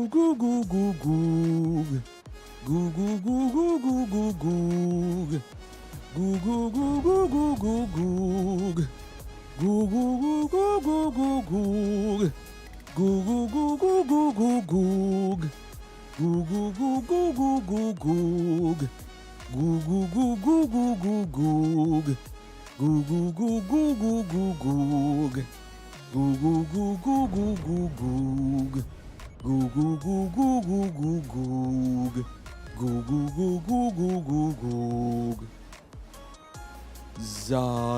goo goo goo goog. Goo goo goo goo goo goo goog. Goo goo goo goo goo goo goog. Goo goo goo goo goo goo goog. Goo goo goo goo goo goo goog. Goo goo goo goo goo goo goog. Goo goo goo goo goo goo goog. Goo goo goo goo goo goo goog. Goo goo goo goo goo goo goog. Goo goo goo goo goo goo goog. Goo goo goo goo goo goo goog. Za-e-o-o-a-e.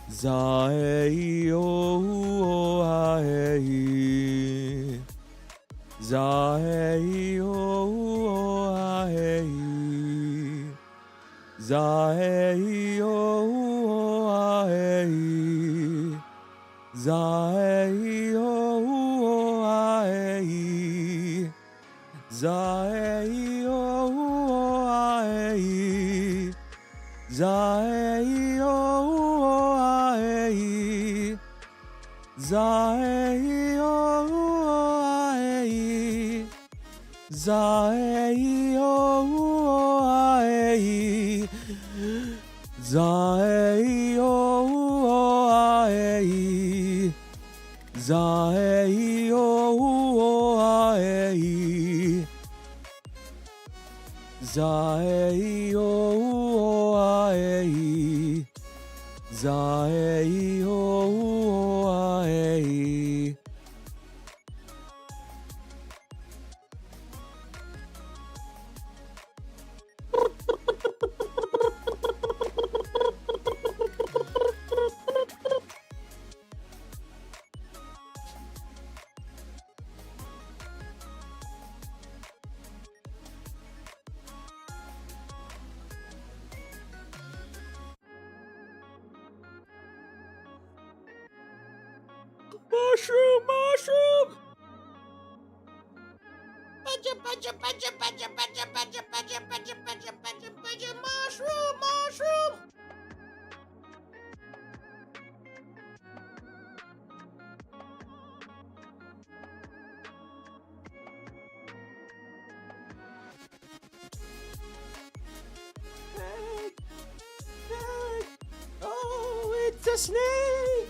Za-e-o-o-a-e. Za-e-o-o-a-e. Za-e-o-o-a-e. Za-e-o-o-a-e. Za-e-o-o-a-e. Za-e-o-o-a-e. Za-e-o-o-a-e. Za-e-o-o-a-e. Za-e-o-o-a-e. Za-e-o-o-a-e. Za-e-o-o-a-e. Za-e-o-o-a-e. Mushroom, mushroom! Mushroom, mushroom! Snake! Snake! Oh, it's a snake!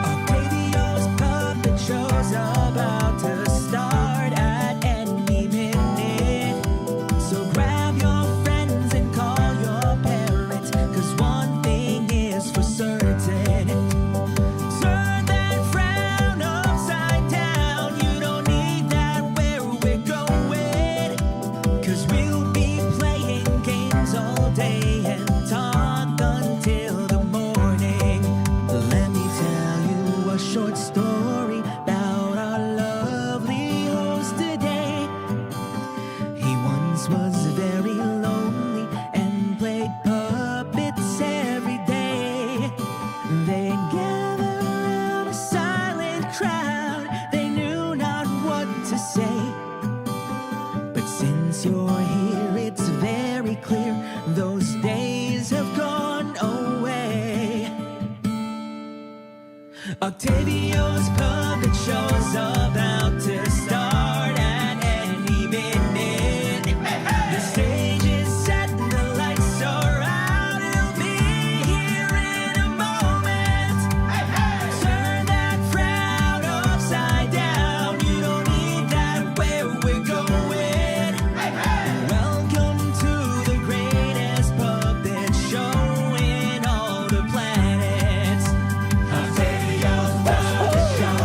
Octavio's puppet show's about to start at any minute. So grab your friends and call your parents, 'cause one thing is for certain. Turn that frown upside down. You don't need that where we're going, 'cause we'll be playing games all day and talk until the morning. Let me tell you a short story about our lovely host today. He once was very lonely and played puppets every day. They'd gather around a silent crowd. They knew not what to say. But since you're here, it's very clear those days have gone away. Octavio's puppet show's about to start at any minute. The stage is set, the lights are out. He'll be here in a moment. Turn that frown upside down. You don't need that where we're going. Welcome to the greatest puppet show in all the planets. Octavio's puppet show.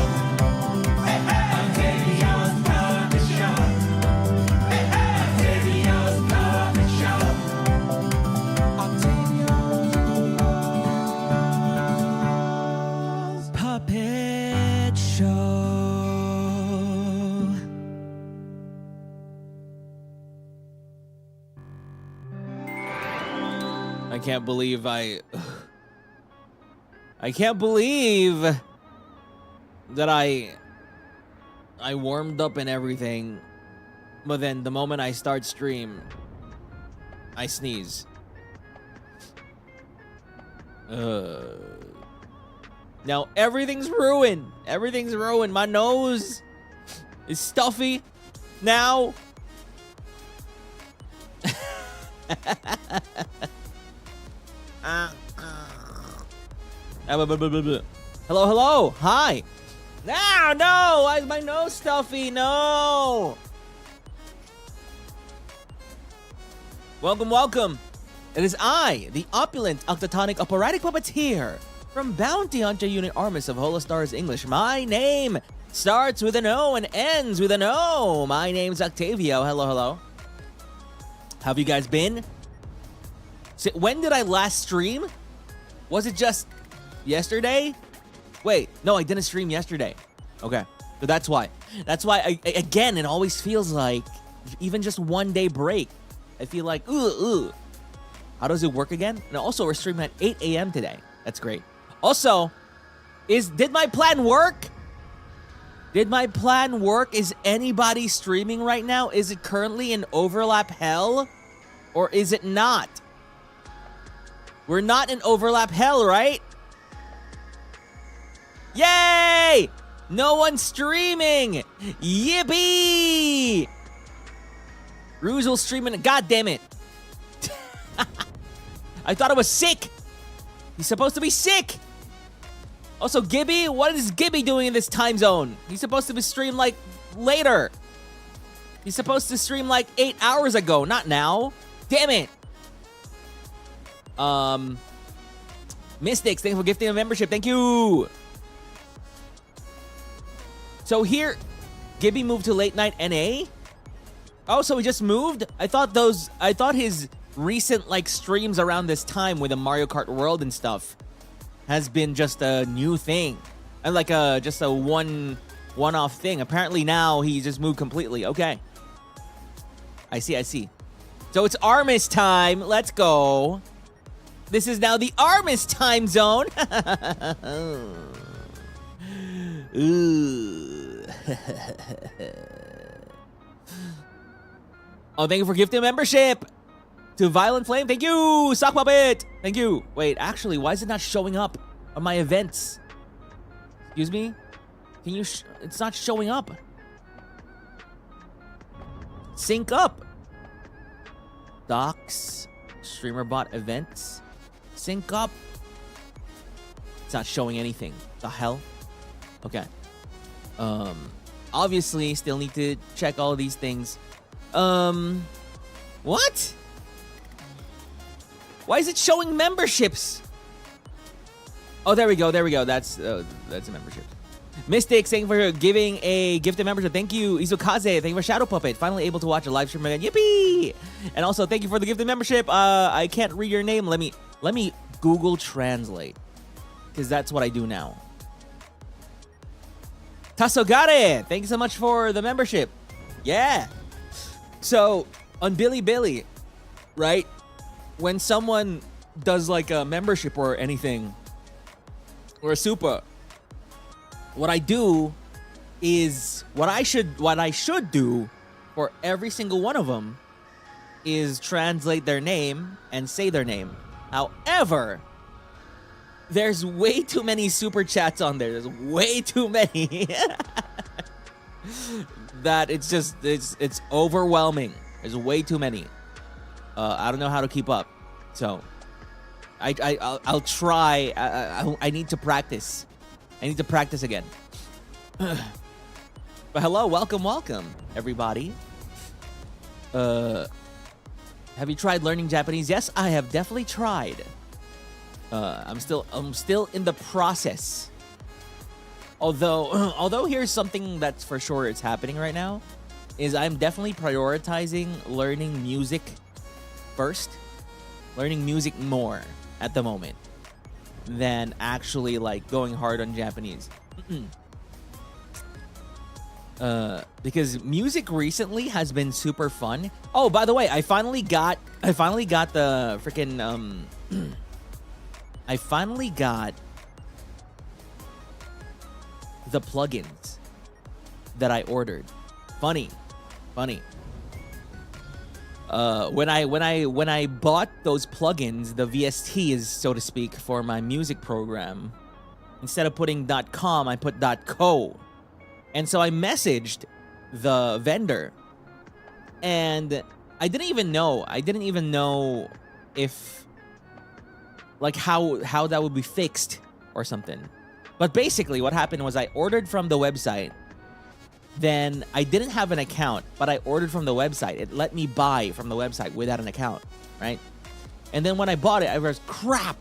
can't believe I can't believe that I warmed up and everything, but then the moment I start stream, I sneeze. Now everything's ruined. Everything's ruined. My nose is stuffy now. Hello, hello, hi. No, why is my nose stuffy? No. Welcome, welcome. It is I, the opulent octotonic operatic puppeteer from Bounty Hunter Unit ARMIS of HOLOSTARS English. My name starts with an O and ends with an O. My name's Octavio. Hello, hello. How have you guys been? So, when did I last stream? Was it just yesterday? Wait, no, I didn't stream yesterday. Okay, so that's why. That's why, again, it always feels like, even just one day break, I feel like, ooh. How does it work again? And also, we're streaming at 8 a.m. today. That's great. Also, did my plan work? Did my plan work? Is anybody streaming right now? Is it currently in overlap hell? Or is it not? We're not in overlap hell, right? Yay! No one's streaming! Yippee! Ruzel's streaming. God damn it. I thought I was sick. He's supposed to be sick. Also, Gibby, what is Gibby doing in this time zone? He's supposed to be streamed like later. He's supposed to stream like 8 hours ago, not now. Damn it. Mystics, thank you for gifting a membership. Thank you. So here, Gibby moved to late night NA. Oh, so he just moved? I thought his recent like streams around this time with the Mario Kart World and stuff has been just a new thing, and like just a one-off thing. Apparently now he just moved completely. Okay, I see. So it's ARMIS time. Let's go. This is now the ARMIS time zone. Ooh. Oh, thank you for gifting membership to Violent Flame. Thank you, Sock Puppet. Thank you. Wait, actually, why is it not showing up on my events? Excuse me? Can you? It's not showing up. Sync up. Docs, streamer bot events, sync up. It's not showing anything. The hell? Okay. Obviously, still need to check all of these things. What? Why is it showing memberships? Oh, there we go. That's a membership. Mystics, thank you for giving a gifted membership. Thank you, Izukaze. Thank you for Shadow Puppet. Finally able to watch a live stream again. Yippee! And also, thank you for the gifted membership. I can't read your name. Let me Google Translate, because that's what I do now. Tasogare, thank you so much for the membership. Yeah. So on Bilibili, right? When someone does like a membership or anything, or a super, what I do is what I should do for every single one of them is translate their name and say their name. However, there's way too many super chats on there. There's way too many that it's overwhelming. There's way too many. I don't know how to keep up. So I'll try. I need to practice. I need to practice again. But hello, welcome, everybody. Have you tried learning Japanese? Yes, I have definitely tried. I'm still in the process. Although here's something that's for sure it's happening right now, is I'm definitely prioritizing learning music first, learning music more at the moment than actually like going hard on Japanese. Because music recently has been super fun. Oh, by the way, I finally got the freaking I finally got the plugins that I ordered. Funny. When I bought those plugins, the VSTs, so to speak, for my music program, instead of putting .com, I put .co. And so I messaged the vendor, and I didn't even know if, like, how that would be fixed or something. But basically what happened was I ordered from the website. Then I didn't have an account, but I ordered from the website. It let me buy from the website without an account, right? And then when I bought it, I was crap.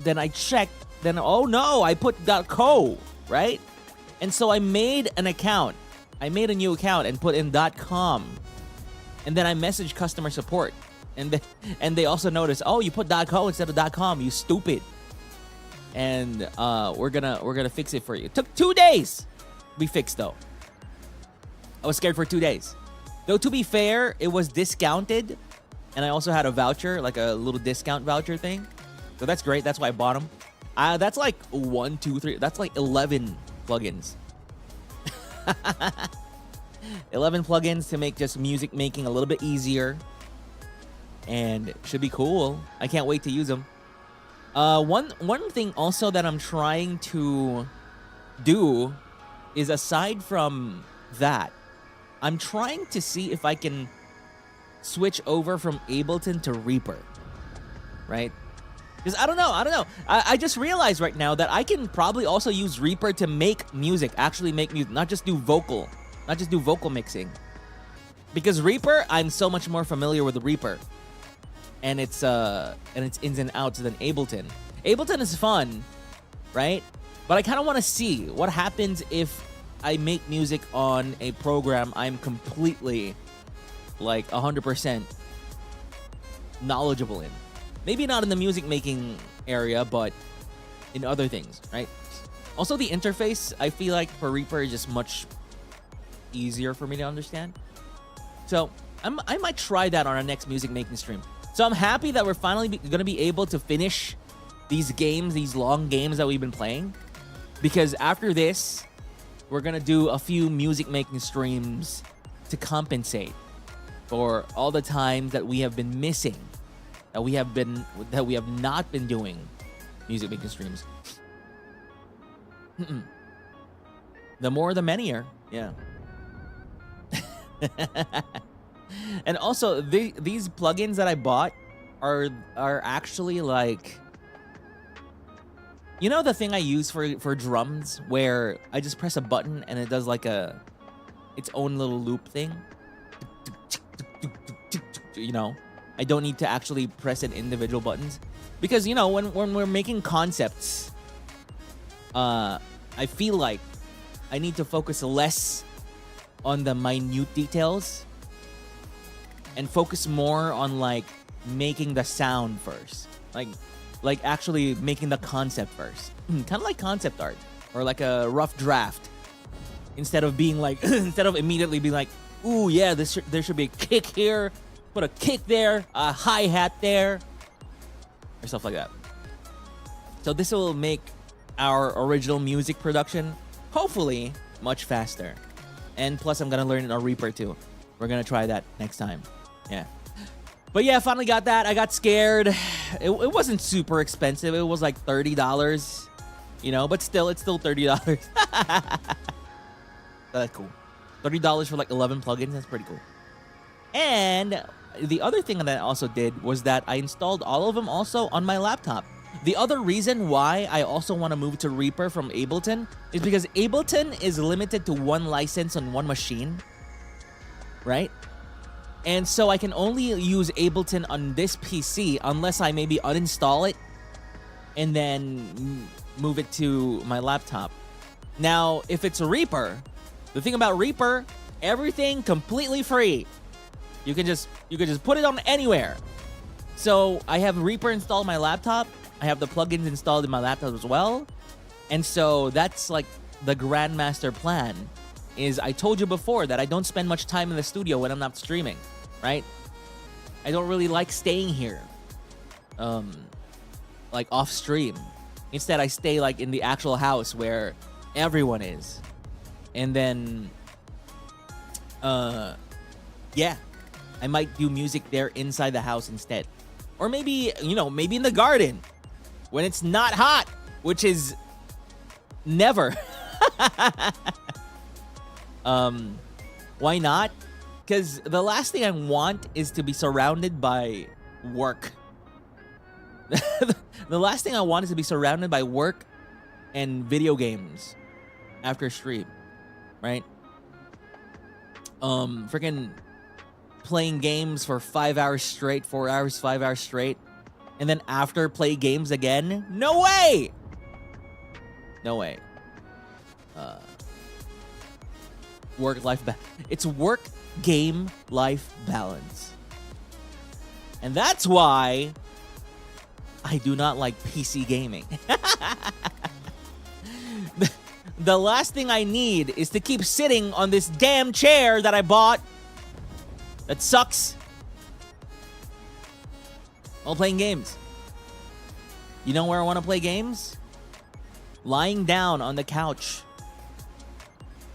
Then I checked. Then, oh no, I put .co, right? And so I made an account. I made a new account and put in .com. And then I messaged customer support. And they also noticed, oh, you put .co instead of .com, you stupid. And we're gonna fix it for you. It took 2 days. We fixed, though. I was scared for 2 days. Though, to be fair, it was discounted. And I also had a voucher, like a little discount voucher thing. So that's great. That's why I bought them. That's like 1, 2, 3. That's like 11 plugins. 11 plugins to make just music making a little bit easier. And it should be cool. I can't wait to use them. One thing also that I'm trying to do is, aside from that, I'm trying to see if I can switch over from Ableton to Reaper, right? Because I don't know. I just realized right now that I can probably also use Reaper to make music, actually make music, not just do vocal mixing. Because Reaper, I'm so much more familiar with Reaper, and its ins and outs than Ableton. Ableton is fun, right? But I kind of want to see what happens if I make music on a program I'm completely, like, 100% knowledgeable in. Maybe not in the music making area, but in other things, right? Also, the interface, I feel like, for Reaper is just much easier for me to understand. So I might try that on our next music making stream. So I'm happy that we're finally going to be able to finish these games, these long games that we've been playing. Because after this, we're going to do a few music making streams to compensate for all the times that we have been missing, that we have not been doing music making streams. The more the merrier. Yeah. And also, these plugins that I bought are actually like, you know, the thing I use for drums where I just press a button and it does like its own little loop thing. You know, I don't need to actually press in individual buttons, because, you know, when we're making concepts, I feel like I need to focus less on the minute details and focus more on, like, making the sound first, like actually making the concept first. Kind of like concept art or like a rough draft, instead of being like instead of immediately being like, ooh yeah, there should be a kick here, put a kick there, a hi-hat there, or stuff like that. So this will make our original music production hopefully much faster. And plus, I'm gonna learn it on Reaper too. We're gonna try that next time. Yeah. But yeah, finally got that. I got scared. It wasn't super expensive. It was like $30, you know, but still, it's still $30. That's cool. $30 for like 11 plugins. That's pretty cool. And the other thing that I also did was that I installed all of them also on my laptop. The other reason why I also want to move to Reaper from Ableton is because Ableton is limited to one license on one machine, right? And so I can only use Ableton on this PC unless I maybe uninstall it and then move it to my laptop. Now, if it's a Reaper, the thing about Reaper, everything completely free. You can just put it on anywhere. So I have Reaper installed on my laptop. I have the plugins installed in my laptop as well. And so that's like the Grandmaster plan. Is I told you before that I don't spend much time in the studio when I'm not streaming, right? I don't really like staying here. like off stream. Instead, I stay like in the actual house where everyone is. And then, yeah, I might do music there inside the house instead. Or maybe, you know, maybe in the garden when it's not hot, which is never. Why not? Because the last thing I want is to be surrounded by work. The last thing I want is to be surrounded by work and video games after stream, right? Freaking playing games for 5 hours straight, 4 hours, 5 hours straight, and then after play games again? No way! No way. Work-life balance. It's work-game-life balance. And that's why I do not like PC gaming. The last thing I need is to keep sitting on this damn chair that I bought that sucks while playing games. You know where I want to play games? Lying down on the couch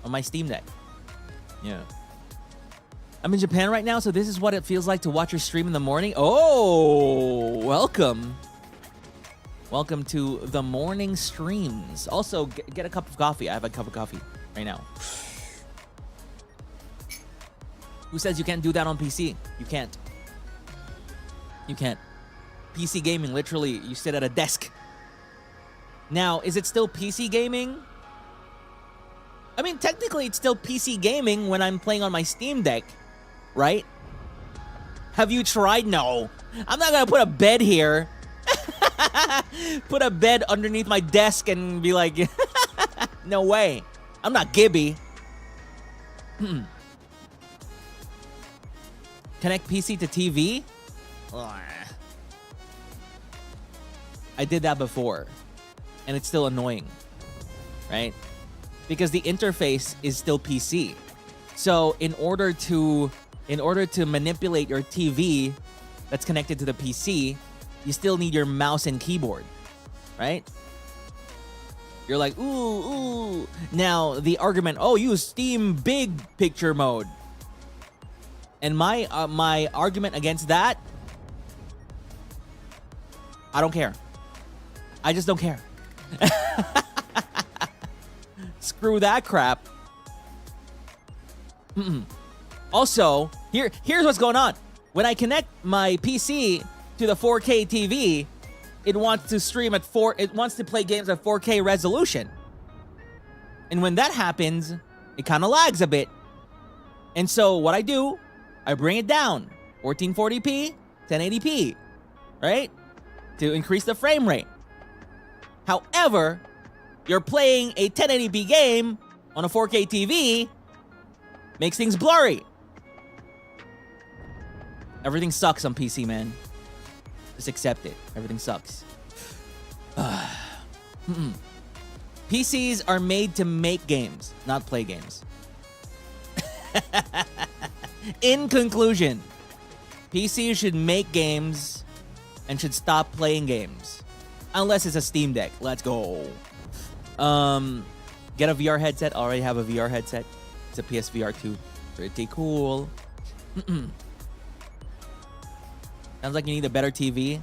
on my Steam Deck. Yeah. I'm in Japan right now, so this is what it feels like to watch your stream in the morning. Oh, welcome. Welcome to the morning streams. Also, get a cup of coffee. I have a cup of coffee right now. Who says you can't do that on PC? You can't. You can't. PC gaming, literally, you sit at a desk. Now, is it still PC gaming? I mean, technically, it's still PC gaming when I'm playing on my Steam Deck, right? Have you tried? No. I'm not gonna put a bed here. Put a bed underneath my desk and be like, no way. I'm not Gibby. Connect PC to TV? I did that before, and it's still annoying, right? Because the interface is still PC. So in order to manipulate your TV that's connected to the PC, you still need your mouse and keyboard, right? You're like, ooh. Now the argument, oh, use Steam Big Picture mode. And my argument against that, I don't care. I just don't care. Screw that crap. Also, here's what's going on. When I connect my PC to the 4K TV, it wants to stream at it wants to play games at 4K resolution. And when that happens, it kind of lags a bit. And so what I do, I bring it down, 1440p, 1080p, right? To increase the frame rate. However, you're playing a 1080p game on a 4K TV, makes things blurry. Everything sucks on PC, man. Just accept it. Everything sucks. PCs are made to make games, not play games. In conclusion, PCs should make games and should stop playing games. Unless it's a Steam Deck. Let's go. Get a VR headset. I already have a VR headset. It's a PSVR 2. Pretty cool. Sounds like you need a better TV.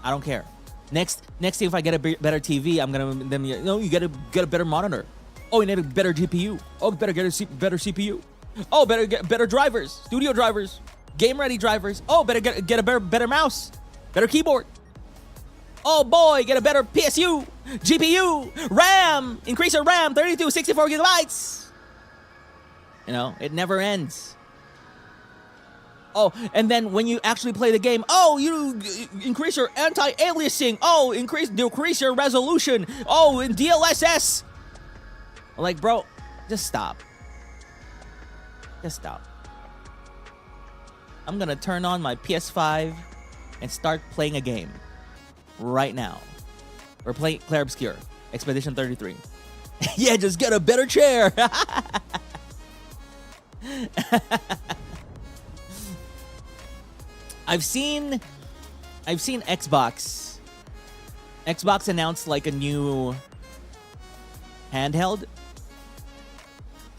I don't care. Next thing, if I get a better TV, I'm gonna no. You gotta get a better monitor. Oh, you need a better GPU. Oh, better get a better CPU. Oh, better get better drivers, studio drivers, game ready drivers. Oh, better get a better mouse, better keyboard. Oh boy, get a better PSU, GPU, RAM. Increase your RAM, 32, 64 gigabytes. You know, it never ends. Oh, and then when you actually play the game, oh, you increase your anti-aliasing. Oh, decrease your resolution. Oh, in DLSS. Like, bro, just stop. Just stop. I'm gonna turn on my PS5 and start playing a game right now. We're playing Clair Obscure, Expedition 33. Yeah, just get a better chair. I've seen I've seen Xbox. Xbox announced like a new handheld.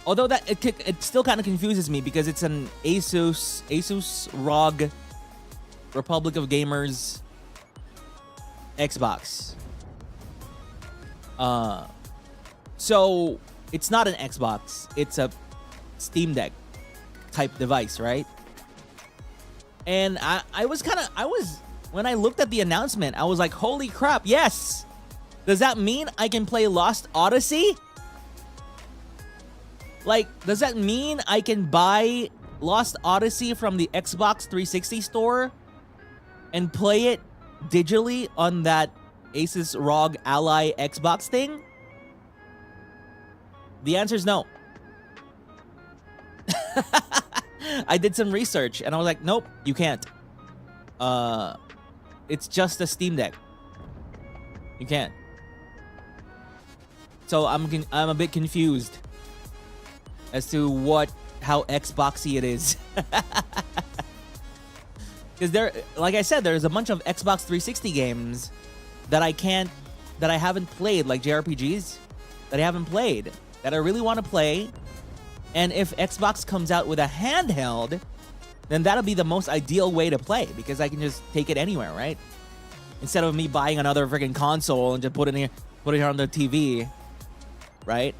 Although that it still kind of confuses me because it's an Asus ROG Republic of Gamers Xbox. So it's not an Xbox. It's a Steam Deck type device, right? And I was when I looked at the announcement, I was like, holy crap, yes! Does that mean I can play Lost Odyssey? Like, does that mean I can buy Lost Odyssey from the Xbox 360 store and play it digitally on that Asus ROG Ally Xbox thing? The answer is no. I did some research and I was like, nope, you can't. It's just a Steam Deck. You can't. So I'm a bit confused as to how Xboxy it is. Because like I said, there's a bunch of Xbox 360 games that I haven't played, like JRPGs that I haven't played, that I really want to play. And if Xbox comes out with a handheld, then that'll be the most ideal way to play because I can just take it anywhere, right? Instead of me buying another freaking console and just put it here on the TV, right?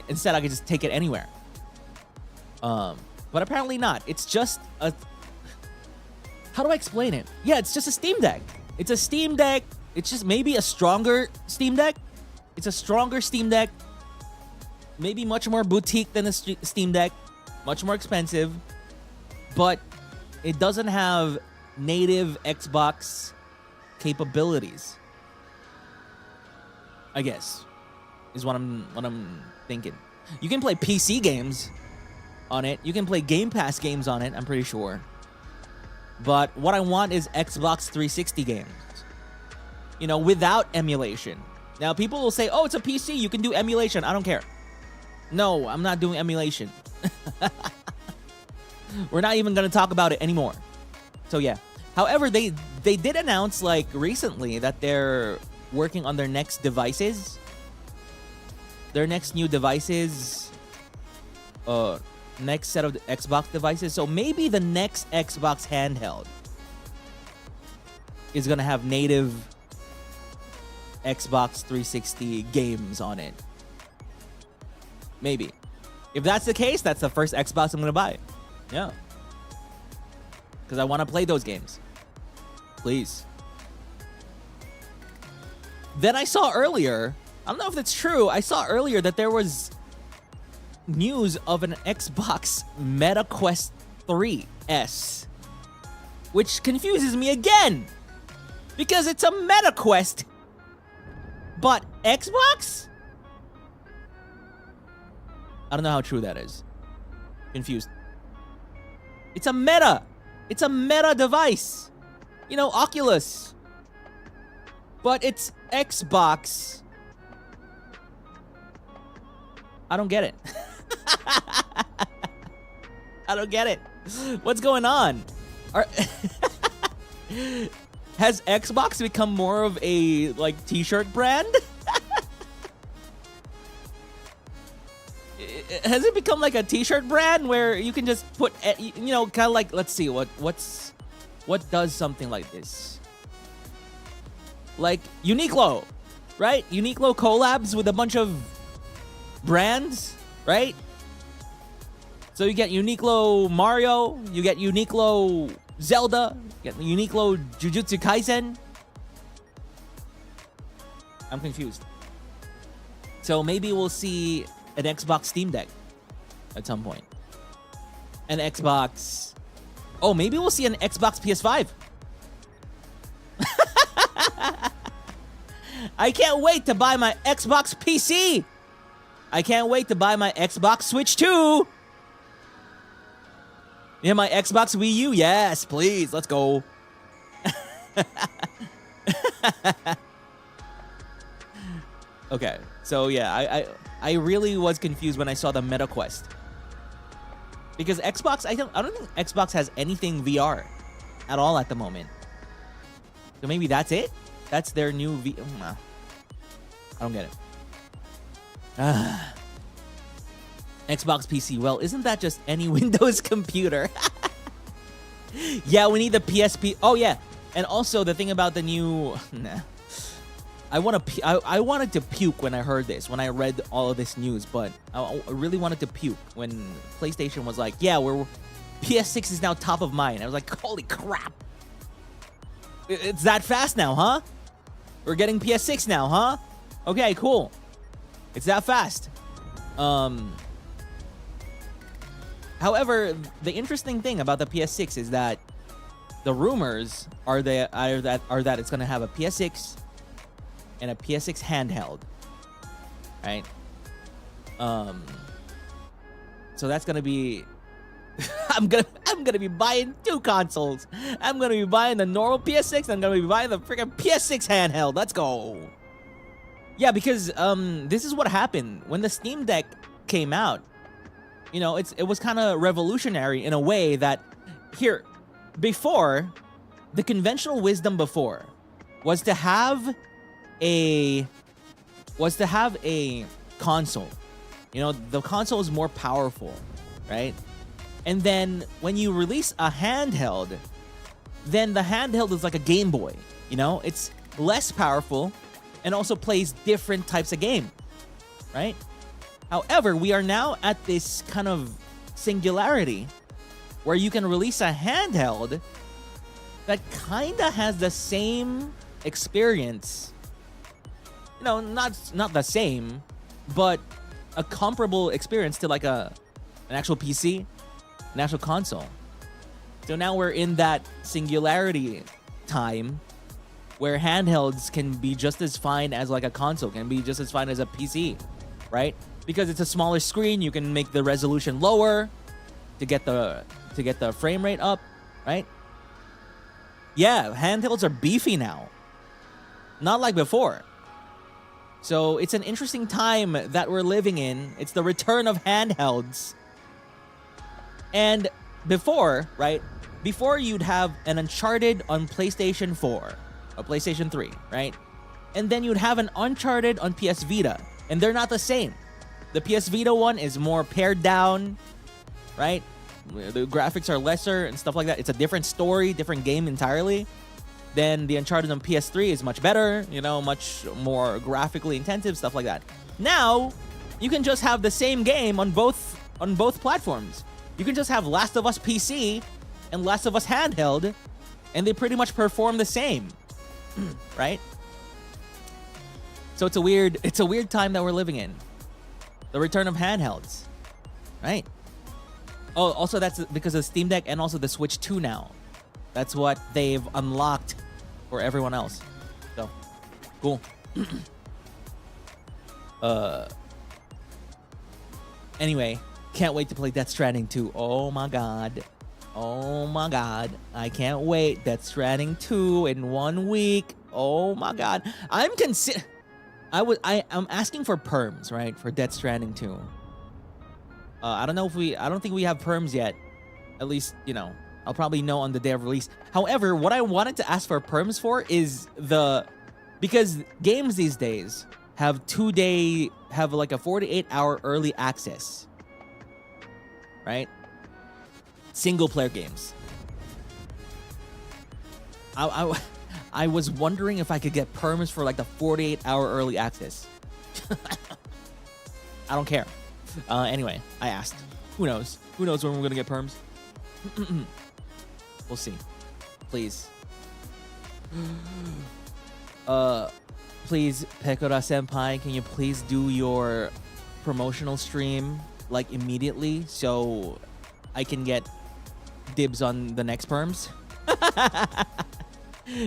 Instead, I can just take it anywhere. But apparently not. It's just a... How do I explain it? Yeah, it's just a Steam Deck. It's a Steam Deck. It's just maybe a stronger Steam Deck. It's a stronger Steam Deck. Maybe much more boutique than a Steam Deck. Much more expensive. But it doesn't have native Xbox capabilities, I guess, is what I'm thinking. You can play PC games on it. You can play Game Pass games on it, I'm pretty sure. But what I want is Xbox 360 games. You know, without emulation. Now, people will say, oh, it's a PC, you can do emulation. I don't care. No, I'm not doing emulation. We're not even going to talk about it anymore. So, yeah. However, they did announce, like, recently that they're working on their next devices. Their next new devices. Next set of Xbox devices. So, maybe the next Xbox handheld is going to have native Xbox 360 games on it. Maybe. If that's the case, that's the first Xbox I'm going to buy. Yeah. Because I want to play those games. Please. Then I saw earlier, I don't know if that's true, I saw earlier that there was news of an Xbox Meta Quest 3S. Which confuses me again. Because it's a Meta Quest. But Xbox? I don't know how true that is. Confused. It's a Meta. It's a Meta device. You know, Oculus. But it's Xbox. I don't get it. I don't get it. What's going on? Has Xbox become more of a, like, t-shirt brand? Has it become like a t-shirt brand where you can just put, you know, kind of like, let's see, what does something like this? Like Uniqlo, right? Uniqlo collabs with a bunch of brands, right? So you get Uniqlo Mario, you get Uniqlo Zelda, you get Uniqlo Jujutsu Kaisen. I'm confused. So maybe we'll see an Xbox Steam Deck at some point. An Xbox... Oh, maybe we'll see an Xbox PS5. I can't wait to buy my Xbox PC. I can't wait to buy my Xbox Switch 2. Yeah, my Xbox Wii U. Yes, please. Let's go. Okay. So, yeah, I really was confused when I saw the Meta Quest. Because Xbox, I don't think Xbox has anything VR at all at the moment. So maybe that's it? That's their new I don't get it. Xbox PC. Well, isn't that just any Windows computer? Yeah, we need the PSP. Oh, yeah. And also, the thing about the new... Nah. I wanted to puke when I heard this, when I read all of this news, but I really wanted to puke when PlayStation was like, yeah, PS6 is now top of mind. I was like, holy crap. It's that fast now, huh? We're getting PS6 now, huh? Okay, cool. It's that fast. However, the interesting thing about the PS6 is that the rumors are that it's going to have a PS6 and a PS6 handheld, right? So that's gonna be. I'm gonna be buying 2 consoles. I'm gonna be buying the normal PS6. I'm gonna be buying the freaking PS6 handheld. Let's go. Yeah, because this is what happened when the Steam Deck came out. You know, it was kind of revolutionary in a way that before the conventional wisdom before was to have a console. You know, the console is more powerful, right? And then when you release a handheld, then the handheld is like a Game Boy. You know, it's less powerful and also plays different types of game, right? However, we are now at this kind of singularity where you can release a handheld that kind of has the same experience. You know, not the same, but a comparable experience to like an actual PC, an actual console. So now we're in that singularity time where handhelds can be just as fine as like a console, can be just as fine as a PC, right? Because it's a smaller screen, you can make the resolution lower to get the frame rate up, right? Yeah, handhelds are beefy now. Not like before. So it's an interesting time that we're living in. It's the return of handhelds. And before, right? Before you'd have an Uncharted on PlayStation 4 or PlayStation 3, right? And then you'd have an Uncharted on PS Vita. And they're not the same. The PS Vita one is more pared down, right? The graphics are lesser and stuff like that. It's a different story, different game entirely. Then the Uncharted on PS3 is much better, you know, much more graphically intensive, stuff like that. Now, you can just have the same game on both platforms. You can just have Last of Us PC and Last of Us handheld, and they pretty much perform the same, right? So it's a weird time that we're living in. The return of handhelds, right? Oh, also that's because of the Steam Deck and also the Switch 2 now. That's what they've unlocked for everyone else. So, cool. Anyway, can't wait to play Death Stranding 2. Oh my god. Oh my god. I can't wait. Death Stranding 2 in 1 week. Oh my god. I'm asking for perms, right? For Death Stranding 2. I don't think we have perms yet. At least, you know, I'll probably know on the day of release. However, what I wanted to ask for perms for is because games these days have like a 48-hour early access, right? Single player games. I was wondering if I could get perms for like the 48-hour early access. I don't care. Anyway, I asked. Who knows? Who knows when we're gonna get perms? We'll see. Please. Please, Pekora Senpai, can you please do your promotional stream like immediately so I can get dibs on the next perms?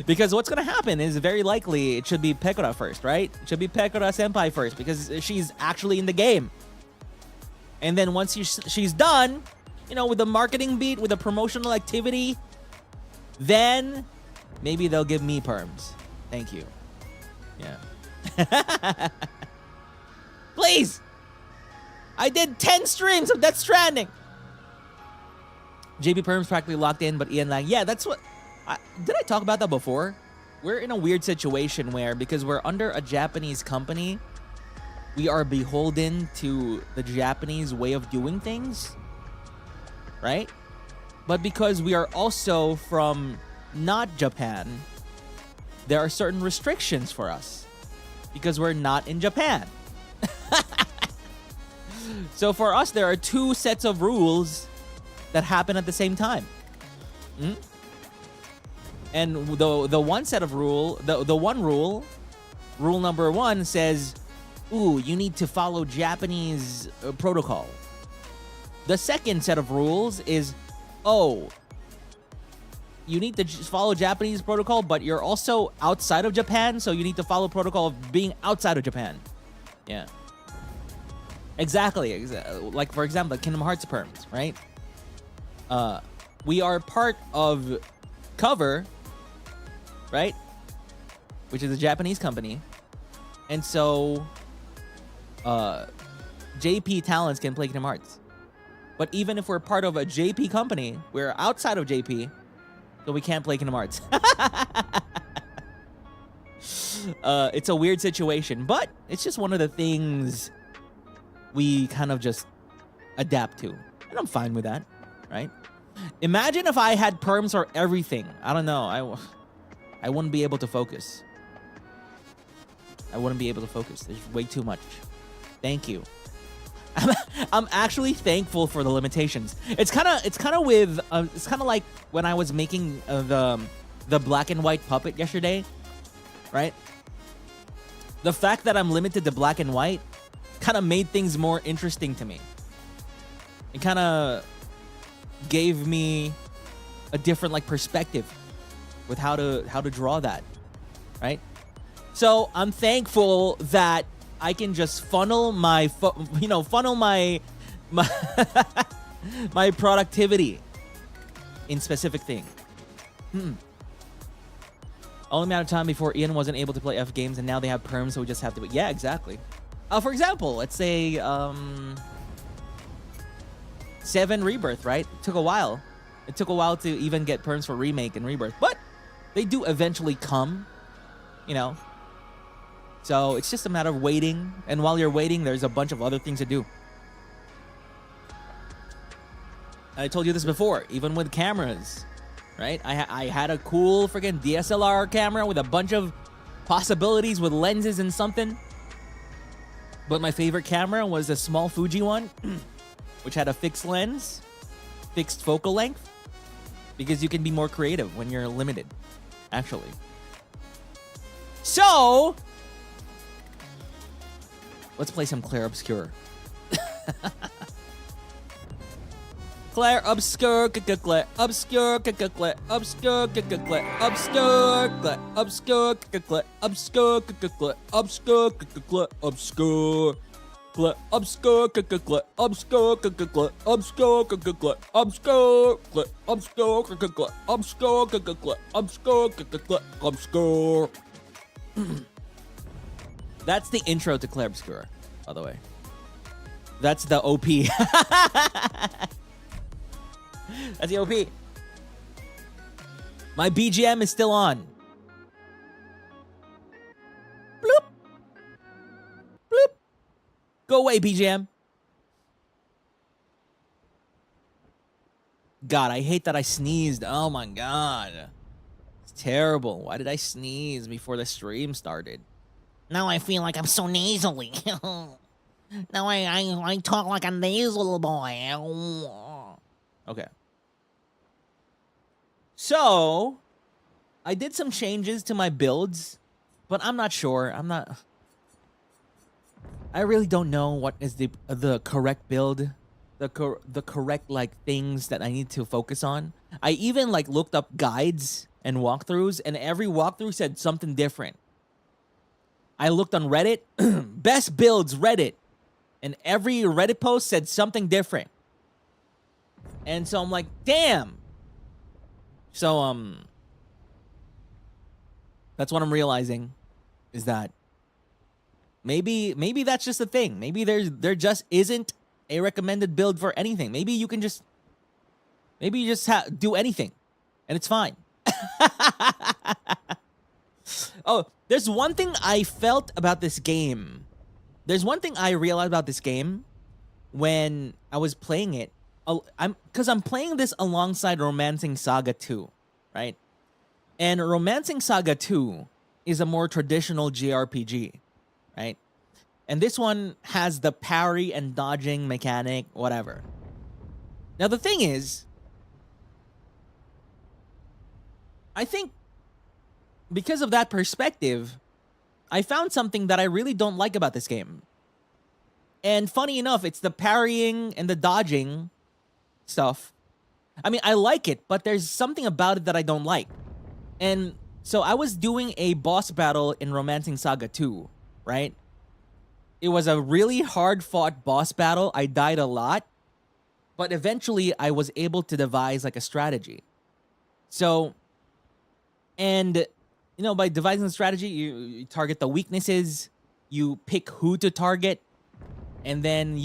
Because what's gonna happen is very likely it should be Pekora first, right? It should be Pekora Senpai first because she's actually in the game. And then once she's done, you know, with the marketing beat, with the promotional activity, then maybe they'll give me perms. Thank you. Yeah. Please! I did 10 streams of Death Stranding! JB perms practically locked in, but Ian Lang. Yeah, that's what... did I talk about that before? we're in a weird situation where, because we're under a Japanese company, we are beholden to the Japanese way of doing things, right? But because we are also from not Japan, there are certain restrictions for us because we're not in Japan. So for us, there are two sets of rules that happen at the same time. And the one set of rule, rule number one says, ooh, you need to follow Japanese protocol. The second set of rules is, oh, you need to follow Japanese protocol, but you're also outside of Japan, so you need to follow protocol of being outside of Japan. Yeah. Exactly. Like, for example, Kingdom Hearts perms, right? We are part of Cover, right? Which is a Japanese company. And so, JP talents can play Kingdom Hearts. But even if we're part of a JP company, we're outside of JP, so we can't play Kingdom Hearts. It's a weird situation, but it's just one of the things we kind of just adapt to. And I'm fine with that, right? Imagine if I had perms for everything. I don't know. I wouldn't be able to focus. I wouldn't be able to focus. There's way too much. Thank you. I'm actually thankful for the limitations. It's kind of like when I was making the black and white puppet yesterday, right? The fact that I'm limited to black and white kind of made things more interesting to me. It kind of gave me a different like perspective with how to draw that, right? So I'm thankful that I can just funnel my my productivity in specific thing. Only amount of time before Ian wasn't able to play F games, and now they have perms, so we just have to. Yeah, exactly. For example, let's say 7 Rebirth, right? It took a while. It took a while to even get perms for Remake and Rebirth, but they do eventually come, you know. So it's just a matter of waiting, and while you're waiting, there's a bunch of other things to do. I told you this before, even with cameras, right? I had a cool freaking DSLR camera with a bunch of possibilities with lenses and something. But my favorite camera was a small Fuji one, which had a fixed lens, fixed focal length, because you can be more creative when you're limited, actually. So let's play some Clair Obscure. Clair Obscure, Clair Obscure, Clair Obscure, Clair Obscure, Clair Obscure, Clair Obscure, Clair Obscure, Clair Obscure, Clair Obscure, Clair Obscure, Clair Obscure, Clair Obscure, Clair Obscure, Clair Obscure, Clair Obscure, Clair Obscure. That's the intro to Clair Obscure, by the way. That's the OP. That's the OP. My BGM is still on. Bloop. Bloop. Go away, BGM. God, I hate that I sneezed. Oh my God. It's terrible. Why did I sneeze before the stream started? Now I feel like I'm so nasally. Now I talk like a nasal boy. Okay. So, I did some changes to my builds, but I'm not sure. I really don't know what is the correct build, the correct like things that I need to focus on. I even like looked up guides and walkthroughs, and every walkthrough said something different. I looked on Reddit, best builds Reddit, and every Reddit post said something different. And so I'm like, damn. So that's what I'm realizing, is that maybe that's just a thing. Maybe there just isn't a recommended build for anything. Maybe you just do anything, and it's fine. Oh, there's one thing I felt about this game. There's one thing I realized about this game when I was playing it. Because I'm playing this alongside Romancing Saga 2, right? And Romancing Saga 2 is a more traditional JRPG, right? And this one has the parry and dodging mechanic, whatever. Now, the thing is, I think because of that perspective, I found something that I really don't like about this game. And funny enough, it's the parrying and the dodging stuff. I mean, I like it, but there's something about it that I don't like. And so I was doing a boss battle in Romancing Saga 2, right? It was a really hard-fought boss battle. I died a lot. But eventually, I was able to devise like a strategy. So, and, you know, by devising a strategy, you target the weaknesses. You pick who to target. And then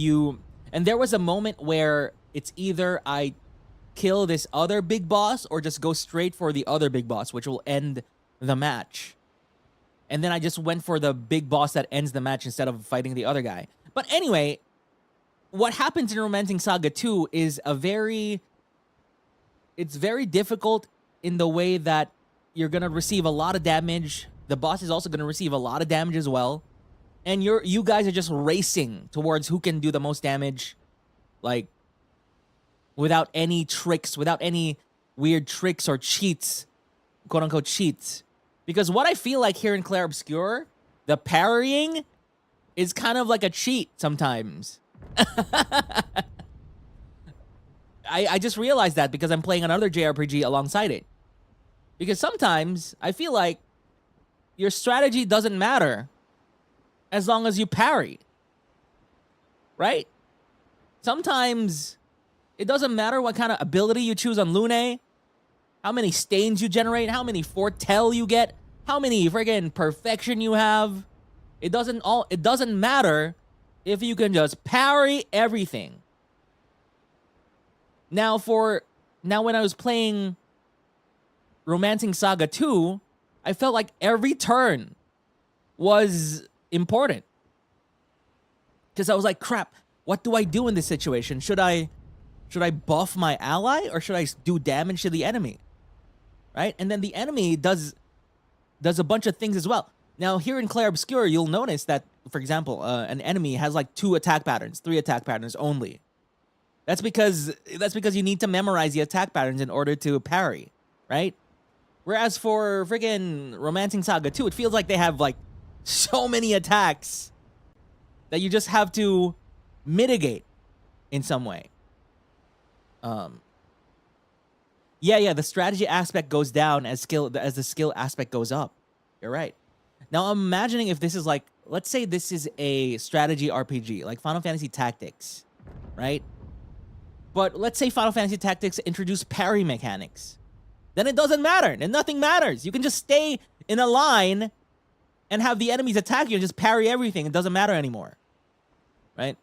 and there was a moment where it's either I kill this other big boss or just go straight for the other big boss, which will end the match. And then I just went for the big boss that ends the match instead of fighting the other guy. But anyway, what happens in Romancing Saga 2 is it's very difficult in the way that you're going to receive a lot of damage. The boss is also going to receive a lot of damage as well. And you guys are just racing towards who can do the most damage, like, without any tricks, without any weird tricks or cheats, quote-unquote cheats. Because what I feel like here in Clair Obscure, the parrying is kind of like a cheat sometimes. I just realized that because I'm playing another JRPG alongside it. Because sometimes I feel like your strategy doesn't matter as long as you parry. Right? Sometimes it doesn't matter what kind of ability you choose on Lune, how many stains you generate, how many foretell you get, how many friggin' perfection you have. It doesn't matter if you can just parry everything. Now when I was playing Romancing Saga 2, I felt like every turn was important. Because I was like, crap, what do I do in this situation? Should I buff my ally or should I do damage to the enemy? Right? And then the enemy does a bunch of things as well. Now, here in Clair Obscure, you'll notice that, for example, an enemy has like 2 attack patterns, 3 attack patterns only. That's because you need to memorize the attack patterns in order to parry, right? Whereas for friggin' Romancing Saga 2, it feels like they have like so many attacks that you just have to mitigate in some way. Yeah, the strategy aspect goes down as the skill aspect goes up. You're right. Now I'm imagining if this is like, let's say this is a strategy RPG, like Final Fantasy Tactics, right? But let's say Final Fantasy Tactics introduce parry mechanics. Then it doesn't matter. Then nothing matters. You can just stay in a line and have the enemies attack you and just parry everything. It doesn't matter anymore. Right?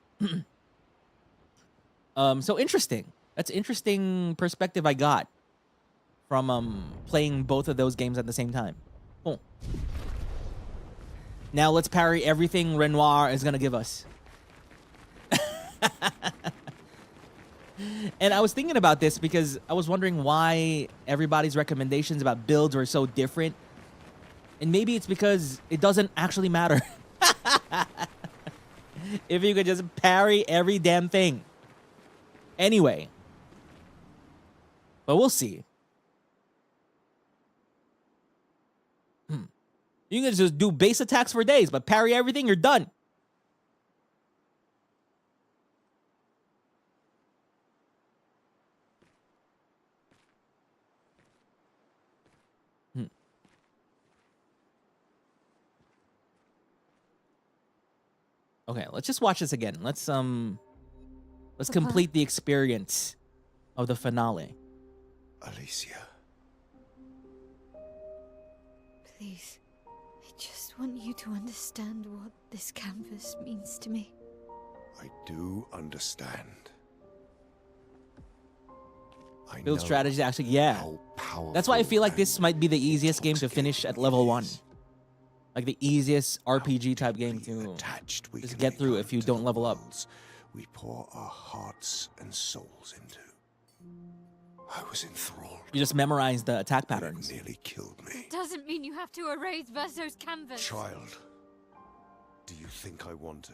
So interesting. That's interesting perspective I got from playing both of those games at the same time. Cool. Now let's parry everything Renoir is gonna give us. And I was thinking about this because I was wondering why everybody's recommendations about builds were so different. And maybe it's because it doesn't actually matter. If you could just parry every damn thing. Anyway. But we'll see. You can just do base attacks for days, but parry everything, you're done. Okay, let's just watch this again. Let's complete the experience of the finale. Alicia. Please, I just want you to understand what this canvas means to me. I do understand. I Build know strategy, actually, yeah. how powerful That's why I feel like and this might be the easiest game to finish at level 1. is. like the easiest RPG type game Deeply to attached we just can get become through if you to don't the level up. worlds we pour our hearts and souls into. I was enthralled. You just memorize the attack but it patterns. nearly killed me. Doesn't mean you have to erase Verso's canvas. Child, do you think I want to?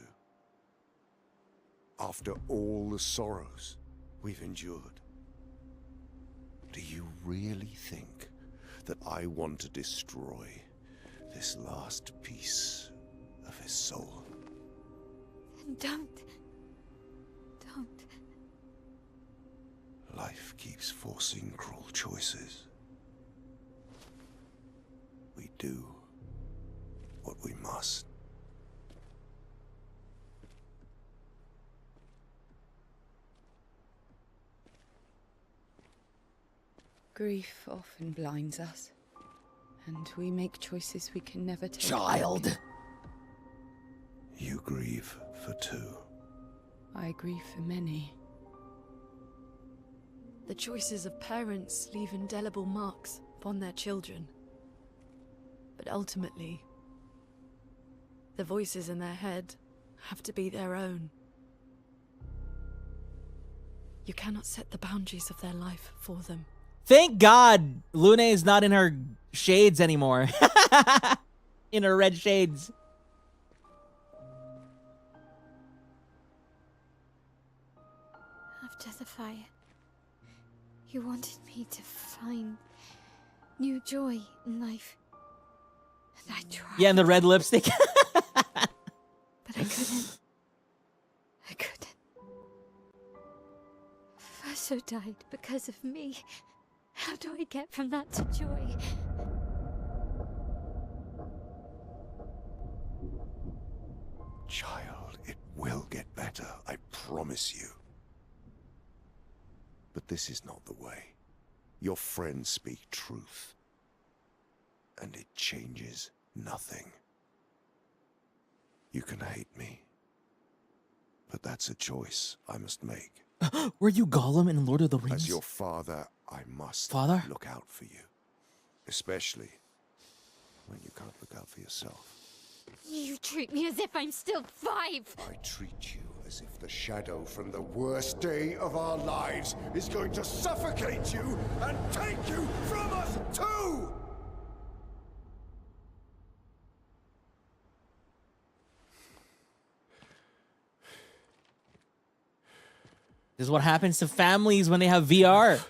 After all the sorrows we've endured, do you really think that I want to destroy this last piece of his soul? Don't. Life keeps forcing cruel choices. We do what we must. Grief often blinds us, and we make choices we can never take. Child. You grieve for two. I grieve for many. The choices of parents leave indelible marks upon their children. But ultimately, the voices in their head have to be their own. You cannot set the boundaries of their life for them. Thank God Lune is not in her shades anymore. In her red shades. After the fire, you wanted me to find new joy in life. And I tried. Yeah, and the red lipstick. But I couldn't. Verso died because of me. How do I get from that to joy? Child, it will get better, I promise you. But this is not the way. Your friends speak truth. And it changes nothing. You can hate me. But that's a choice I must make. Were you Gollum in Lord of the Rings? As your father, I must Father? look out for you. Especially when you can't look out for yourself. You treat me as if I'm still 5. I treat you as if the shadow from the worst day of our lives is going to suffocate you and take you from us too! This is what happens to families when they have VR.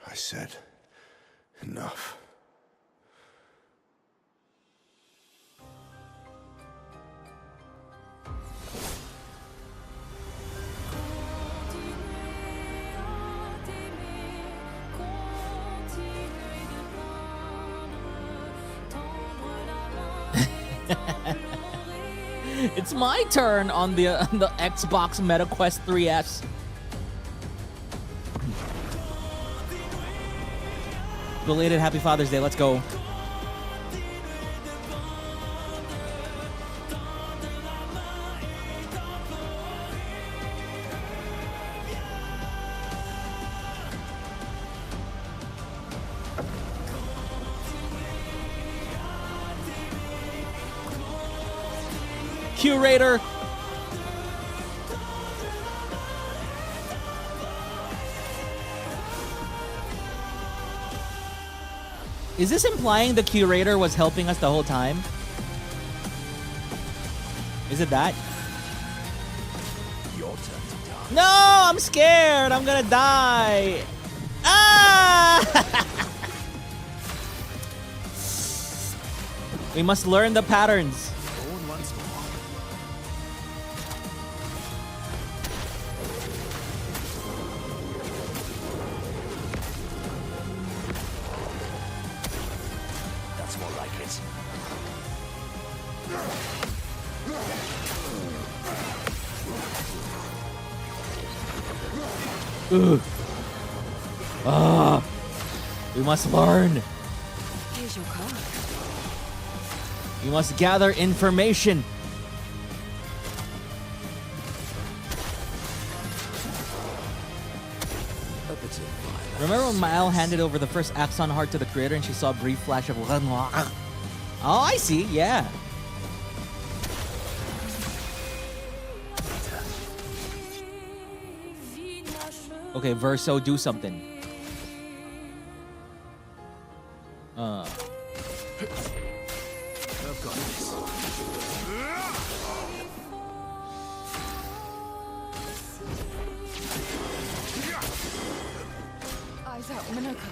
I said, enough. It's my turn on the Xbox Meta Quest 3S. Belated Happy Father's Day. Let's go. Curator. Is this implying the curator was helping us the whole time? Is it that? Your turn to die. No, I'm scared. I'm gonna die. Ah! We must learn the patterns. Born once more. That's more like it. Ugh. Ah, we must learn. Here's your card. We must gather information. A bit of Remember when Mael handed over the first Axon heart to the creator and she saw a brief flash of Renoir? Oh, I see, yeah. Okay, Verso, do something. I've got this. Eyes out, Minoko.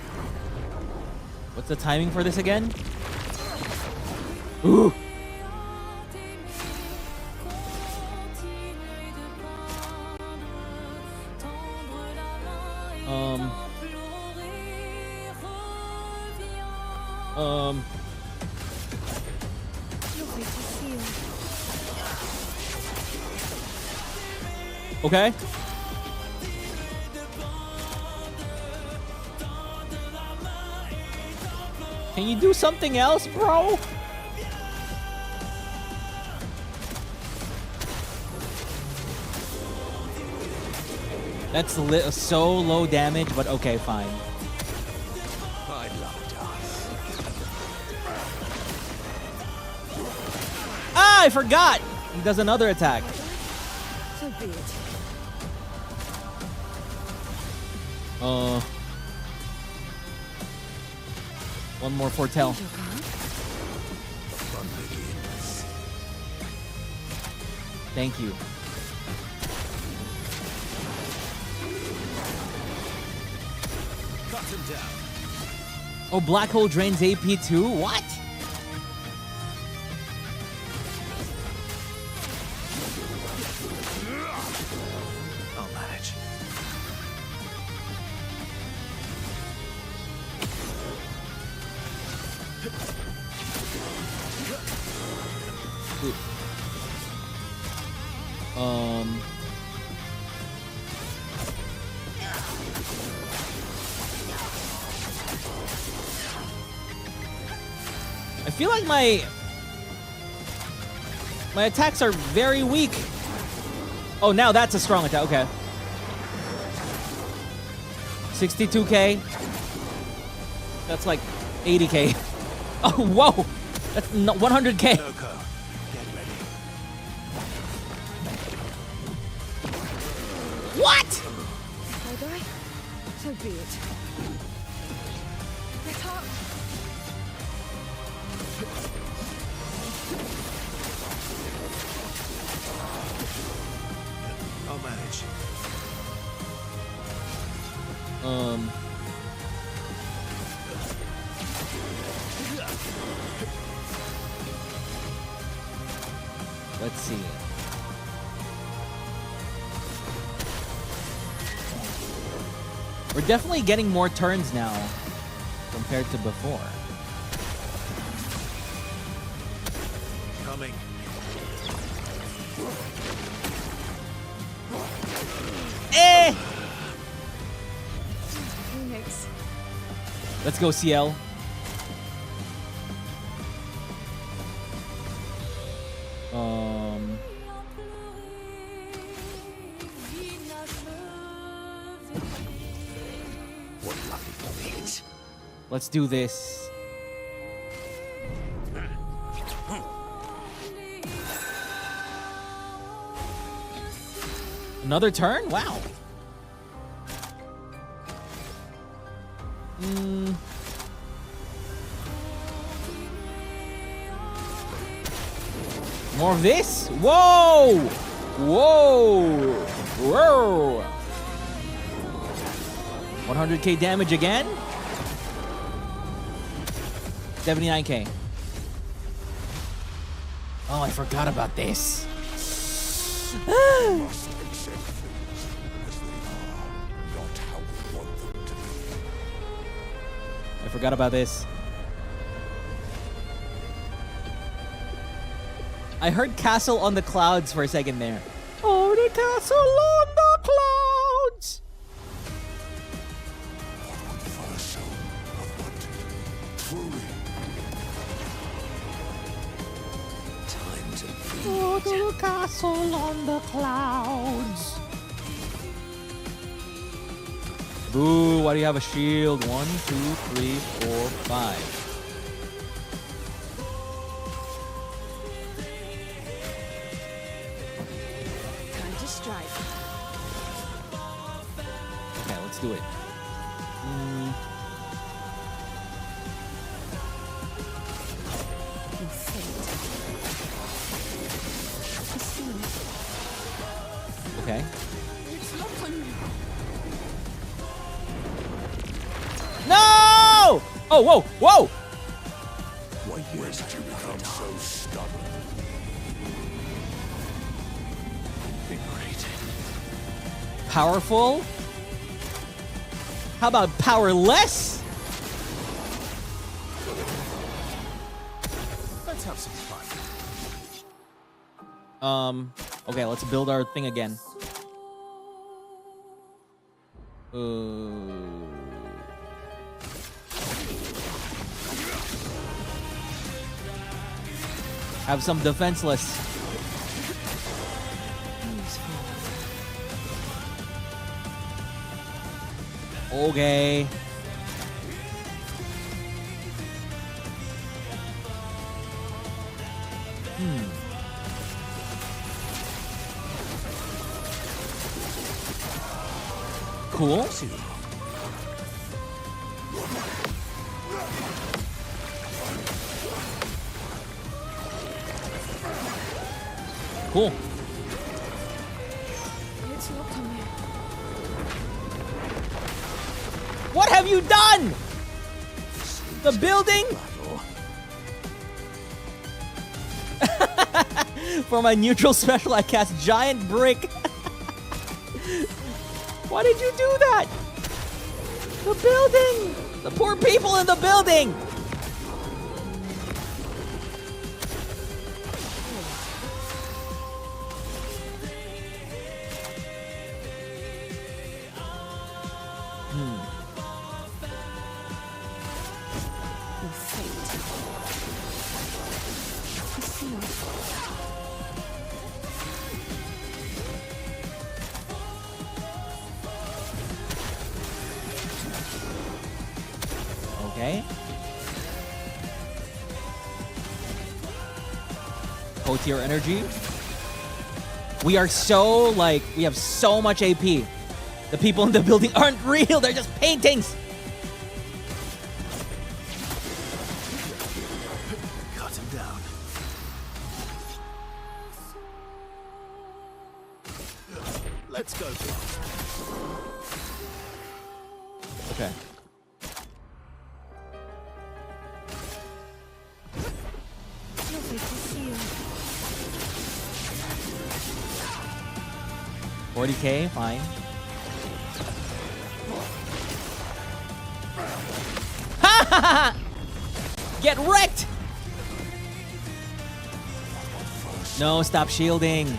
What's the timing for this again? Ooh! Lovely to see you. Okay. Can you do something else, bro? That's so low damage, but okay, fine. I'd love to. Ah, I forgot! He does another attack. So be it. One more foretell. Fun begins. Thank you. Cut him down. Oh, Black Hole drains AP too? What? I'll manage. I feel like my attacks are very weak. Oh, now that's a strong attack. Okay. 62k. That's like 80k. Oh, whoa. That's 100k. Noko, get ready. What? If I die, so be it. Get up! I'll manage. Let's see. We're definitely getting more turns now compared to before. Coming. Eh! Phoenix. Let's go, CL. What lucky feet. Let's do this. Another turn? Wow. More of this? Whoa! Whoa! Whoa! 100k damage again? 79k. Oh, I forgot about this. Must accept things as they are, not how we want them to be. I forgot about this. I heard Castle on the Clouds for a second there. Oh, the castle on the clouds! For the soul of what truly. Time to feed. Oh, the castle on the clouds. Boo, why do you have a shield? 1, 2, 3, 4, 5. Time to strike. Okay, let's do it. Your fate. The sea. Okay. It's locked on you. No! Oh, whoa, whoa! When did you become so stubborn? Invigorating. Powerful? How about powerless? Let's have some fun. Okay, let's build our thing again. Have some defenseless. Okay. Cool. Cool. It's locked on you. What have you done? The building? For my neutral special, I cast giant brick. Why did you do that? The building! The poor people in the building! Your fate. The sea. Okay. Puppeteer energy. We are so, like, we have so much AP. The people in the building aren't real, they're just paintings. Cut him down. Let's go. Okay. Lovely to see you. 40k, fine. Ha ha ha! Get wrecked! No, stop shielding.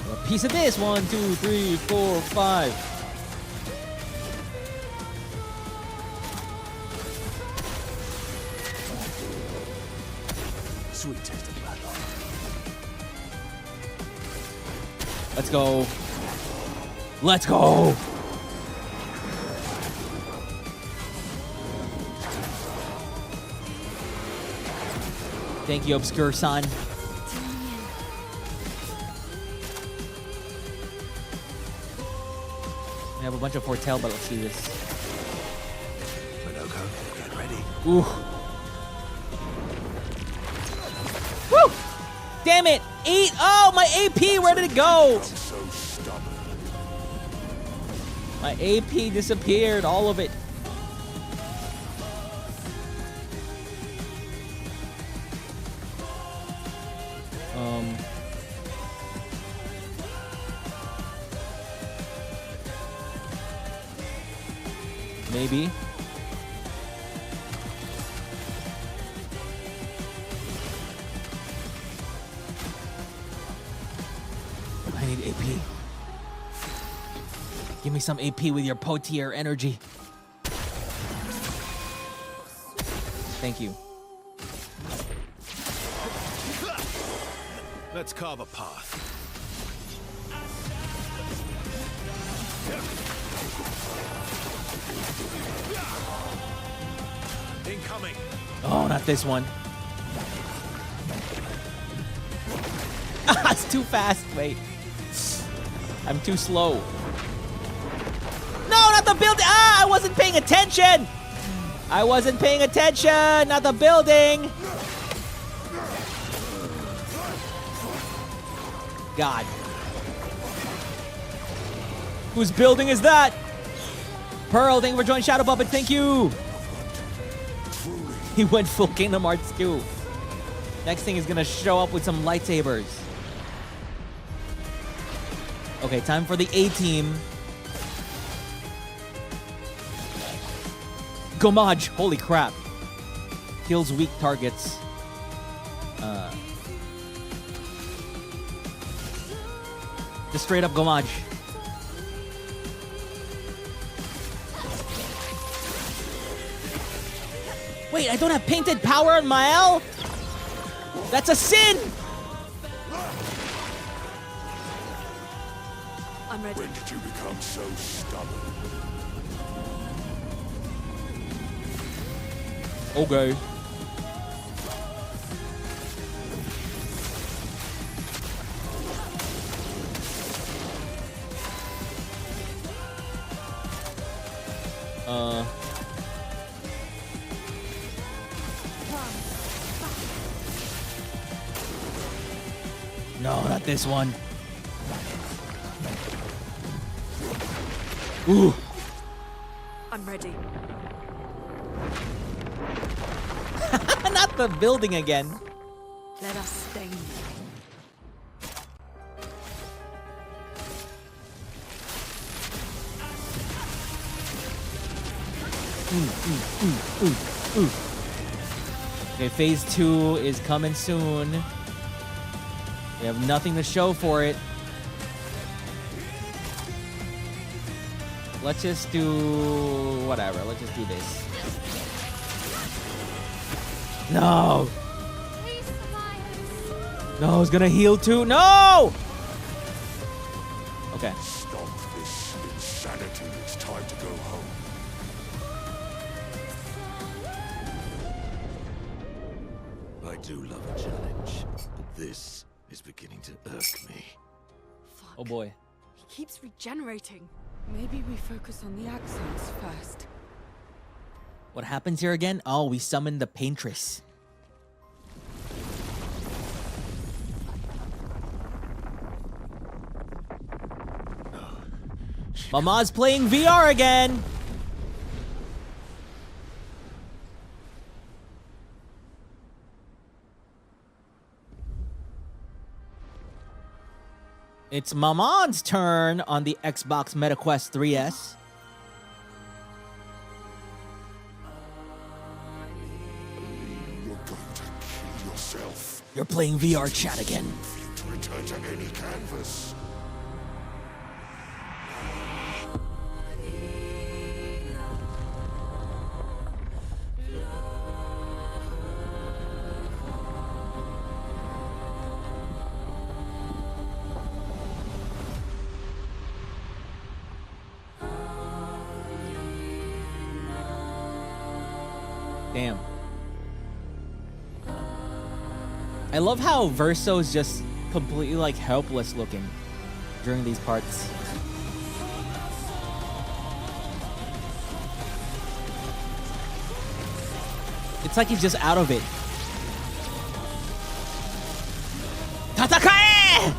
A piece of this. 1, 2, 3, 4, 5. Sweet taste of battle. Let's go. Let's go. Thank you, Obscure son. We have a bunch of foretell, but let's do this. Minoko, get ready. Ooh. Woo! Damn it! 8. Oh, my AP, where did it go? I'm so stubborn. My AP disappeared, all of it. Maybe. I need AP. Give me some AP with your puppeteer energy. Thank you. Let's carve a path. Incoming. Oh, not this one. It's too fast. Wait. I'm too slow. No, not the building. Ah, I wasn't paying attention. I wasn't paying attention. Not the building. God. Whose building is that? Pearl, thank you for joining Shadow Puppet. Thank you. He went full Kingdom Hearts 2. Next thing is gonna show up with some lightsabers. Okay, time for the A-team. Gomaj, holy crap. Kills weak targets. Just straight up Gomaj. Wait, I don't have painted power on Mael? That's a sin! I'm ready. When did you become so stubborn? Okay. No, not this one. Ooh. I'm ready. Not the building again. Let us stain. Okay, phase 2 is coming soon. We have nothing to show for it. Let's just do whatever. Let's just do this. No. No, it's gonna heal too. No. Okay. Stop this insanity. It's time to go home. I do love a challenge, but this is beginning to irk me. Fuck. Oh boy. He keeps regenerating. Maybe we focus on the accents first. What happens here again? Oh, we summon the Paintress. Mama's playing VR again. It's Maman's turn on the Xbox MetaQuest 3S. You're going to kill yourself. You're playing VR chat again. For you to return to any canvas. Damn. I love how Verso's just completely like helpless looking during these parts. It's like he's just out of it. Tatakae!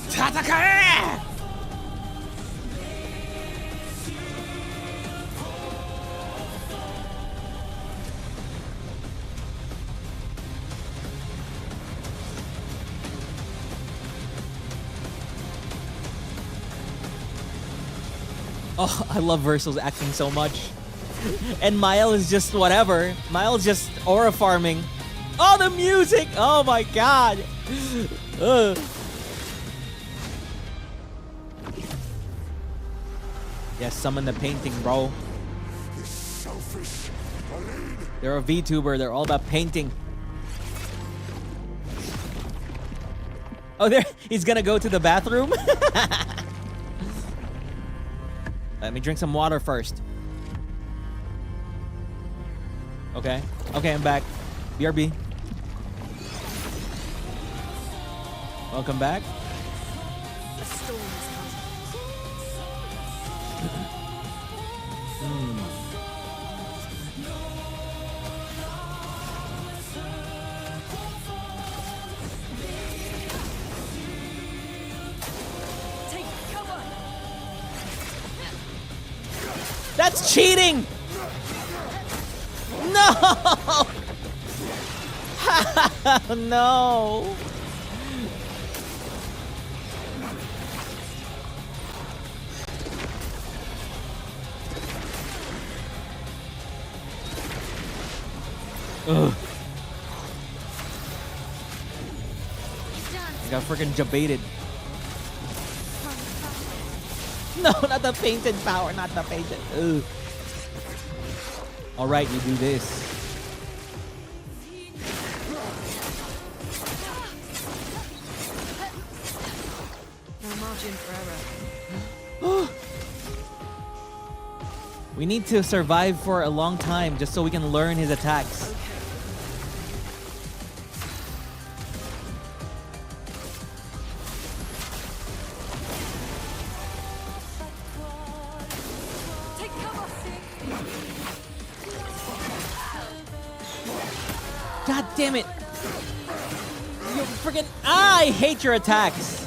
Tatakae! Oh, I love Verso's acting so much. And Mael is just whatever. Mael's just aura farming. Oh, the music! Oh my god! Ugh. Yeah, summon the painting, bro. This selfish, Aline. They're a VTuber. They're all about painting. Oh, there. He's gonna go to the bathroom. Let me drink some water first. Okay. Okay, I'm back. BRB. Welcome back. A storm is coming. Take cover. That's cheating! No! No! Ugh. I got freaking jabaited. No, not the painted power, not the painted. Ugh. All right, you do this. No margin for error. We need to survive for a long time just so we can learn his attacks. Take cover. God damn it! You freaking I hate your attacks.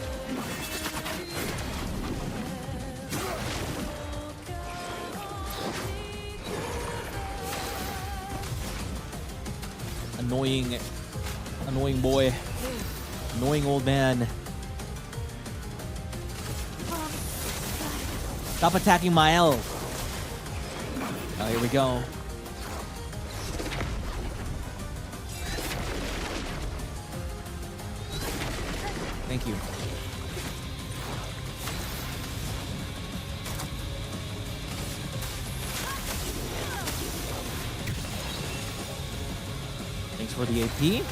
Annoying boy. Annoying old man. Stop attacking my L. Oh, here we go. Thank you. Thanks for the AP.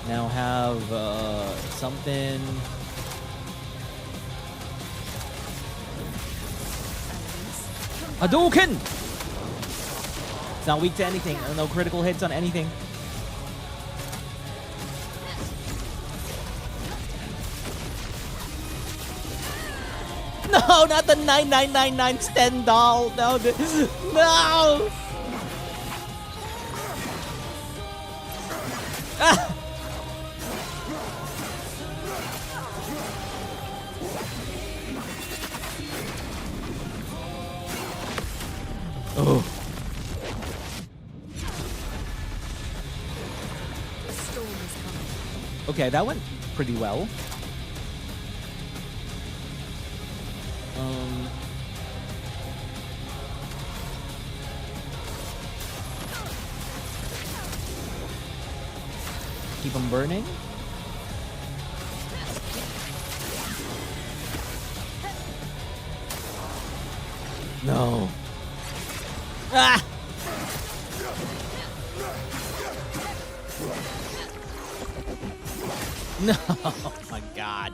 Now have something. Hadouken! It's not weak to anything. No critical hits on anything. No, not the 9999 Stendhal. No, no. Ah. Oh. A storm is coming. Okay, that went pretty well. Keep them burning. No. Ah! No, oh my God.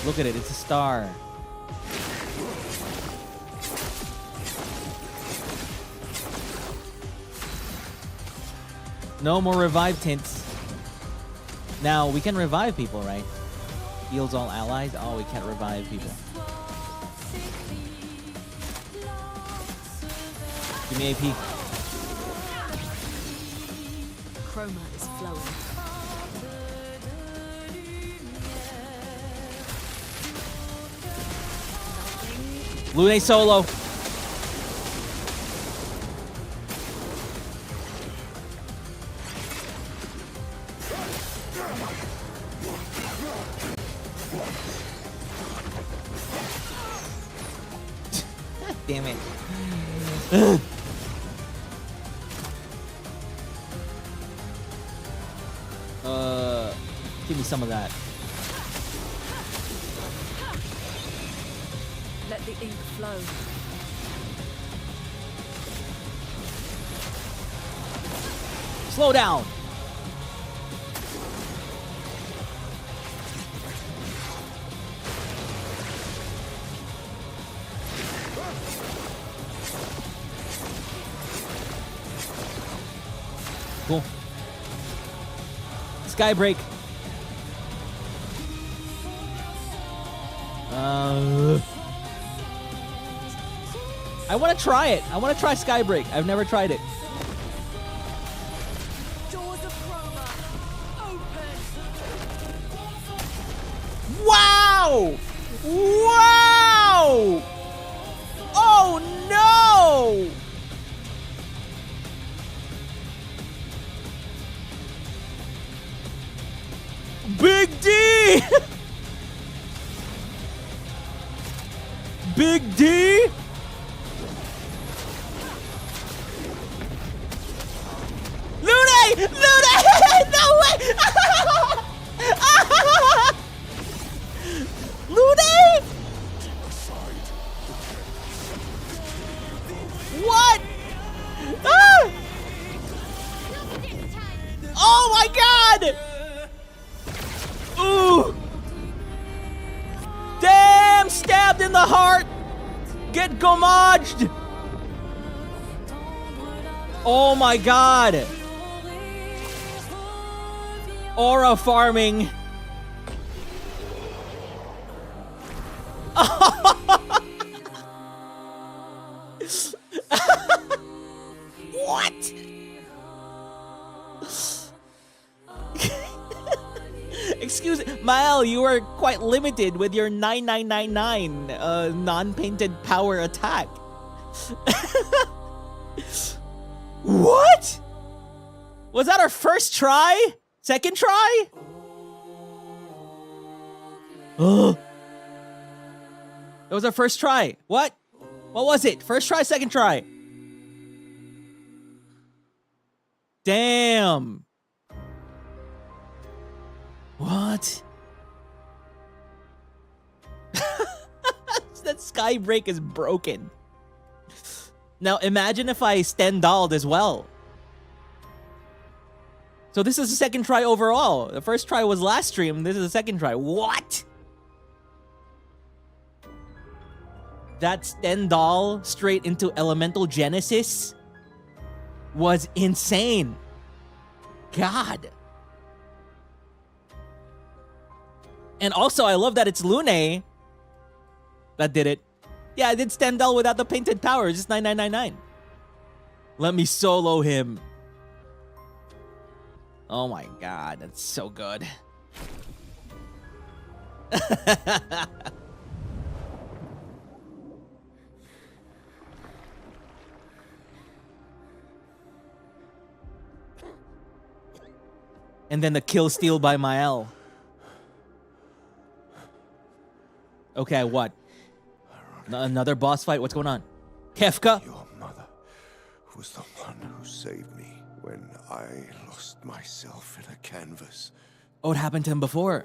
Look at it, it's a star. No more revive tints. Now, we can revive people, right? Heals all allies. Oh, we can't revive people. Give me AP. Chroma is flowing. Lune solo. Damn it. Give me some of that. ink flow. Slow down. Cool. Sky break. I want to try it. I want to try sky break. I've never tried it. Doors of chroma, open! Wow! Wow! Oh no! Big D! Big D? Lune! Lune! No way! Lune! What? Ah! Oh my god! Ooh! Damn! Stabbed in the heart! Get gomaged! Oh my god! Aura farming. What? Excuse me, Mael, you are quite limited with your 9999 non-painted power attack. What? Was that our first try? Second try? It was our first try. What? What was it? First try, second try. Damn. What? That sky break is broken. Now imagine if I Stendhaled as well. So this is the second try overall. The first try was last stream. This is the second try. What? That Stendhal straight into Elemental Genesis was insane. God. And also, I love that it's Lune that did it. Yeah, I did Stendhal without the painted power. Just 9999. Let me solo him. Oh my god, that's so good. And then the kill steal by Mael. Okay, what? Another boss fight? What's going on? Kefka? Your mother was the one who saved me when I lost myself in a canvas. Oh, it happened to him before.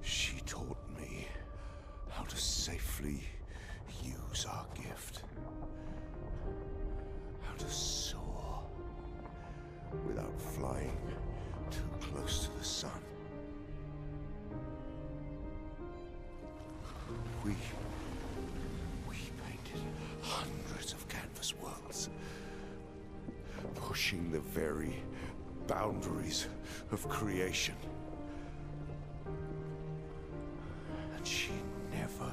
She taught me how to safely use our gift. How to soar without flying too close to the sun. We painted hundreds of canvas worlds, pushing the very boundaries of creation. And she never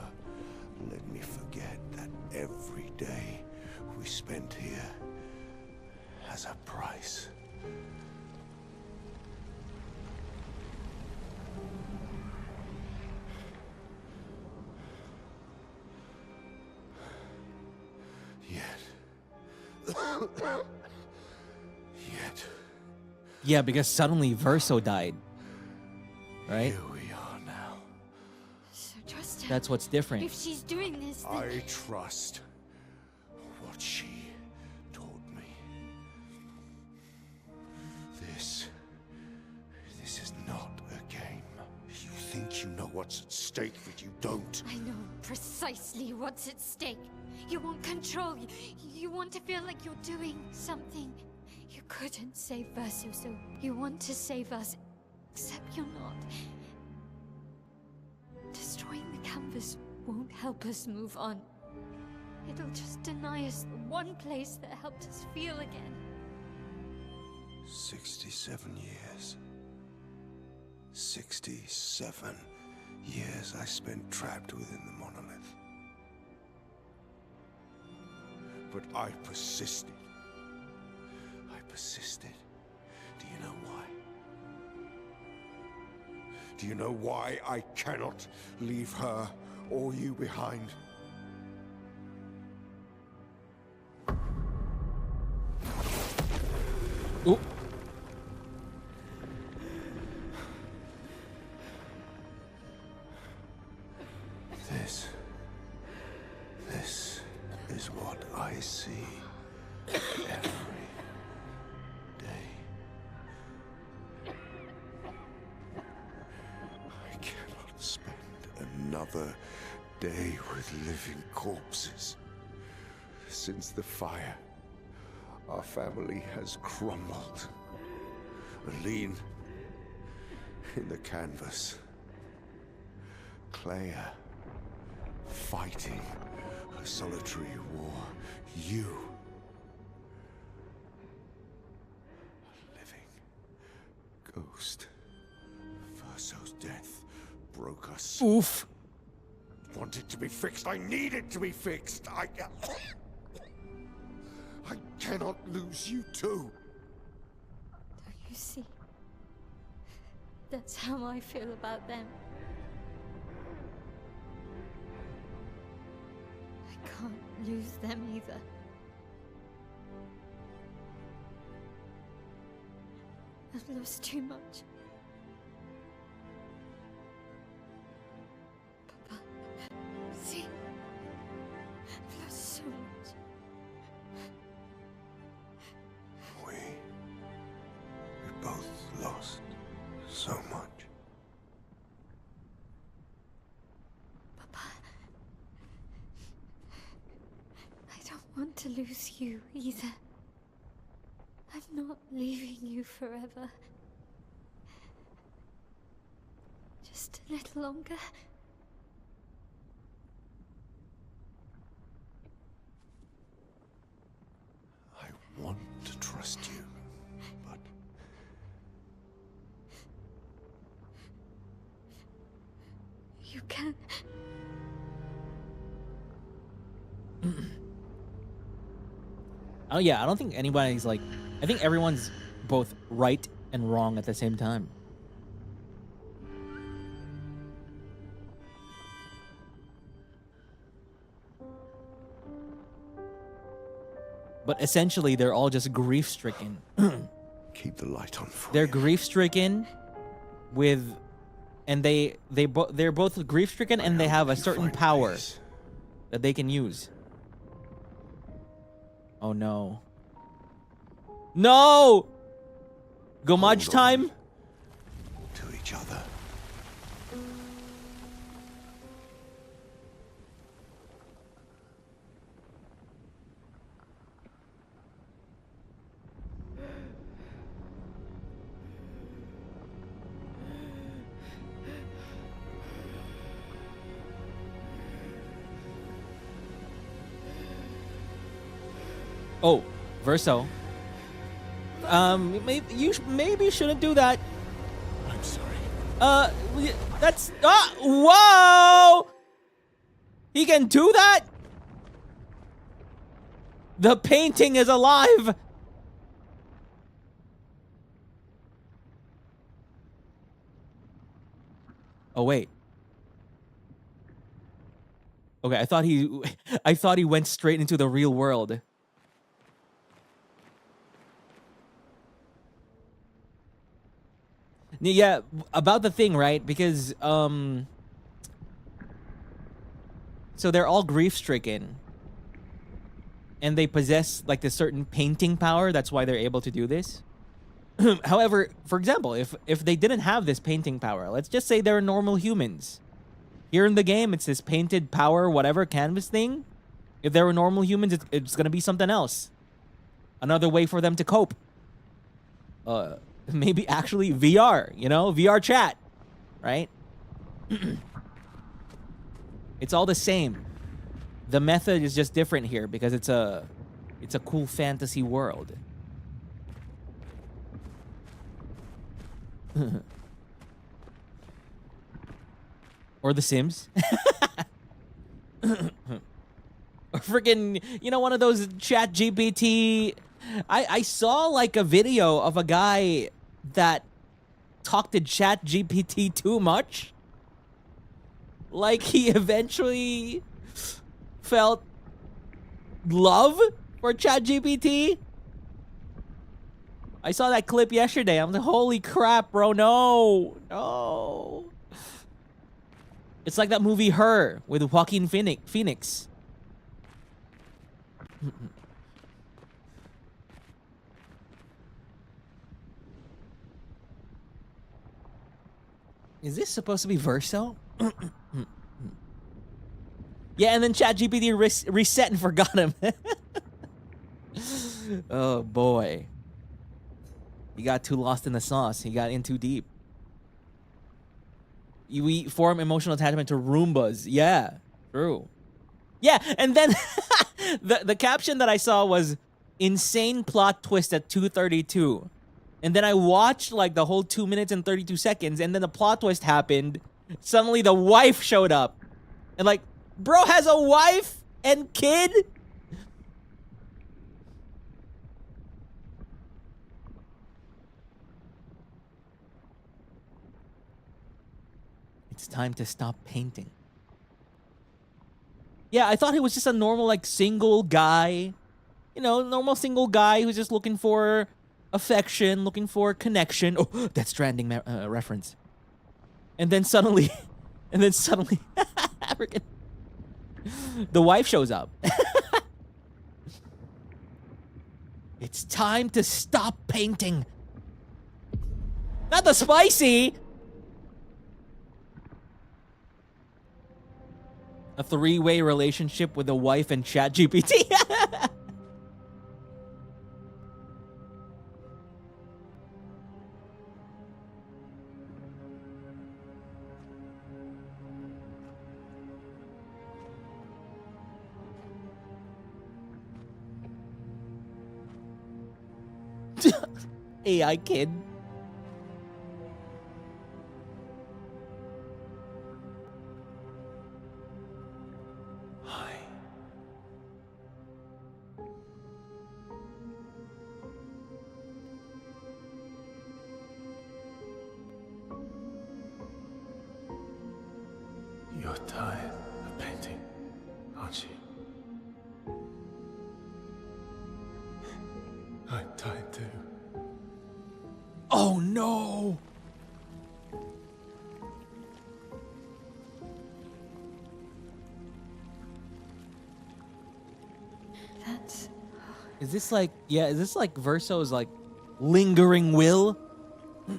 let me forget that every day we spent here has a price. Yet. Yeah, because suddenly Verso died. Right? Here we are now. So trust her. That's what's different. If she's doing this, then... I trust what she taught me. This is not a game. think you know what's at stake, but you don't. I know precisely what's at stake. You want control. You want to feel like you're doing something. You couldn't save Verso, so you want to save us. Except you're not. Destroying the canvas won't help us move on. It'll just deny us the one place that helped us feel again. 67 years. 67 years I spent trapped within the monolith. But I persisted. I persisted. Do you know why? Do you know why I cannot leave her or you behind? Ooh. This is what I see every day. I cannot spend another day with living corpses. Since the fire, our family has crumbled. Aline in the canvas. Clair fighting a solitary war. You, a living ghost. Verso's death broke us. Oof. Want it to be fixed. I need it to be fixed. I cannot lose you too. Don't you see? That's how I feel about them. I can't lose them either. I've lost too much. Papa, see? I've lost so much. We both lost so much. Papa, I don't want to lose you either. I'm not leaving you forever. Just a little longer. I want to trust you, but You can. Oh yeah, I don't think anybody's like. I think everyone's both right and wrong at the same time. But essentially, they're all just grief-stricken. keep the light on for They're you. grief-stricken with, and they're both grief-stricken, and they I have hope a you certain find power peace. that they can use. Oh no. No! Go much Hold time? on to each other. Oh, Verso. Maybe you maybe shouldn't do that. I'm sorry. That's whoa! He can do that? The painting is alive. Oh wait. Okay, I thought he went straight into the real world. Yeah, about the thing, right? Because so they're all grief-stricken. And they possess like this certain painting power, that's why they're able to do this. However, for example, if they didn't have this painting power, let's just say they're normal humans. Here in the game, it's this painted power, whatever, canvas thing. If they were normal humans, it's gonna be something else. Another way for them to cope. Maybe actually VR, you know? VR chat, right? It's all the same. The method is just different here because it's a cool fantasy world. Or The Sims. Or freaking, you know, one of those chat GPT. I saw like a video of a guy that talked to chat GPT too much. Like he eventually felt love for chat GPT. I saw that clip yesterday. I'm like, holy crap, bro, no. It's like that movie Her with Joaquin Phoenix. Is this supposed to be Verso? Yeah, and then ChatGPT reset and forgot him. Oh boy. He got too lost in the sauce. He got in too deep. We form emotional attachment to Roombas. Yeah, true. Yeah, and then the caption that I saw was insane plot twist at 2:32. And then I watched like the whole 2 minutes and 32 seconds, and then the plot twist happened. Suddenly the wife showed up. And like, bro has a wife and kid? It's time to stop painting. Yeah, I thought he was just a normal, like, single guy. You know, normal single guy who's just looking for affection, looking for connection. Oh, that's Stranding reference. And then suddenly, freaking, the wife shows up. It's time to stop painting. Not the spicy. A three-way relationship with a wife and ChatGPT. AI kid. Hi. You're tired of painting, aren't you? I'm tired too. Oh no! That's... Is this like, yeah, is this like Verso's like lingering will? You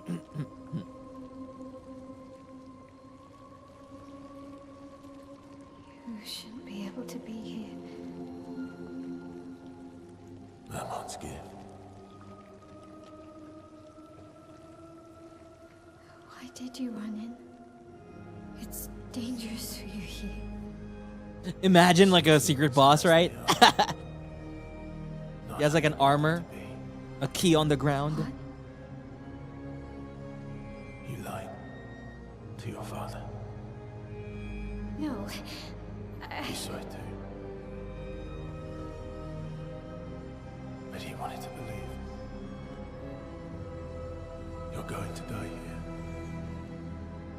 shouldn't be able to be here. Lamont gift. Why did you run in? It's dangerous for you here. Imagine like a secret boss, right? He has like an armor, a key on the ground. What? You lied to your father. No. He saw it too. But he wanted to believe. You're going to die here.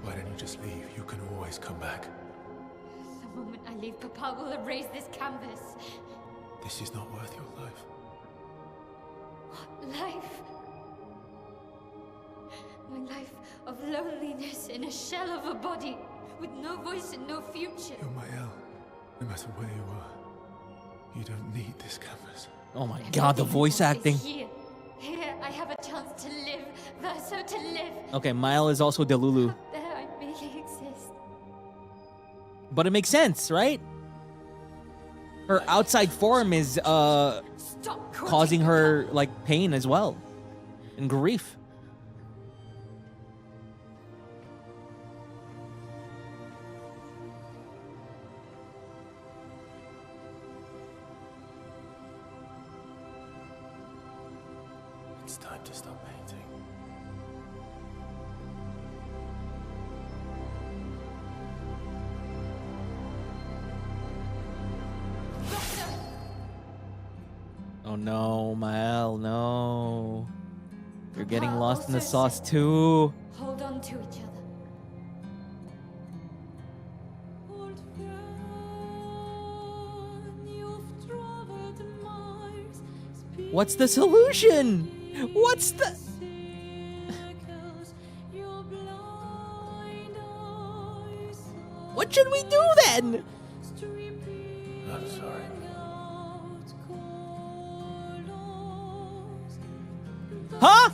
Why don't you just leave? You can always come back. The moment I leave, Papa will erase this canvas. This is not worth your life. Life. My life of loneliness in a shell of a body, with no voice and no future. You're my El. No matter where you are, you don't need this canvas. Oh my god, the voice acting. Here. Here I have a chance to live, Verso to live. Okay, Mile is also Delulu. There I really exist. But it makes sense, right? Her outside form is Stop causing her like pain as well. And grief. It's time to stop painting. Oh no, Mael, no. You're getting lost in the sauce too. Hold on to each other. What's the solution? What's the... What should we do then? I'm sorry. Huh?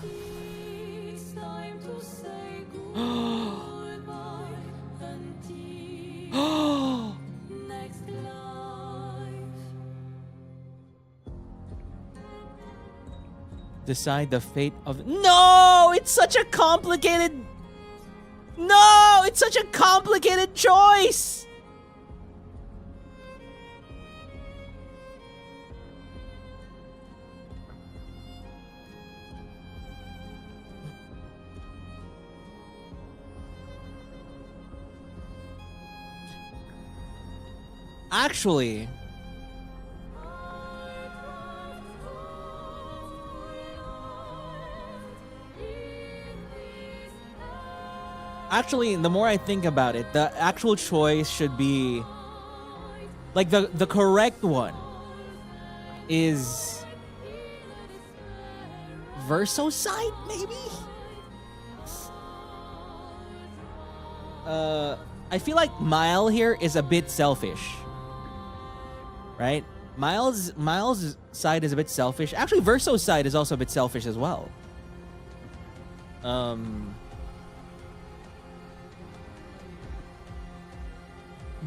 Decide the fate of... No! It's such a complicated... No! It's such a complicated choice! Actually... Actually, the more I think about it, the actual choice should be... Like, the correct one is... Verso side, maybe? I feel like Mile here is a bit selfish. Right? Miles' side is a bit selfish. Actually, Verso's side is also a bit selfish as well.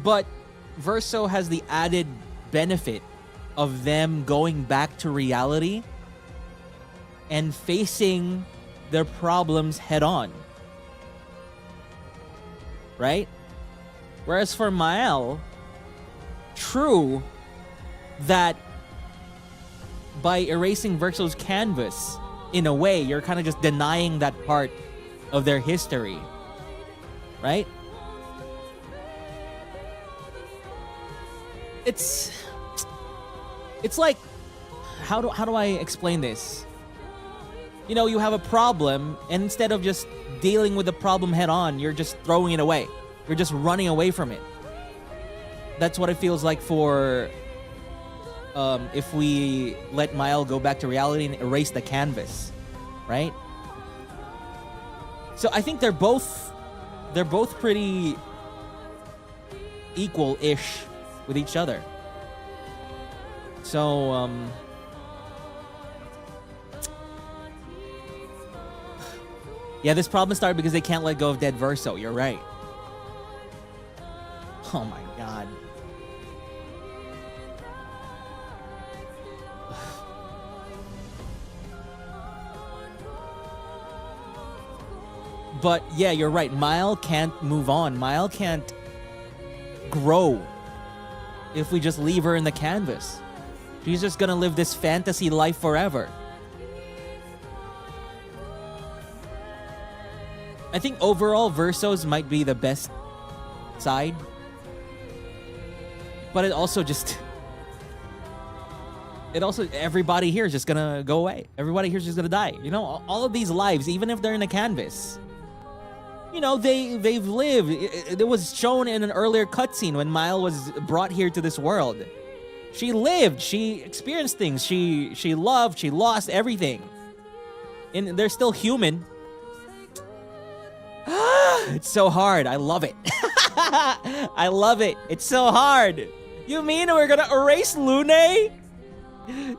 But Verso has the added benefit of them going back to reality and facing their problems head on. Right? Whereas for Mael, true that by erasing Verso's canvas, in a way, you're kind of just denying that part of their history. Right? It's like, how do I explain this? You know, you have a problem, and instead of just dealing with the problem head on, you're just throwing it away. You're just running away from it. That's what it feels like for if we let Mael go back to reality and erase the canvas, right? So I think they're both pretty equal-ish with each other. So, yeah, this problem started because they can't let go of dead Verso. You're right. Oh my god. But yeah, you're right. Mile can't move on. Mile can't grow if we just leave her in the canvas. She's just gonna live this fantasy life forever. I think overall Verso's might be the best side. But it also everybody here is just gonna go away. Everybody here is just gonna die. You know, all of these lives, even if they're in a canvas, you know, they've lived. It was shown in an earlier cutscene when Mile was brought here to this world. She lived. She experienced things. She loved. She lost everything. And they're still human. It's so hard. I love it. I love it. It's so hard. You mean we're gonna erase Lune?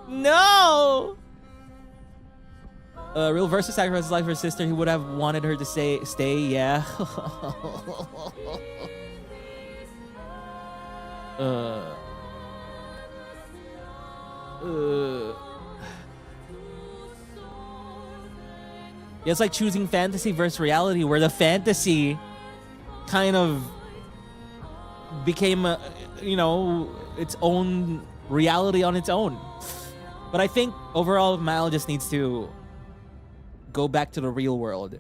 No. Real versus sacrificed his life for his sister. He would have wanted her to stay. Yeah. Yeah, it's like choosing fantasy versus reality, where the fantasy kind of became, you know, its own reality on its own. But I think overall, Mal just needs to go back to the real world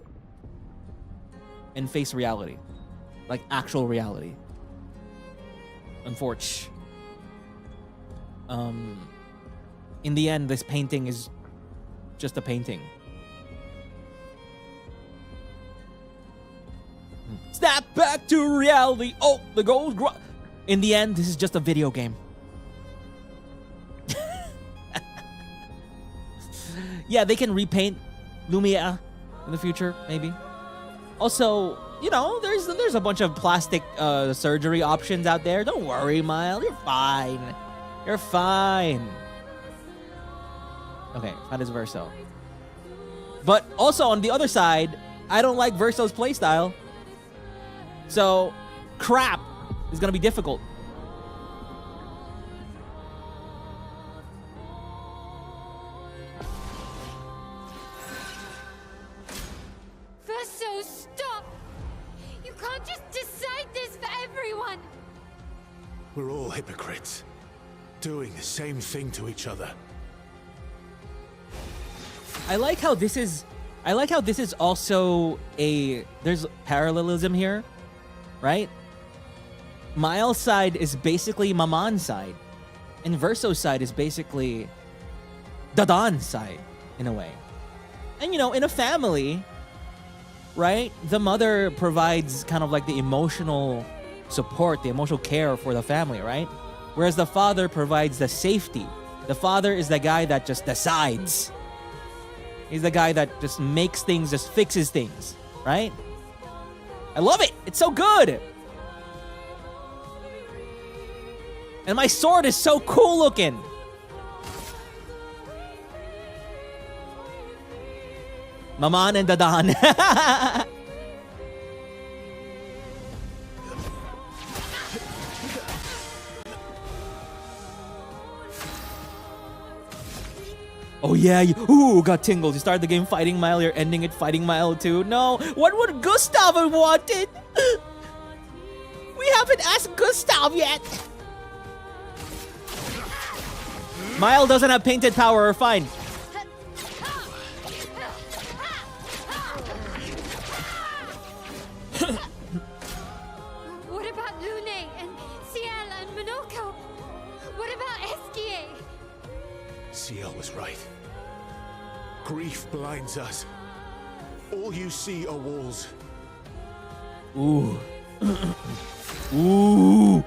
and face reality, like actual reality. Unfortunately, in the end, this painting is just a painting. Snap back to reality. Oh, the gold. In the end, this is just a video game. Yeah, they can repaint Lumia in the future, maybe. Also, you know, there's a bunch of plastic surgery options out there. Don't worry, Miles. You're fine. You're fine. Okay, that is Verso. But also on the other side, I don't like Verso's playstyle. So, crap is gonna be difficult. Verso, stop! You can't just decide this for everyone! We're all hypocrites, doing the same thing to each other. I like how this is also there's parallelism here, right? Miles' side is basically Maman's side, and Verso's side is basically Dadan's side, in a way. And you know, in a family, right, the mother provides kind of like the emotional support, the emotional care for the family, right? Whereas the father provides the safety. The father is the guy that just decides. He's the guy that just makes things, just fixes things, right? I love it. It's so good. And my sword is so cool looking. Maman and Dadan. Oh yeah, got tingles. You start the game fighting Mile, you're ending it fighting Mile too. No, what would Gustav have wanted? We haven't asked Gustav yet. Mile doesn't have painted power, we're fine. What about Lune and Ciel and Monoko? What about Esquier? Ciel was right. Grief blinds us. All you see are walls. Ooh. Ooh.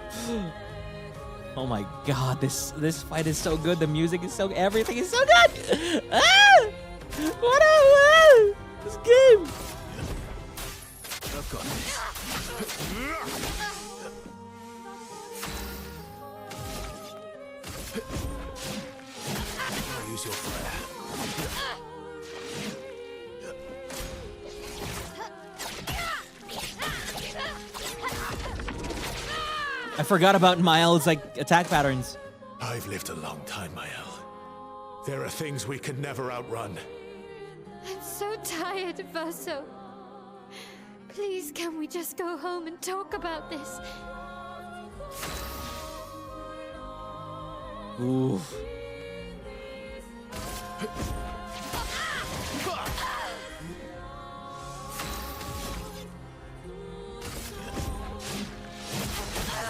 Oh my god, this fight is so good. The music is so, everything is so good. Ah! What a this game. I've got this. I'll use your fire. I forgot about Miles' like attack patterns. I've lived a long time, Mael. There are things we can never outrun. I'm so tired, Verso. Please, can we just go home and talk about this? Ooh.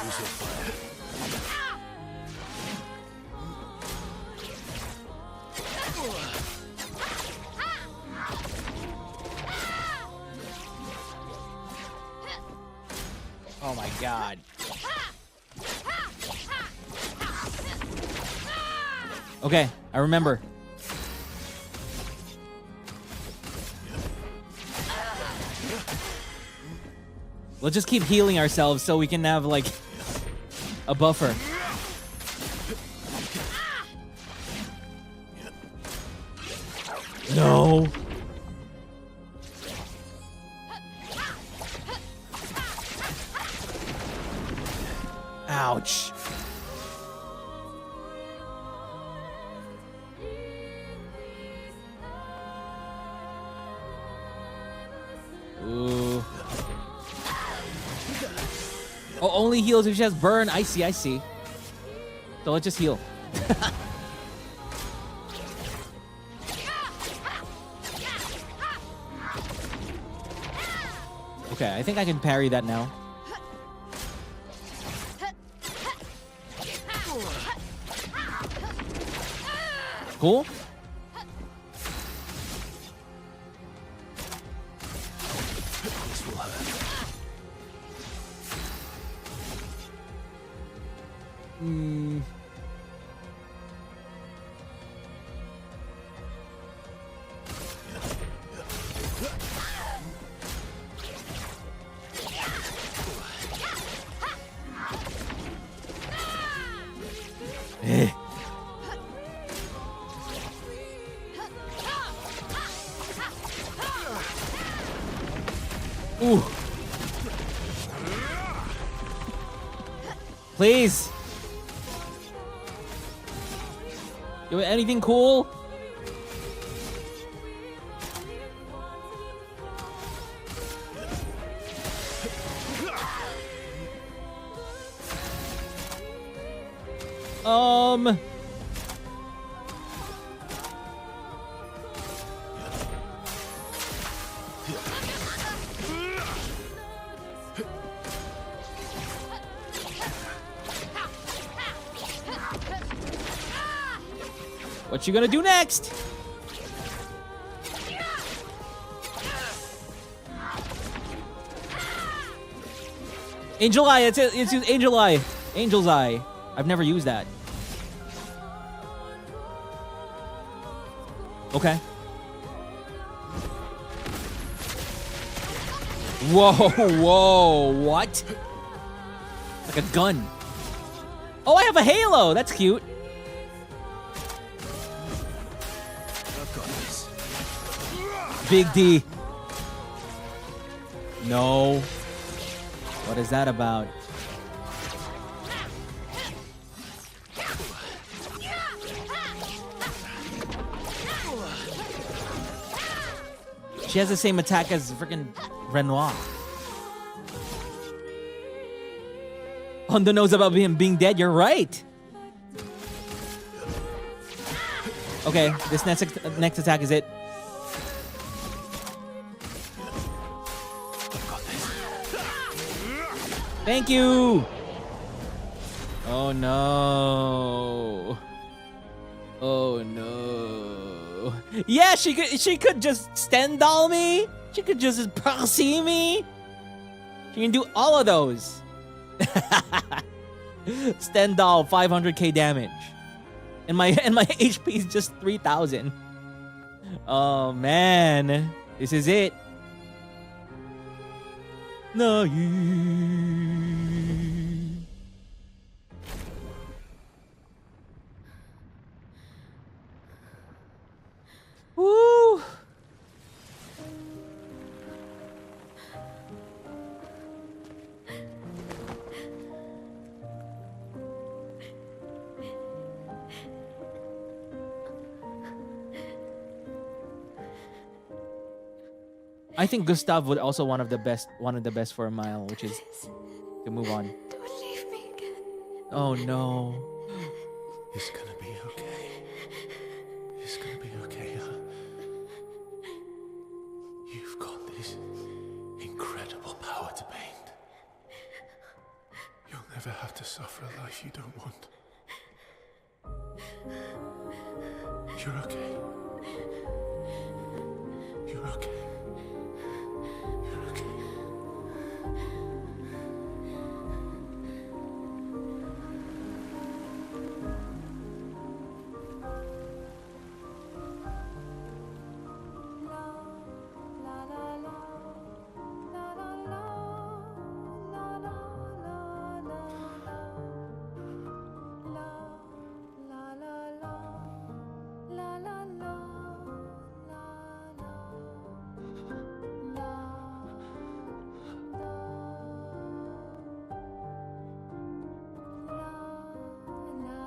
Use your fire. Oh my god. Okay, I remember. We'll just keep healing ourselves so we can have like a buffer. No. Ouch. Ooh. Oh, only heals if she has burn. I see, I see. So let's just heal. Okay, I think I can parry that now. Cool. This will hurt. Eh. Ooh. Please. You have anything cool? What you gonna do next? Angel Eye, it's Angel Eye. Angel's Eye. I've never used that. Okay. Whoa, whoa, what? Like a gun. Oh, I have a halo. That's cute. Big D. No. What is that about? She has the same attack as freaking Renoir. Hondo knows about him being dead. You're right. Okay, this next attack is it. Thank you. Oh no. Oh no. Yeah, she could just Stendhal me. She could just Percy me. She can do all of those. Stendhal 500k damage. And my HP is just 3000. Oh man. This is it. No. Woo. I think Gustav would also one of the best for a mile, which is to move on. Don't leave me again. Oh no. It's gonna be okay. It's gonna be okay, huh? You've got this incredible power to paint. You'll never have to suffer a life you don't want. You're okay. You're okay. You're okay. La la la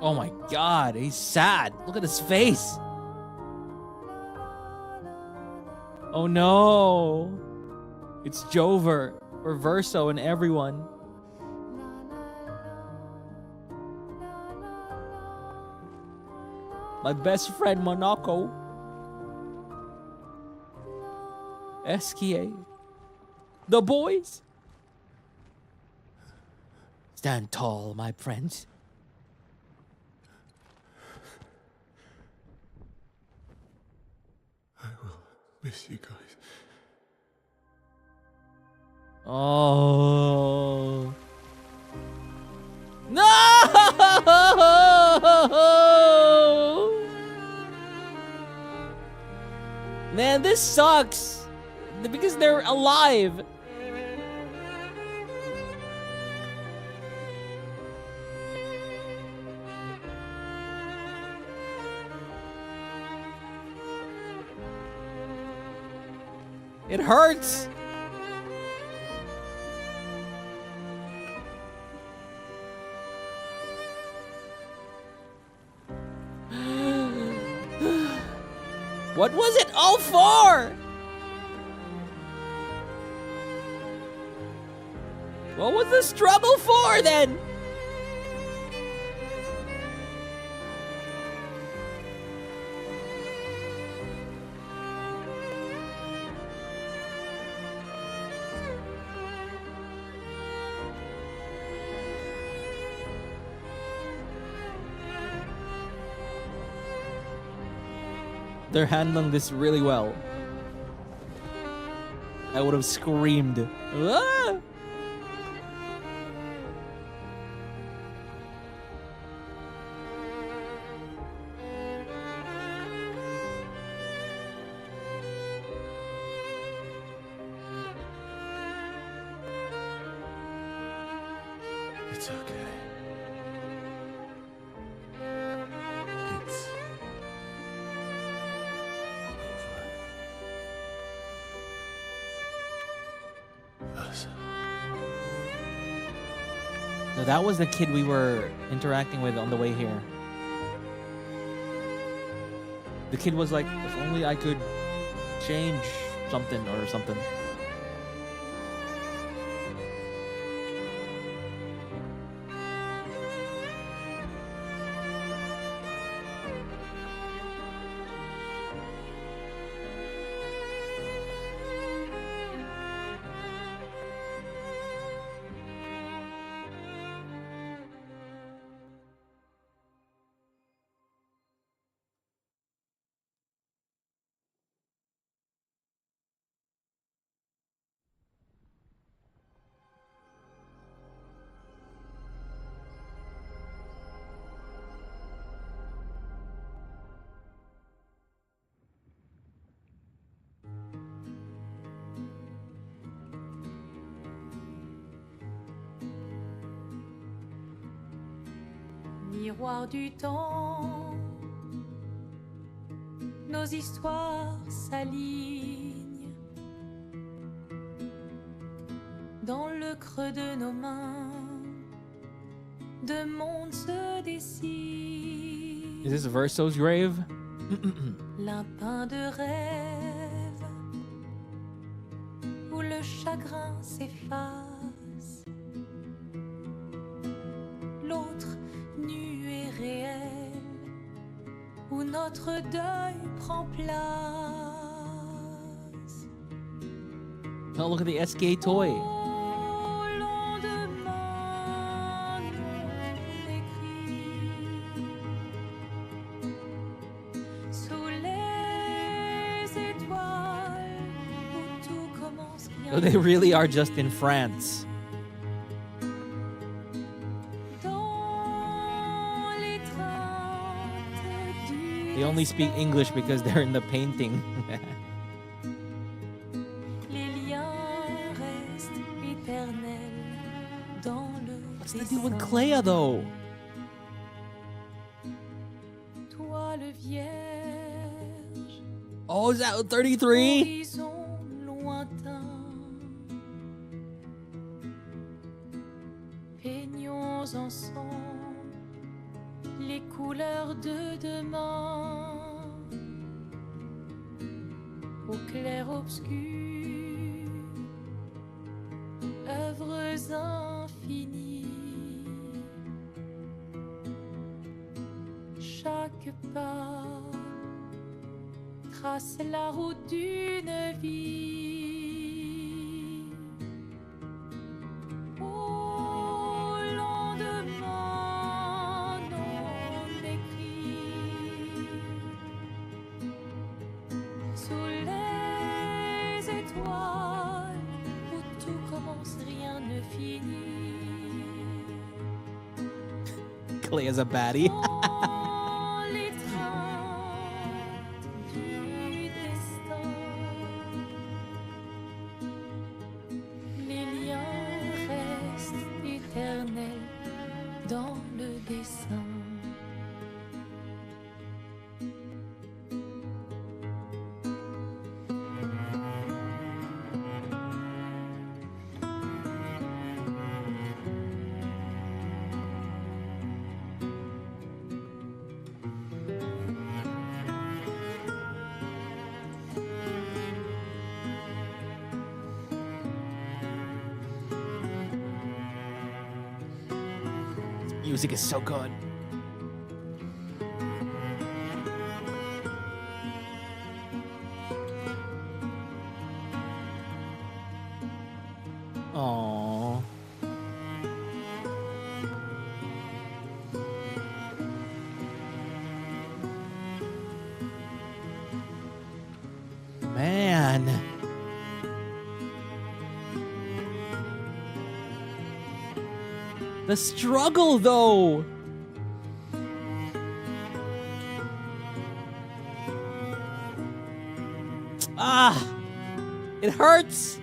Oh my god, he's sad. Look at his face. Oh no. It's Jover, or Verso, and everyone. My best friend Monaco. SKA. The boys. Stand tall, my friends. Miss you guys. Oh. No! Man, this sucks. Because they're alive. It hurts. What was it all for? What was the struggle for then? They're handling this really well. I would have screamed. Ah! It's okay. It's us. No, that was the kid we were interacting with on the way here. The kid was like, if only I could change something or something. Miroir du temps, nos histoires s'alignent dans le creux de nos mains. Deux mondes se dessinent. Is this Verso's grave? L'un peint de rêve où le chagrin s'efface, l'autre nu et réel où notre deuil prend place. Oh, look at the SK toy. Au lendemain non écrit, sous les étoiles où tout commence rien. So they really are just in France. Dans l'étreinte du They only speak English because they're in the painting. les liens restent éternels dans le What's the deal with destin. Clair though? Toi le vierge, Oh, is that 33? horizon lointain, peignons ensemble les couleurs de demain au clair obscur, œuvres infinies. Chaque pas trace la route d'une vie. Au lendemain non écrit, sous les étoiles où tout commence, rien ne finit. Clay is a baddie. Dans l'étreinte du destin, les liens restent éternels dans le dessin. Music is so good. Aww. Man. The struggle, though. Ah, it hurts.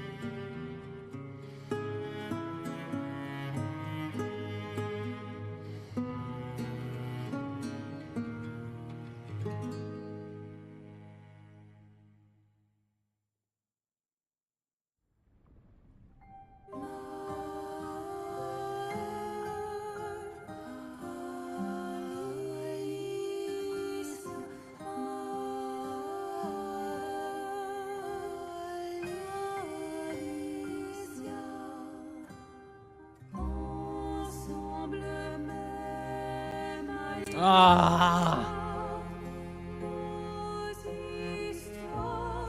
Ah.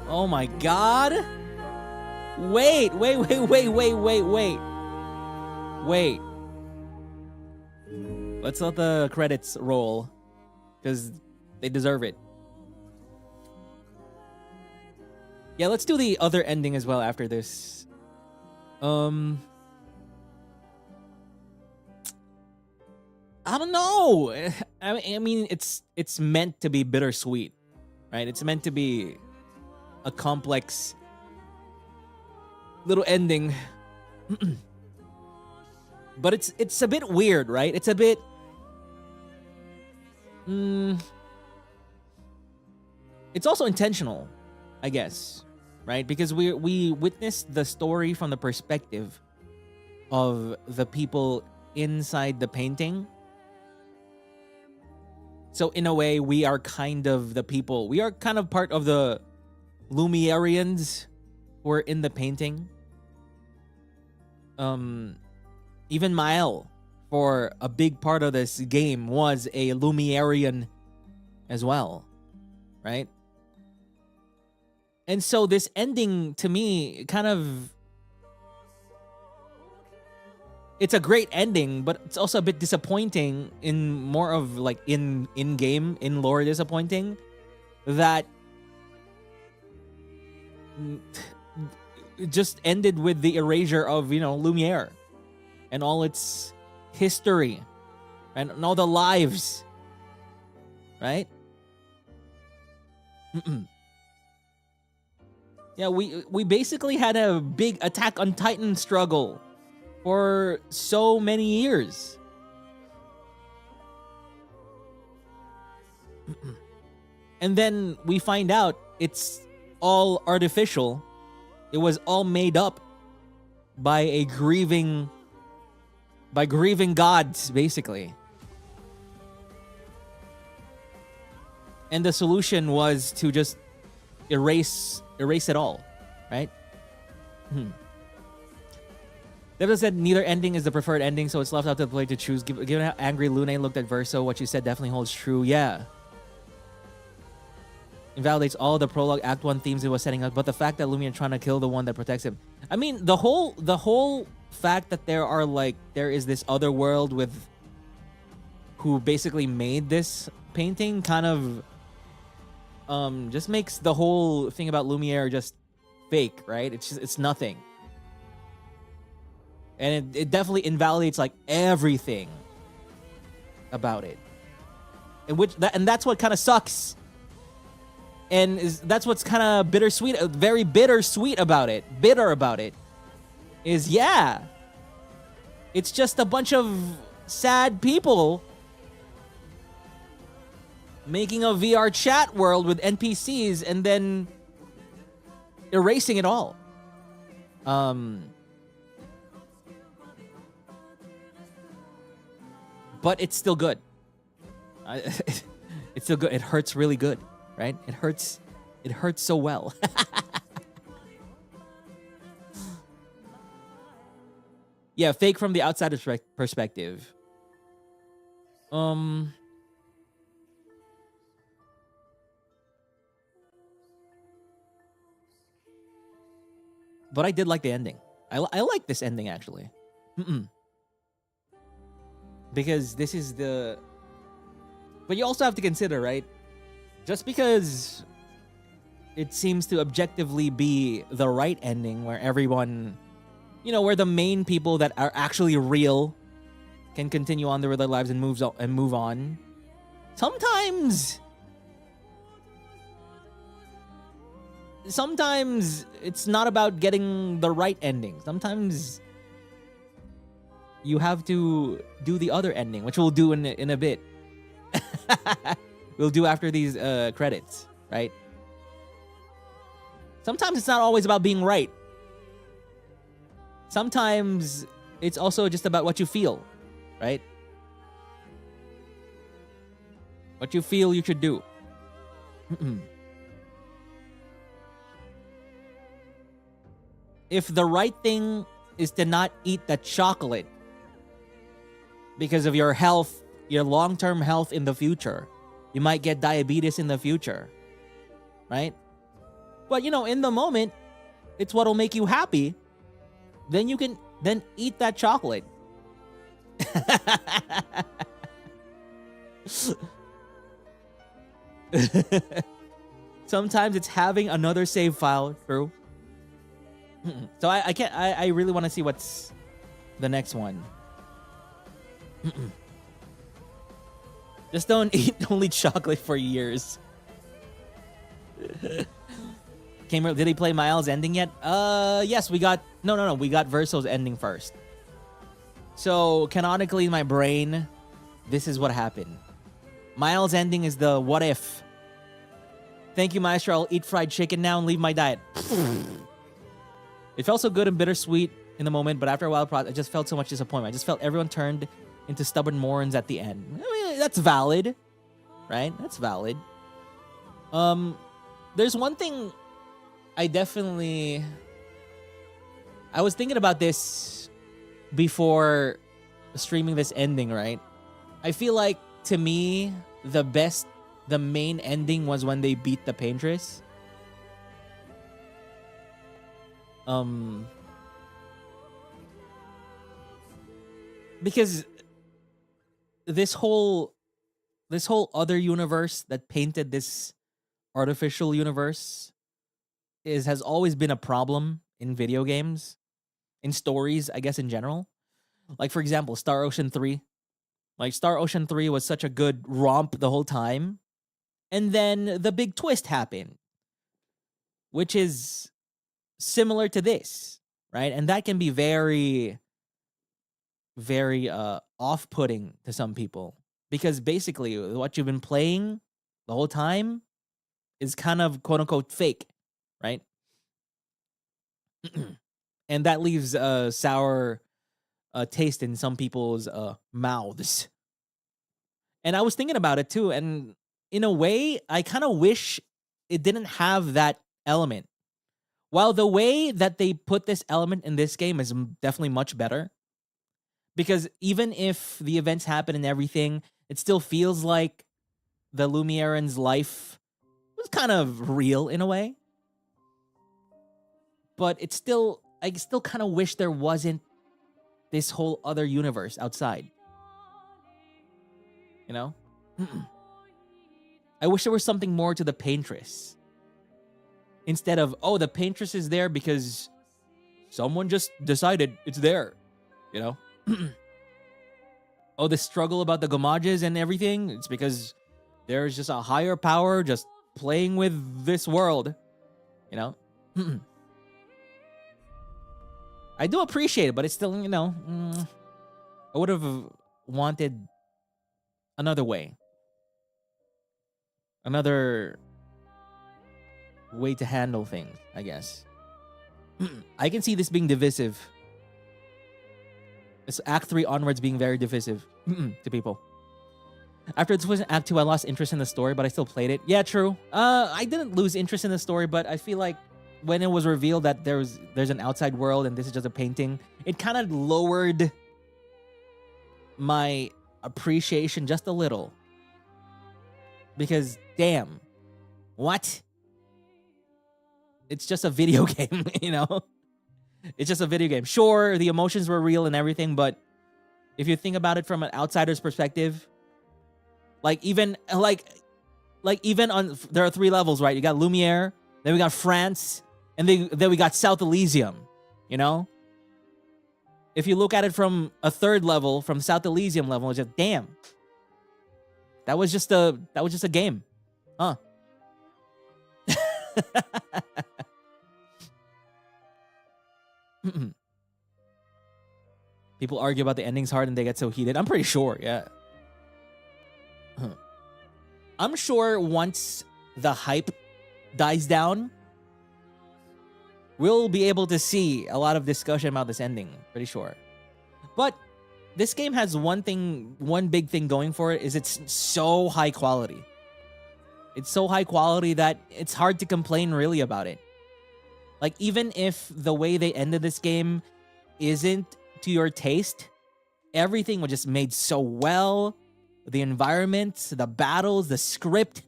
Oh my god. Wait. Wait. Let's let the credits roll, because they deserve it. Yeah, let's do the other ending as well after this. I don't know. I mean, it's meant to be bittersweet, right? It's meant to be a complex little ending. But it's a bit weird, right? It's a bit it's also intentional, I guess, right? Because we witnessed the story from the perspective of the people inside the painting. So in a way, we are kind of the people. We are kind of part of the Lumiereans who are in the painting. Even Mael, for a big part of this game, was a Lumierean as well, right? And so this ending, to me, kind of... It's a great ending, but it's also a bit disappointing in more of like in-game, in-lore disappointing. That it just ended with the erasure of, Lumiere and all its history and all the lives, right? Yeah, we basically had a big Attack on Titan struggle for so many years. And then we find out it's all artificial. It was all made up by grieving gods, basically. And the solution was to just erase it all, right? Devil said neither ending is the preferred ending, so it's left out to the player to choose. Given how angry Lune looked at Verso, what you said definitely holds true. Yeah. Invalidates all the prologue Act 1 themes it was setting up, but the fact that Lumiere trying to kill the one that protects him. I mean, the whole fact that there is this other world with who basically made this painting kind of just makes the whole thing about Lumiere just fake, right? It's nothing. And it definitely invalidates like everything about it. And that's what kind of sucks. And that's what's kind of bittersweet, very bittersweet about it. Bitter about it. Is yeah. It's just a bunch of sad people making a VR chat world with NPCs and then erasing it all. But it's still good. It's still good. It hurts really good, right? It hurts so well. Yeah, fake from the outsider's perspective. But I did like the ending. I like this ending, actually. Because this is the... But you also have to consider, right? Just because it seems to objectively be the right ending where everyone... You know, where the main people that are actually real can continue on with their lives and move on. Sometimes it's not about getting the right ending. Sometimes you have to do the other ending, which we'll do in a bit. We'll do after these credits, right? Sometimes it's not always about being right. Sometimes it's also just about what you feel, right? What you feel you should do. If the right thing is to not eat the chocolate because of your health, your long-term health in the future, you might get diabetes in the future, right? But, you know, in the moment, it's what'll make you happy. Then you can then eat that chocolate. Sometimes it's having another save file through. So I really want to see what's the next one. Just don't eat only chocolate for years. Did he play Miles' ending yet? Yes, we got... No. We got Verso's ending first. So, canonically in my brain, this is what happened. Miles' ending is the what if. Thank you, Maestro. I'll eat fried chicken now and leave my diet. It felt so good and bittersweet in the moment, but after a while, I just felt so much disappointment. I just felt everyone turned into stubborn morons at the end. I mean, that's valid, right? That's valid. There's one thing I was thinking about this before streaming this ending, right? I feel like, to me, the main ending was when they beat the Paintress. Because this whole other universe that painted this artificial universe has always been a problem in video games, in stories, I guess, in general. Like, for example, Star Ocean 3. Like, Star Ocean 3 was such a good romp the whole time. And then the big twist happened, which is similar to this, right? And that can be very, very off-putting to some people. Because basically, what you've been playing the whole time is kind of, quote-unquote, fake, right? And that leaves a sour taste in some people's mouths. And I was thinking about it too, and in a way, I kind of wish it didn't have that element. While the way that they put this element in this game is definitely much better, because even if the events happen and everything, it still feels like the Lumieran's life was kind of real in a way. But it's still, I still kind of wish there wasn't this whole other universe outside. You know? I wish there was something more to the paintress. Instead of, oh, the paintress is there because someone just decided it's there. You know? Oh, the struggle about the Gomages and everything, it's because there's just a higher power just playing with this world. You know? I do appreciate it, but it's still, you know, I would have wanted another way. Another way to handle things, I guess. I can see this being divisive. It's Act 3 onwards being very divisive to people. After this was Act 2, I lost interest in the story, but I still played it. Yeah, true. I didn't lose interest in the story, but I feel like when it was revealed that there's an outside world and this is just a painting, it kind of lowered my appreciation just a little. Because, damn, what? It's just a video game, you know? It's just a video game. Sure, the emotions were real and everything, but if you think about it from an outsider's perspective, like even on, there are 3 levels, right? You got Lumiere, then we got France, and then we got South Elysium, you know? If you look at it from a 3rd level, from South Elysium level, it's just, damn. That was just a game. Huh. People argue about the endings hard and they get so heated. I'm pretty sure, yeah. I'm sure once the hype dies down, we'll be able to see a lot of discussion about this ending. Pretty sure. But this game has one big thing going for it, is it's so high quality. It's so high quality that it's hard to complain really about it. Like, even if the way they ended this game isn't to your taste, everything was just made so well. The environment, the battles, the script,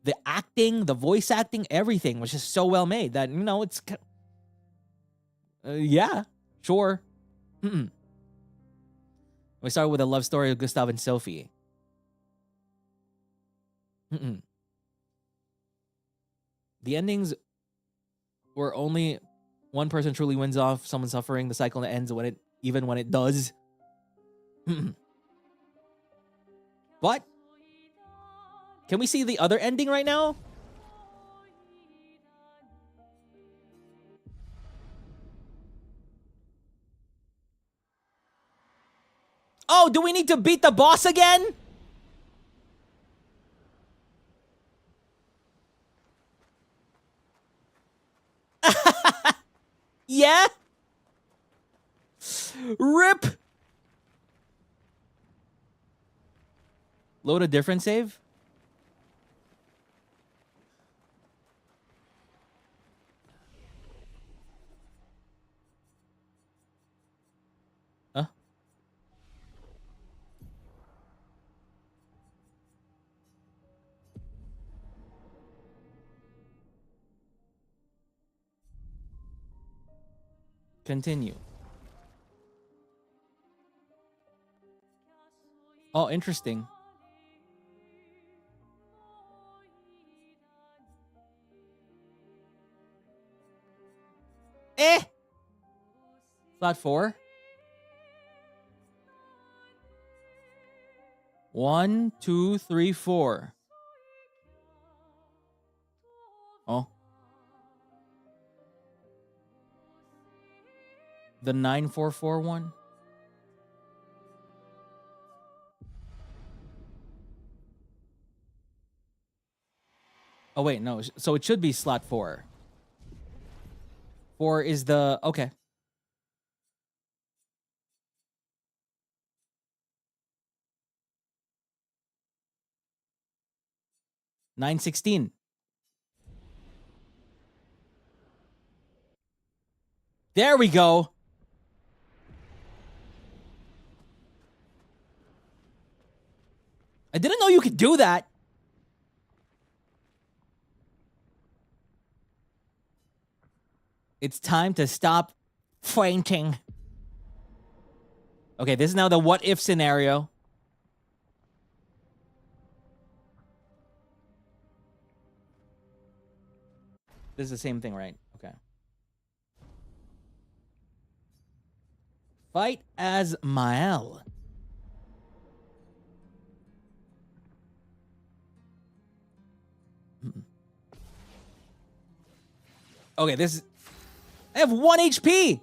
the acting, the voice acting, everything was just so well made that, you know, it's... yeah, sure. We start with a love story of Gustav and Sophie. The endings where only one person truly wins off, someone suffering, the cycle ends even when it does. But can we see the other ending right now? Oh, do we need to beat the boss again? Yeah? RIP! Load a different save? Huh? Continue. Oh, interesting. Slot 4. 1, 2, 3, 4. Oh. The 9441. Oh wait, no. So it should be slot 4. 4 is the... Okay. 916. There we go. I didn't know you could do that. It's time to stop fainting. Okay, this is now the what if scenario. This is the same thing, right? Okay. Fight as Mael. Okay, this is... I have 1 HP!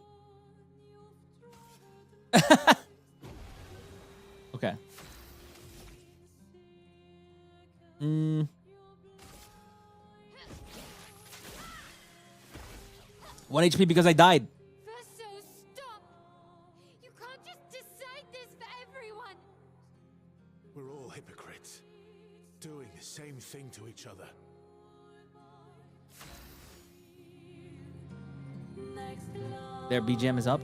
Okay. 1 HP because I died. Verso, stop! You can't just decide this for everyone! We're all hypocrites, doing the same thing to each other. Their BGM is up.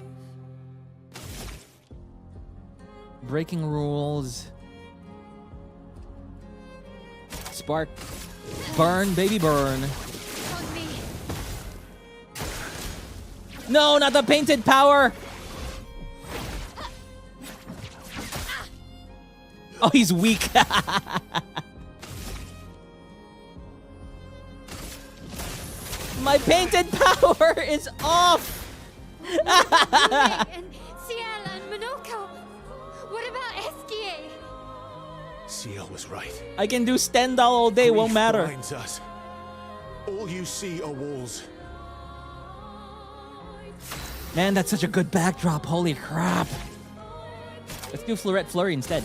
Breaking rules. Spark. Burn, baby, burn. On me. No, not the painted power! Oh, he's weak. My painted power is off! And Ciel and Monoko. What about Esquier? Ciel was right. I can do Stendhal all day, won't Grief matter. blinds us. All you see are walls. Man, that's such a good backdrop. Holy crap. Let's do Fleurette Flurry instead.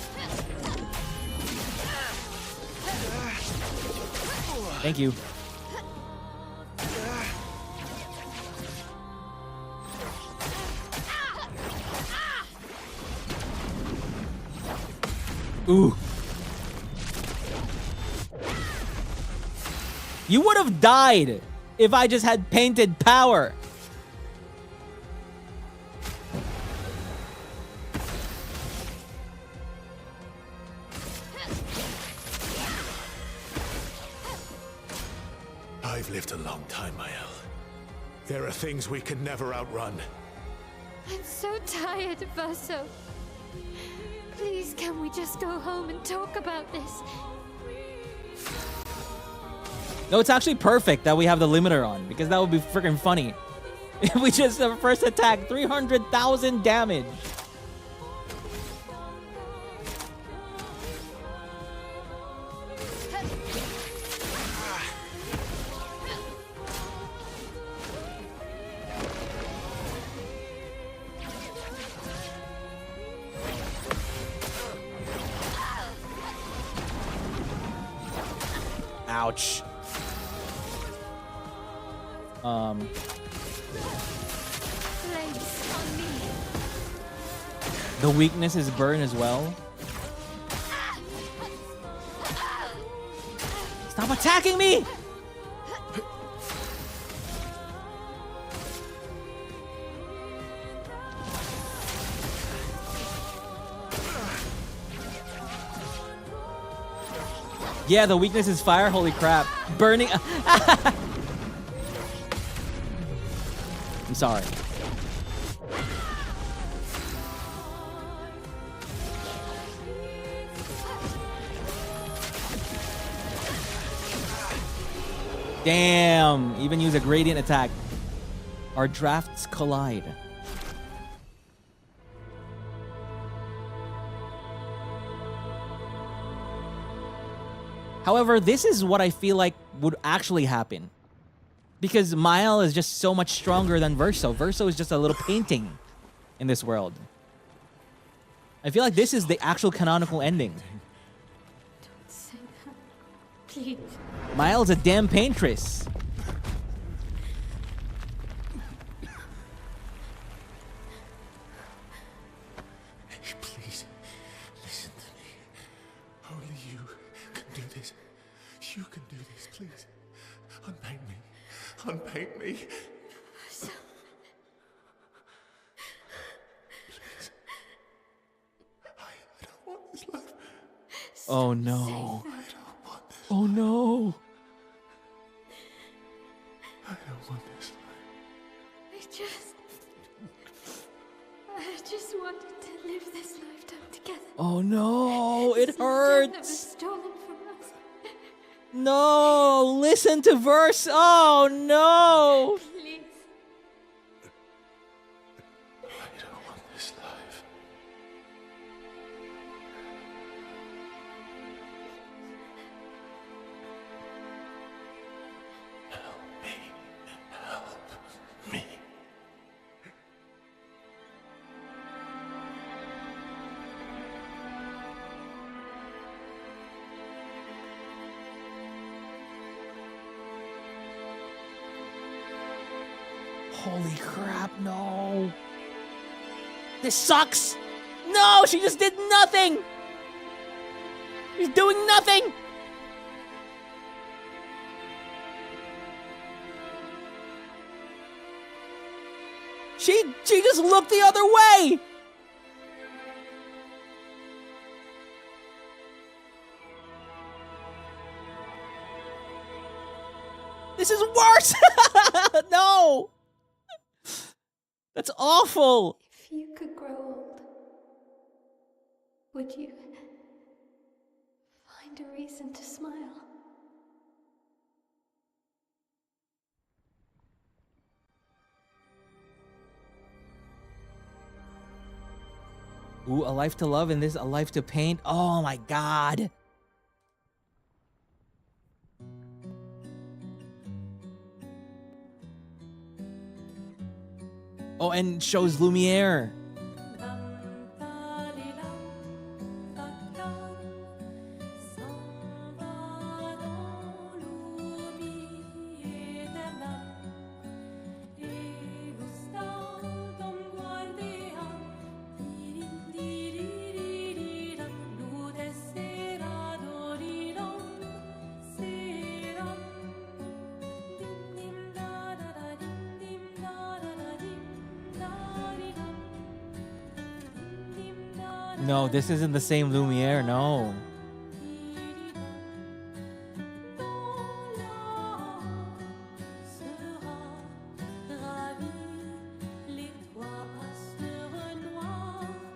Thank you. Ooh. You would have died if I just had painted power. I've lived a long time, Mael. There are things we can never outrun. I'm so tired, Verso. Please, can we just go home and talk about this? No, it's actually perfect that we have the limiter on, because that would be freaking funny. If we just, the first attack, 300,000 damage. Ouch. Flames on me. The weakness is burn as well. Stop attacking me! Yeah, the weakness is fire. Holy crap. Burning. I'm sorry. Damn. Even use a gradient attack. Our drafts collide. However, this is what I feel like would actually happen. Because Mael is just so much stronger than Verso. Verso is just a little painting in this world. I feel like this is the actual canonical ending. Don't say that. Please. Mael's a damn paintress. Please, listen to me. Only you can do this. You can do Please, unpaint me. Unpaint me. So, Please. I don't want this life. Oh no. I don't want this. Oh no. I don't want this life. I just wanted to live this lifetime together. Oh no, it This lifetime that was hurts. stolen from us. No, listen to verse. Oh no. Please. I don't want this life. Help me. Help me. Holy crap, no. This sucks. No, she just did nothing. She's doing nothing. She just looked the other way. This is worse. No. That's awful. If you could grow old, would you find a reason to smile? Ooh, a life to love and this a life to paint. Oh my god. Oh, and shows Lumiere. No, this isn't the same Lumiere, no.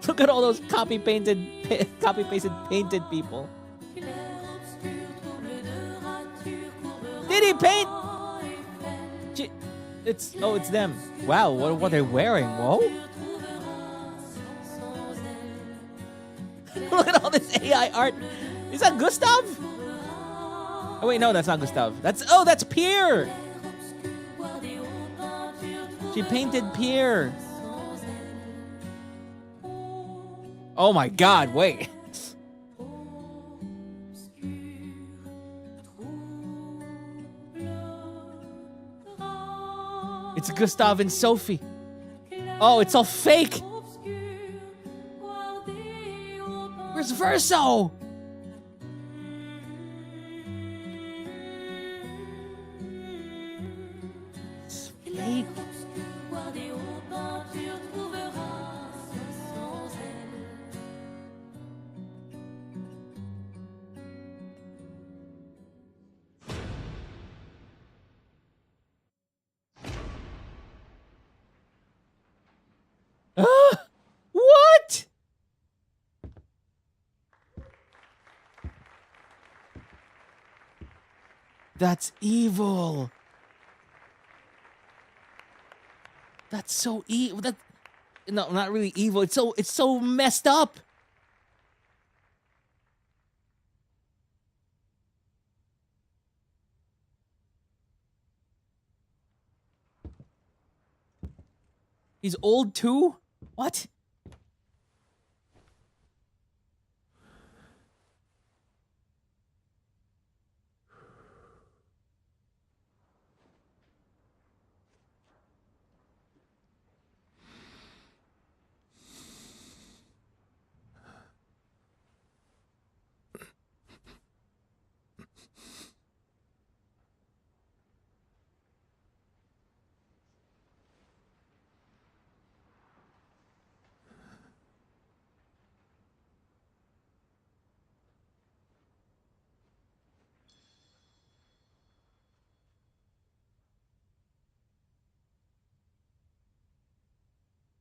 Look at all those copy-pasted painted people. Did he paint? It's them. Wow, what are they wearing? Whoa. Look at all this AI art. Is that Gustav? Oh wait, no, that's not Gustav. That's Pierre. She painted Pierre. Oh my god, wait. It's Gustav and Sophie. Oh, it's all fake. Where's Verso? It's fake. What? That's evil. That's so evil. No, not really evil. It's so messed up. He's old too? What?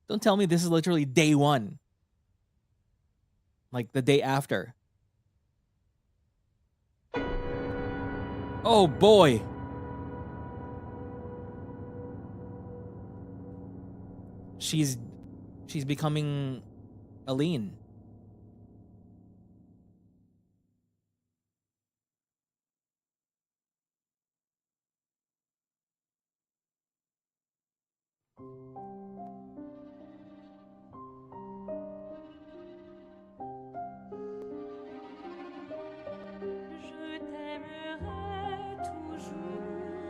Don't tell me this is literally day one. Like the day after. Oh boy. She's becoming Aline.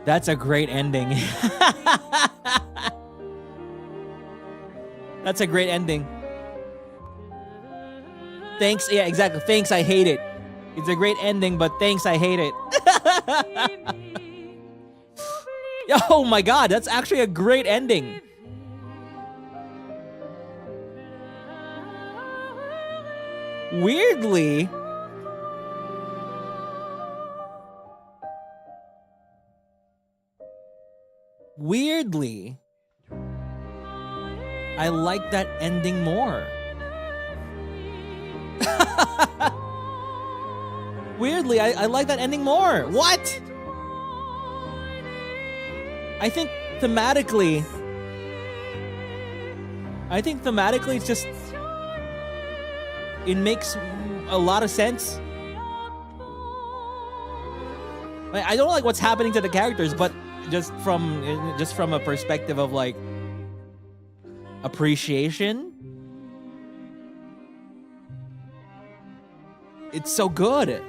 That's a great ending. That's a great ending. Thanks. Yeah, exactly. Thanks, I hate it. It's a great ending, but thanks, I hate it. Oh my god, that's actually a great ending. Weirdly, I like that ending more. Weirdly, I like that ending more. What? I think thematically it's just, it makes a lot of sense. I don't like what's happening to the characters, but just from a perspective of like appreciation, it's so good.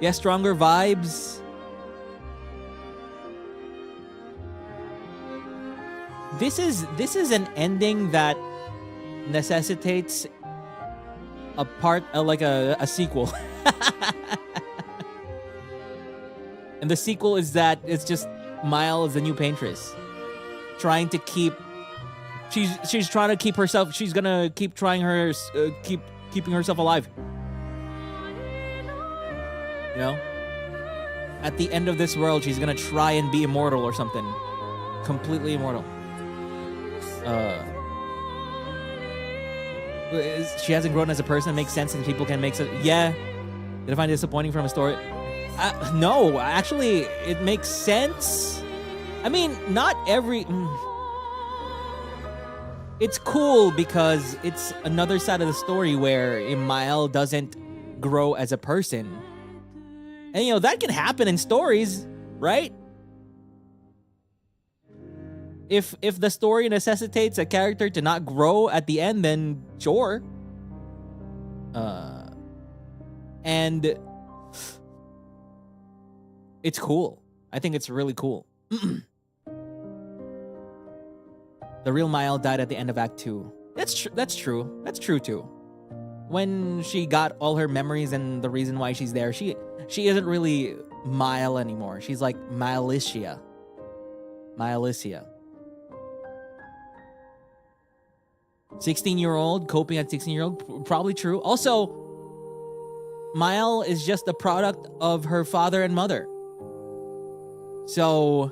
Yeah, stronger vibes. This is an ending that necessitates a part, like a sequel. And the sequel is that it's just Miles, the new paintress, trying to keep. She's trying to keep herself. She's gonna keep trying her, keeping herself alive. You know, at the end of this world, she's gonna try and be immortal or something, completely immortal. She hasn't grown as a person. It makes sense, and people can make sense. Yeah, did I find it disappointing from a story? No, actually, it makes sense. I mean, not every. It's cool because it's another side of the story where Imael doesn't grow as a person. And, you know, that can happen in stories, right? If the story necessitates a character to not grow at the end, then sure. And it's cool. I think it's really cool. The real Mael died at the end of Act 2. That's true. That's true too. When she got all her memories and the reason why she's there, she isn't really Mael anymore. She's like Maelicia. 16-year-old, coping at 16-year-old, probably true. Also, Mael is just a product of her father and mother. So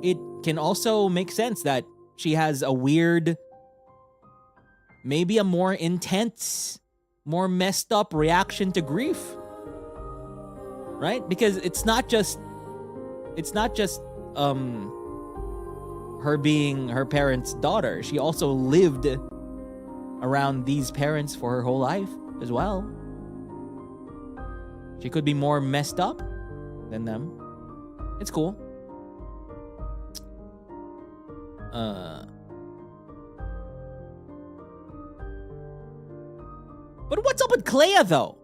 it can also make sense that she has a weird, maybe a more intense, more messed up reaction to grief. Right? Because it's not just her being her parents' daughter. She also lived around these parents for her whole life as well. She could be more messed up than them. It's cool. But what's up with Clair, though?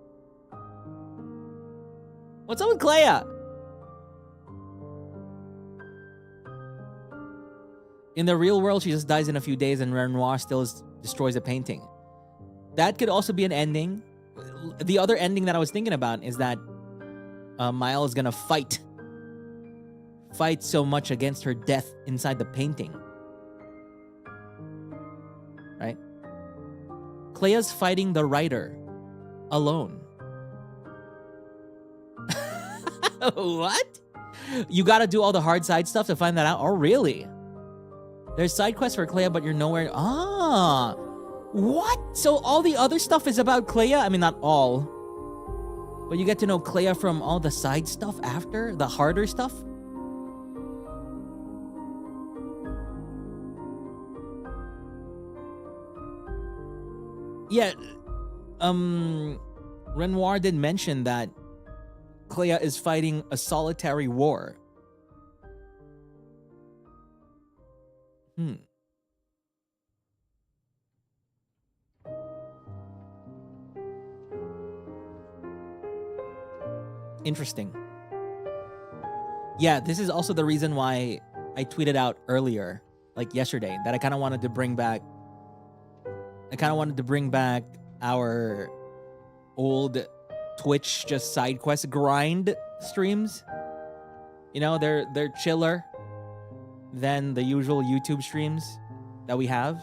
What's up with Clair? In the real world, she just dies in a few days and Renoir still destroys a painting. That could also be an ending. The other ending that I was thinking about is that Mael is gonna fight so much against her death inside the painting. Right? Claire's fighting the writer alone. What? You gotta do all the hard side stuff to find that out? Oh, really? There's side quests for Clair, but you're nowhere... Ah! What? So all the other stuff is about Clair? I mean, not all. But you get to know Clair from all the side stuff after? The harder stuff? Yeah, Renoir did mention that Clair is fighting a solitary war. Interesting. Yeah, this is also the reason why I tweeted out earlier, like yesterday, that I kind of wanted to bring back our old Twitch just side quest grind streams. You know, they're chiller than the usual YouTube streams that we have.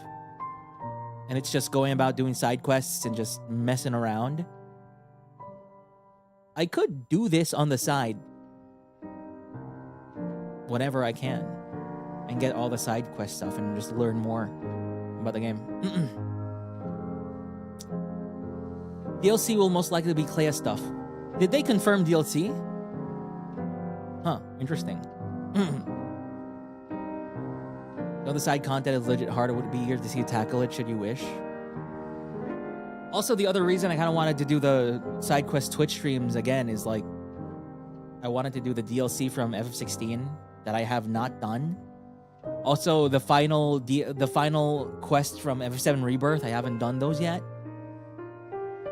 And it's just going about doing side quests and just messing around. I could do this on the side whenever I can and get all the side quest stuff and just learn more about the game. DLC will most likely be Clair stuff. Did they confirm DLC? Huh, interesting. Though the side content is legit harder, would it be easier to see you tackle it should you wish? Also, the other reason I kind of wanted to do the side quest Twitch streams again is like, I wanted to do the DLC from FF16 that I have not done. Also, the final quest from FF7 Rebirth, I haven't done those yet.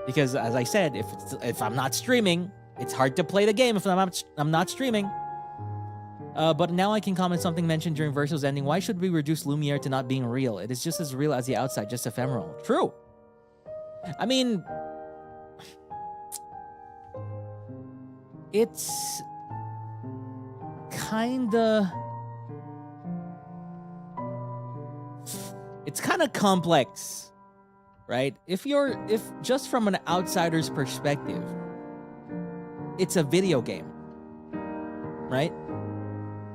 Because as I said, if I'm not streaming, it's hard to play the game if I'm not streaming. But now I can comment something mentioned during Verso's ending. Why should we reduce Lumiere to not being real? It is just as real as the outside, just ephemeral. True. I mean, it's kind of complex, right? If just from an outsider's perspective, it's a video game, right?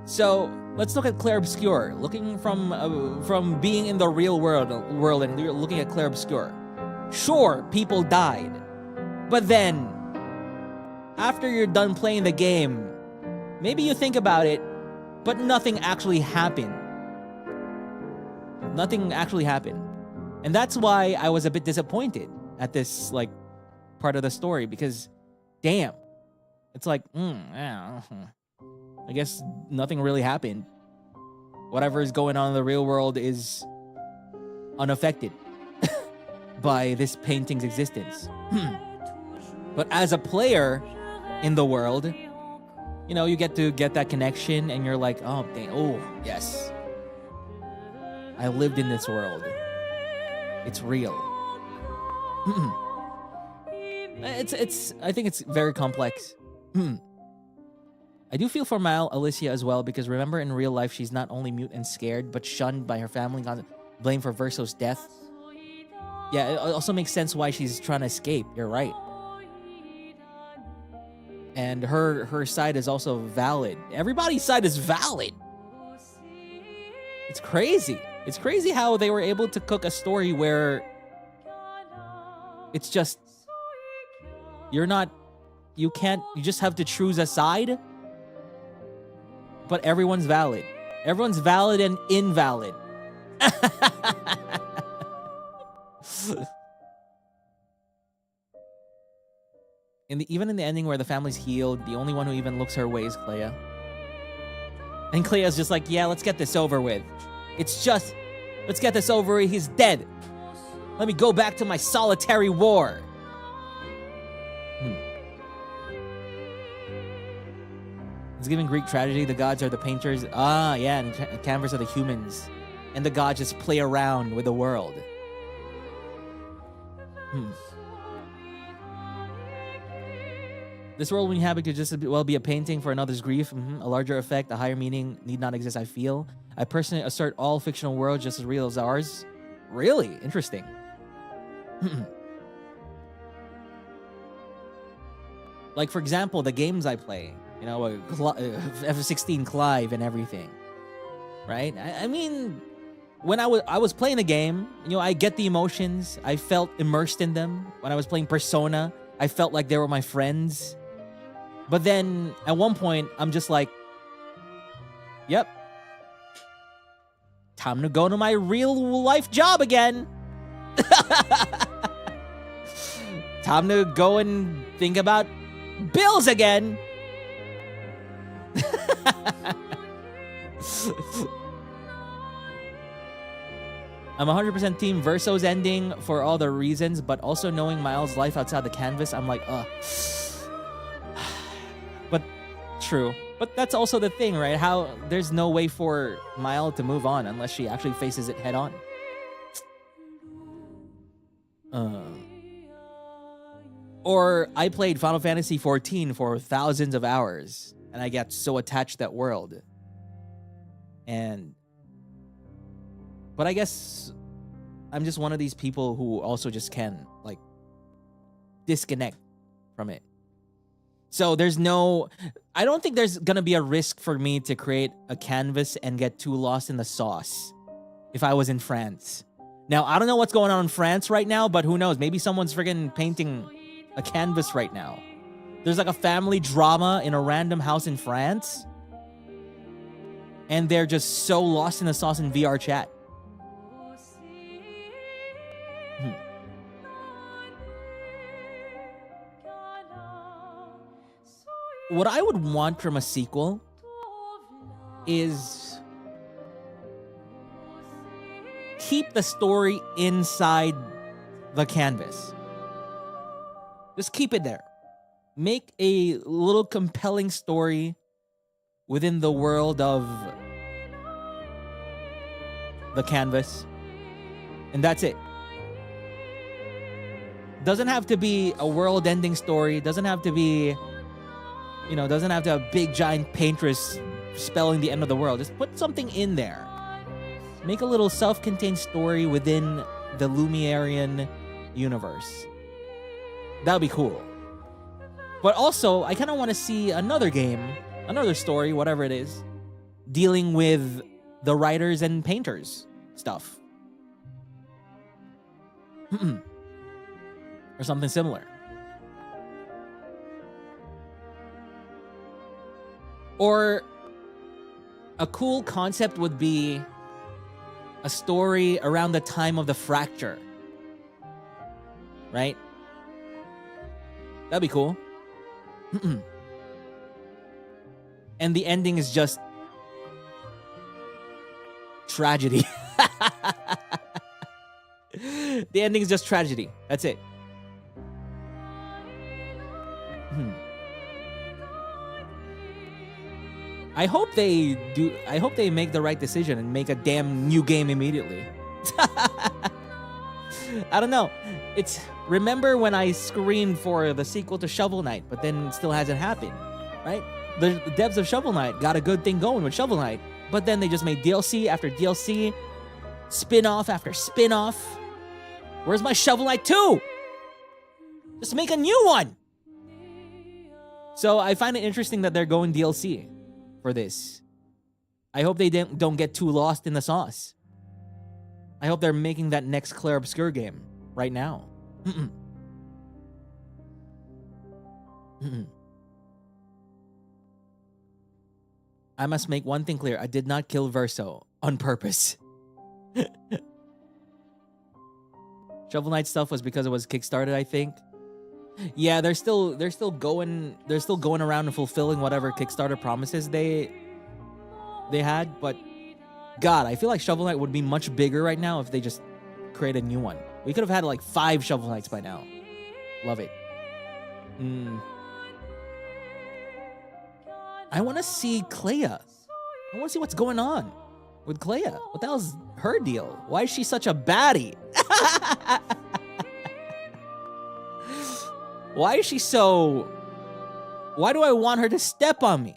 So let's look at Clair Obscure, looking from being in the real world and looking at Clair Obscure. Sure, people died, but then after you're done playing the game, maybe you think about it, but nothing actually happened. Nothing actually happened. And that's why I was a bit disappointed at this like part of the story, because damn, it's like, I guess nothing really happened. Whatever is going on in the real world is unaffected by this painting's existence. But as a player in the world, you know, you get to get that connection and you're like, oh, dang, oh, yes. I lived in this world. It's real. I think it's very complex. I do feel for Mal Alicia as well, because remember in real life, she's not only mute and scared, but shunned by her family, blamed for Verso's death. Yeah, it also makes sense why she's trying to escape. You're right. And her side is also valid. Everybody's side is valid. It's crazy. It's crazy how they were able to cook a story where it's just, you just have to choose a side, but everyone's valid. Everyone's valid and invalid. Even in the ending where the family's healed, the only one who even looks her way is Clair. And Clair's just like, yeah, let's get this over with. Let's get this over with. He's dead. Let me go back to my solitary war. It's giving Greek tragedy. The gods are the painters. Ah, yeah, and canvas are the humans. And the gods just play around with the world. This world we inhabit could just as well be a painting for another's grief. A larger effect, a higher meaning need not exist, I feel. I personally assert all fictional worlds just as real as ours. Really? Interesting. Like, for example, the games I play. You know, F-16 Clive and everything, right? I mean, when I was playing the game, you know, I get the emotions. I felt immersed in them. When I was playing Persona, I felt like they were my friends. But then at one point, I'm just like, yep, time to go to my real life job again. Time to go and think about bills again. I'm 100% team Verso's ending for all the reasons, but also knowing Miles' life outside the canvas, I'm like, ugh. But true. But that's also the thing, right? How there's no way for Miles to move on unless she actually faces it head on. Or I played Final Fantasy XIV for thousands of hours, and I got so attached to that world. But I guess I'm just one of these people who also just can, like, disconnect from it. So there's no... I don't think there's gonna be a risk for me to create a canvas and get too lost in the sauce if I was in France. Now, I don't know what's going on in France right now, but who knows? Maybe someone's friggin' painting a canvas right now. There's like a family drama in a random house in France, and they're just so lost in the sauce in VR chat. What I would want from a sequel is keep the story inside the canvas. Just keep it there. Make a little compelling story within the world of the canvas. And that's it. Doesn't have to be a world-ending story. Doesn't have to be, you know, doesn't have to have a big giant paintress spelling the end of the world. Just put something in there. Make a little self-contained story within the Lumierean universe. That would be cool. But also, I kind of want to see another game, another story, whatever it is, dealing with the writers and painters stuff. Or something similar. Or a cool concept would be a story around the time of the fracture. Right? That'd be cool. And the ending is just tragedy. The ending is just tragedy. That's it. I hope they make the right decision and make a damn new game immediately. I don't know. Remember when I screamed for the sequel to Shovel Knight, but then it still hasn't happened, right? The devs of Shovel Knight got a good thing going with Shovel Knight, but then they just made DLC after DLC, spin-off after spin-off. Where's my Shovel Knight 2? Just make a new one! So I find it interesting that they're going DLC for this. I hope they don't get too lost in the sauce. I hope they're making that next Clair Obscur game right now. I must make one thing clear. I did not kill Verso on purpose. Shovel Knight stuff was because it was kickstarted, I think. Yeah, they're still going around and fulfilling whatever Kickstarter promises they had, but God, I feel like Shovel Knight would be much bigger right now if they just create a new one. We could have had like 5 Shovel Knights by now. Love it. I want to see Clair. I want to see what's going on with Clair. What the hell's her deal? Why is she such a baddie? Why is she so... Why do I want her to step on me?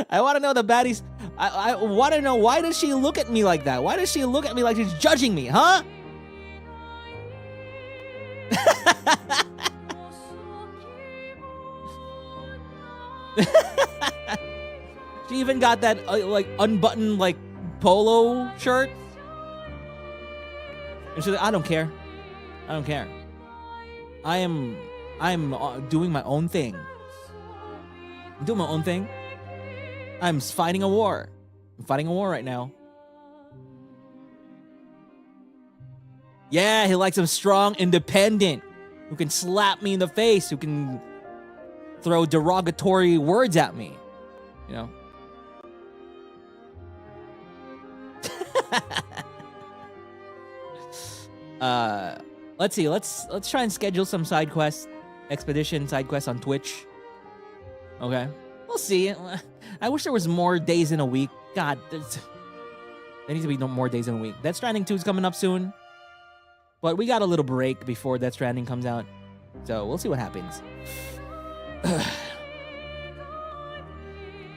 I want to know the baddies. I want to know, why does she look at me like that? Why does she look at me like she's judging me, huh? even got that like unbuttoned like polo shirt. And she's like, I don't care. I don't care. I'm doing my own thing. I'm doing my own thing. I'm fighting a war. I'm fighting a war right now. Yeah, he likes him strong, independent, who can slap me in the face, who can throw derogatory words at me. You know? Let's see. Let's try and schedule some side quests, expedition side quests on Twitch. Okay, we'll see. I wish there was more days in a week. God, there needs to be no more days in a week. Death Stranding 2 is coming up soon, but we got a little break before Death Stranding comes out, so we'll see what happens.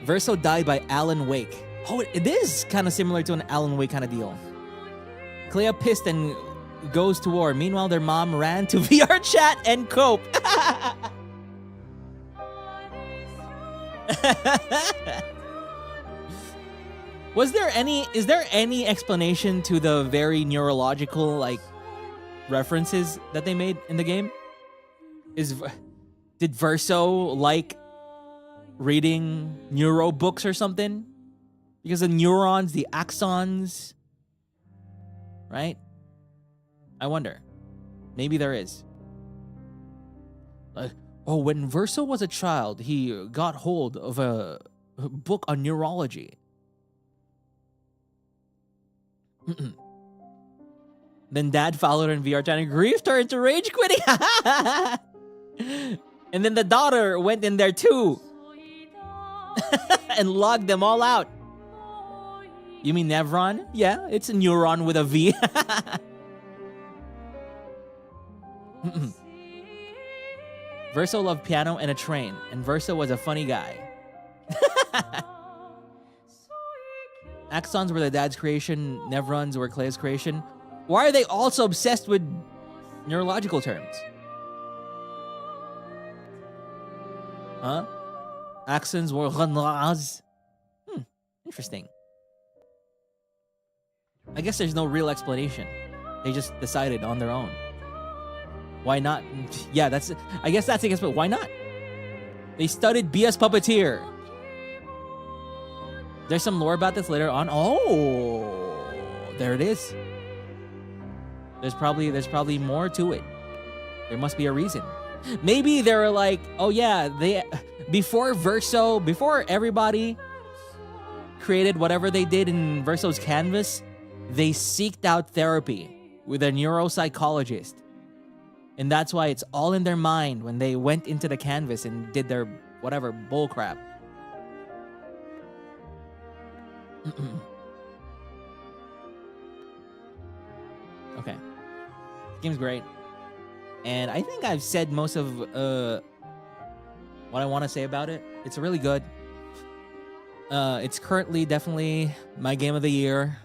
Verso died by Alan Wake. Oh, it is kind of similar to an Alan Wake kind of deal. Clair pissed and goes to war. Meanwhile, their mom ran to VR chat and cope. Is there any explanation to the very neurological like references that they made in the game? Did Verso like reading neuro books or something? Because the neurons, the axons, right? I wonder. Maybe there is. When Verso was a child, he got hold of a book on neurology. Then Dad followed her in VR chat and griefed her into rage quitting. And then the daughter went in there too. And logged them all out. You mean Nevron? Yeah, it's a neuron with a V. Verso loved piano and a train, and Verso was a funny guy. Axons were the dad's creation, Nevrons were Clair's creation. Why are they also obsessed with neurological terms? Huh? Axons were Renaz. Interesting. I guess there's no real explanation. They just decided on their own. Why not? Yeah, I guess that's the guess, but why not? They studied BS Puppeteer. There's some lore about this later on. Oh, there it is. There's probably more to it. There must be a reason. Maybe they were like, oh yeah, before everybody created whatever they did in Verso's canvas, they seeked out therapy with a neuropsychologist. And that's why it's all in their mind when they went into the canvas and did their whatever bullcrap. Okay. This game's great. And I think I've said most of what I want to say about it. It's really good. It's currently definitely my game of the year.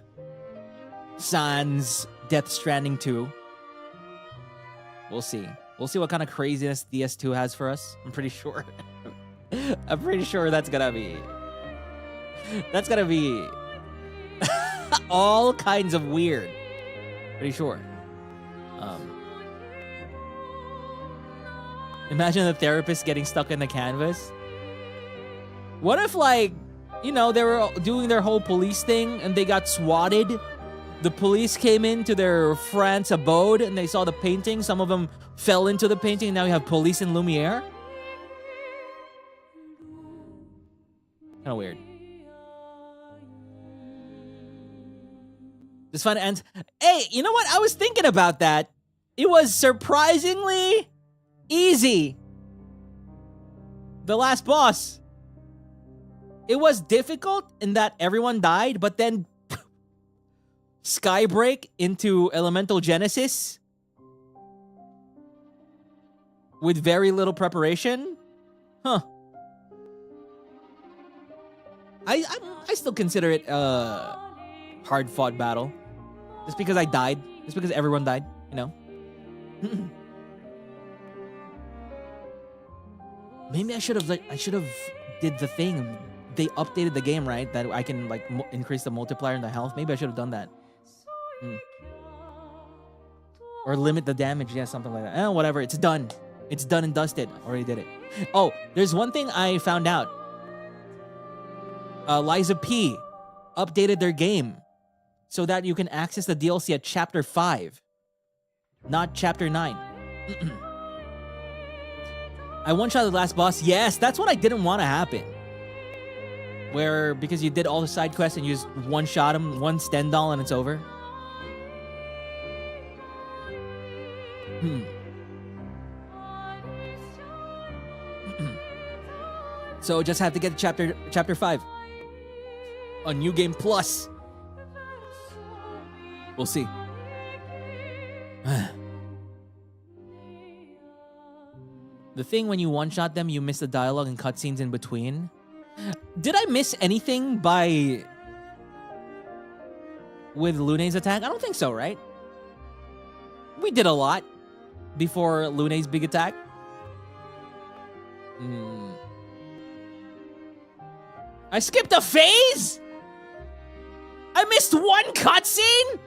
Sans Death Stranding 2. We'll see. We'll see what kind of craziness DS2 has for us. I'm pretty sure. I'm pretty sure that's gonna be all kinds of weird. Pretty sure. Imagine the therapist getting stuck in the canvas. What if, like, you know, they were doing their whole police thing and they got swatted? The police came into their France abode and they saw the painting. Some of them fell into the painting and now you have police in Lumiere. Kind of weird. Just fun. And hey, you know what? I was thinking about that. It was surprisingly easy. The last boss. It was difficult in that everyone died, but then Skybreak into Elemental Genesis with very little preparation. Huh. I still consider it a hard-fought battle. Just because I died. Just because everyone died, you know? Maybe I should have did the thing, they updated the game, right? That I can like increase the multiplier and the health. Maybe I should have done that. Or limit the damage. Yeah, something like that. Whatever. It's done. It's done and dusted. Already did it. Oh, there's one thing I found out. Liza P updated their game so that you can access the DLC at Chapter 5, not Chapter 9. I one-shot the last boss. Yes, that's what I didn't want to happen. Where, because you did all the side quests and you just one-shot him, one Stendhal, and it's over. So just have to get chapter 5 on New Game Plus. We'll see. The thing when you one-shot them, you miss the dialogue and cutscenes in between. Did I miss anything with Lune's attack? I don't think so, right? We did a lot before Lune's big attack. I skipped a phase? I missed one cutscene?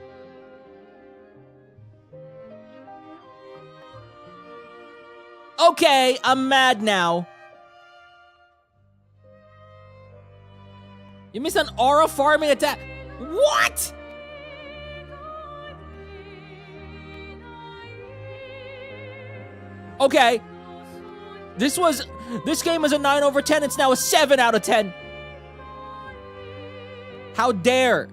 Okay, I'm mad now. You missed an aura farming attack. What? Okay. This game was a 9 over 10. It's now a 7 out of 10. How dare?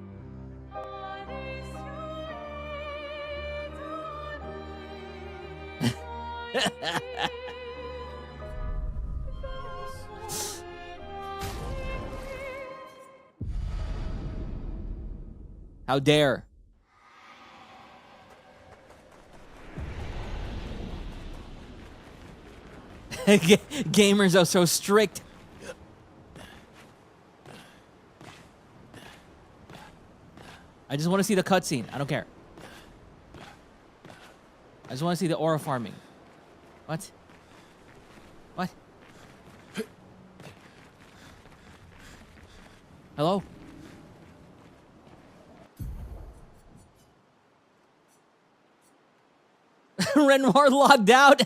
How dare? Gamers are so strict. I just want to see the cutscene. I don't care. I just want to see the aura farming. What? What? Hello? Renoir logged out?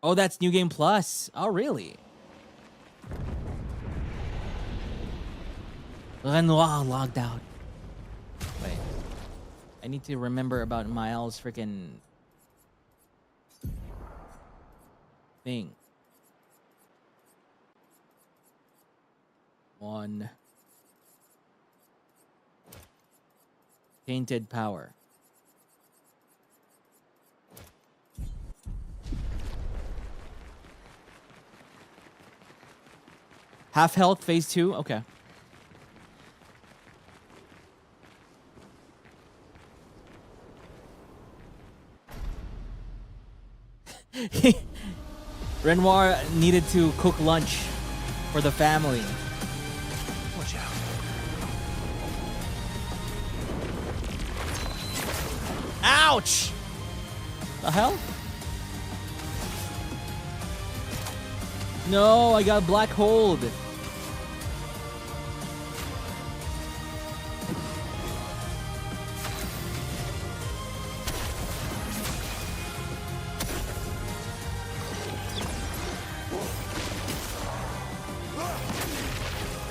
Oh, that's New Game Plus. Oh, really? Renoir logged out. Wait. I need to remember about Miles' freaking thing. 1. Tainted power. Half health, phase 2? Okay. Renoir needed to cook lunch for the family. Watch out. Ouch! The hell? No, I got black hold.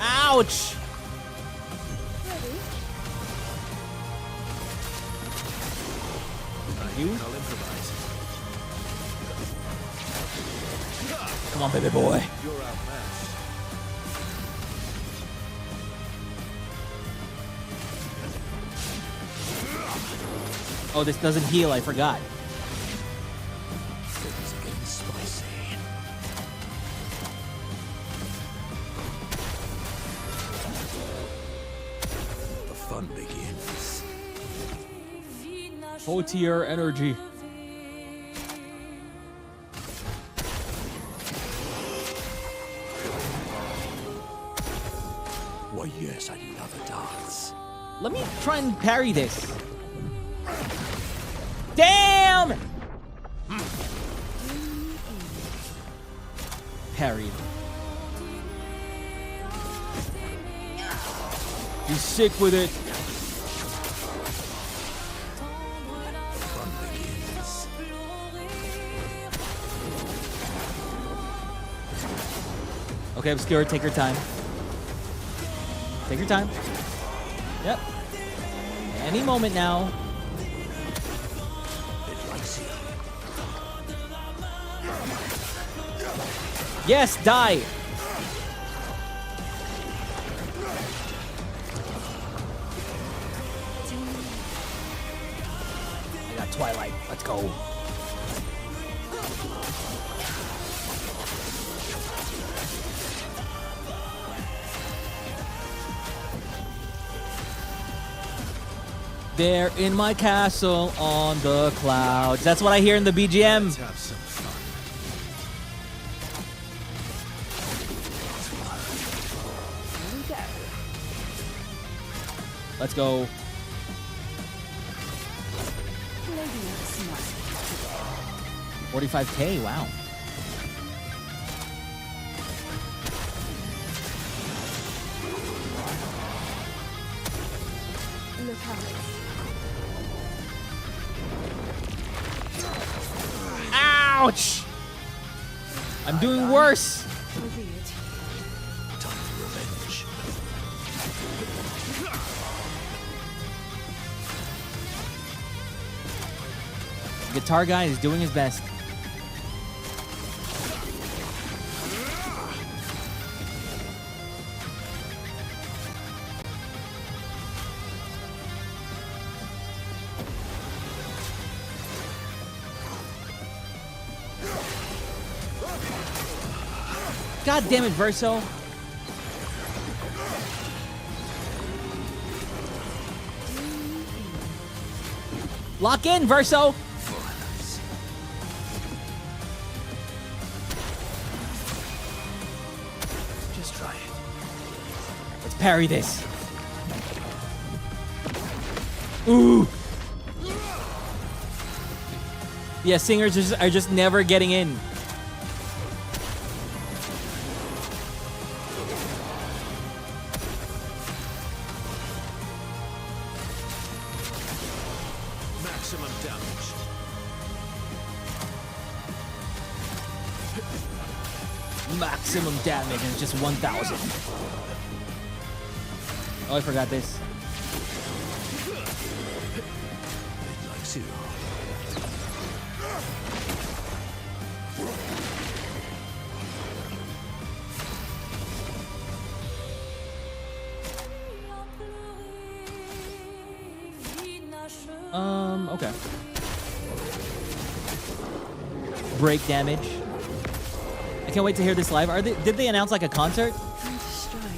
Ouch! You? I'll improvise. Come on, baby boy. You're outmatched. Oh, this doesn't heal, I forgot. Things are getting spicy. The fun begins. Puppeteer energy. Why, yes, I'd love a dance. Let me try and parry this. Damn! Parried. He's sick with it. Okay, Obscure, take your time. Take your time. Yep. Any moment now. Yes, die. I got Twilight. Let's go. They're in my castle on the clouds. That's what I hear in the BGM. Let's have some fun. Let's go. 45K, wow. Look out. Ouch! I'm doing worse. So be it. Time for revenge. Guitar guy is doing his best. God damn it, Verso. Lock in, Verso. Just try it. Let's parry this. Ooh. Yeah, singers are just never getting in. Maximum damage. Maximum damage and it's just 1,000. Oh, I forgot this. Like zero. Okay. Break damage. I can't wait to hear this live. Did they announce like a concert? Time to strike.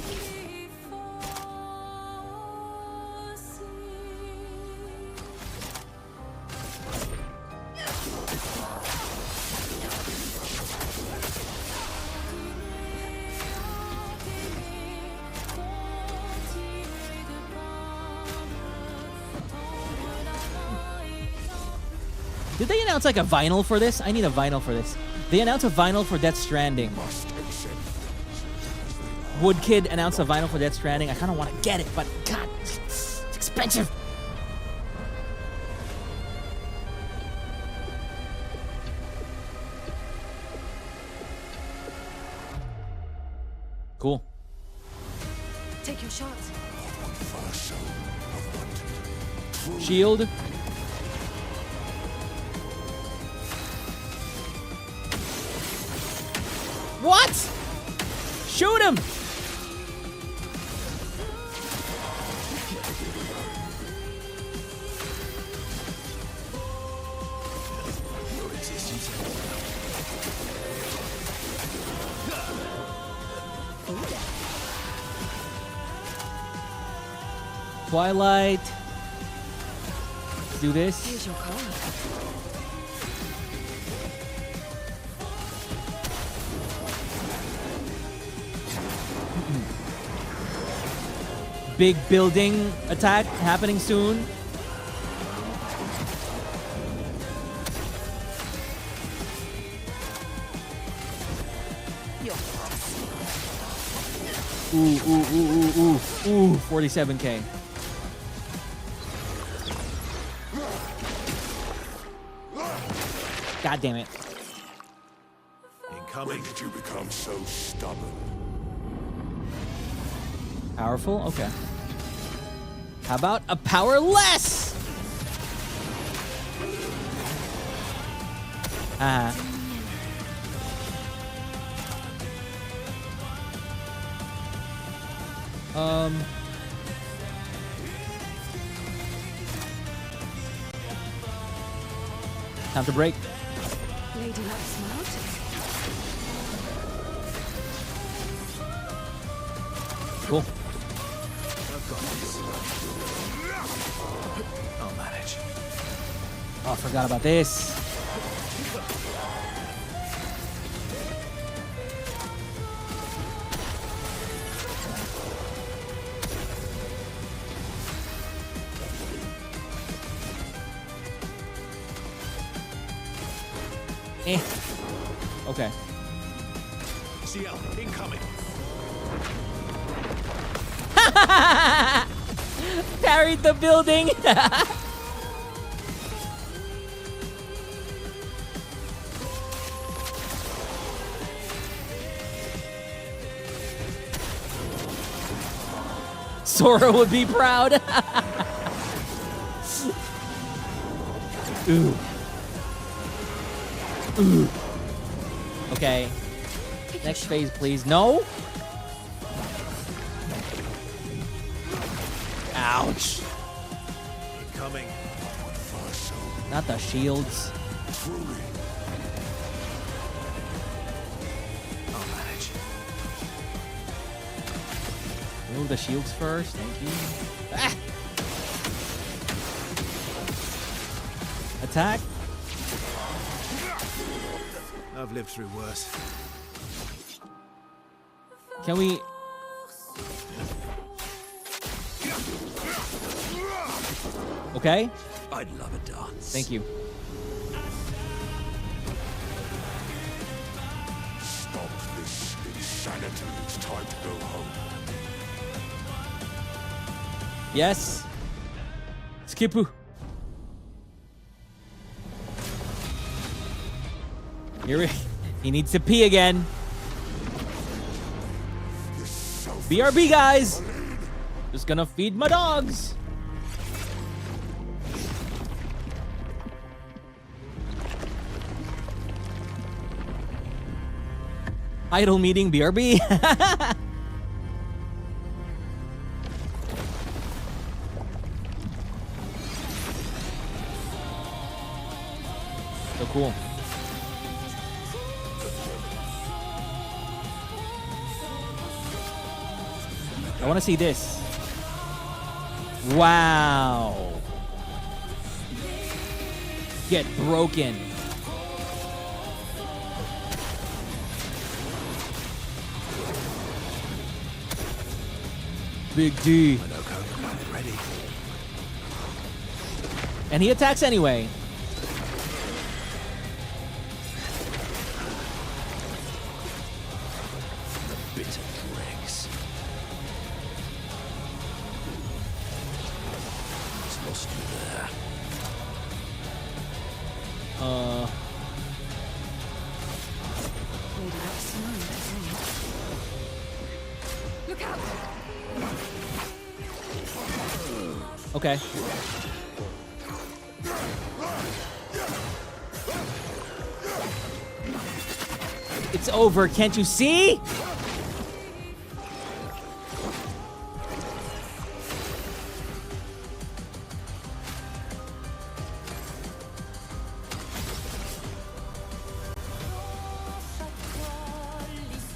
Did they announce like a vinyl for this? I need a vinyl for this. They announced a vinyl for Death Stranding. Wood Kid announced a vinyl for Death Stranding. I kind of want to get it, but God, it's expensive. Cool. Take your shots. Shield. What? Shoot him! Twilight. Let's do this. Here's your card. big building attack happening soon. Ooh, 47k. God damn it. Incoming. When did you become so stubborn? Powerful? Okay. How about a powerless? Time to break. Lady Luck smiled. Cool. I'll manage. Oh, I forgot about this. Okay. CL, incoming. Carried the building. Sora would be proud. Ooh. Ooh. Okay. Next phase, please. No. Ouch. Incoming. Not the shields. Truly. I'll manage. Remove the shields first. Thank you. Ah! Attack. I've lived through worse. Can we... Okay. I'd love a dance. Thank you. Stop this insanity. It's time to go home. Yes. Skipu. Here he needs to pee again. BRB, guys. Just gonna feed my dogs. Idle meeting, BRB. So cool. I want to see this. Wow. Get broken. Big D. Ready. And he attacks anyway. Bitter dregs. He's lost you there. Lady Luck smiled. Look out! Okay. It's over, can't you see?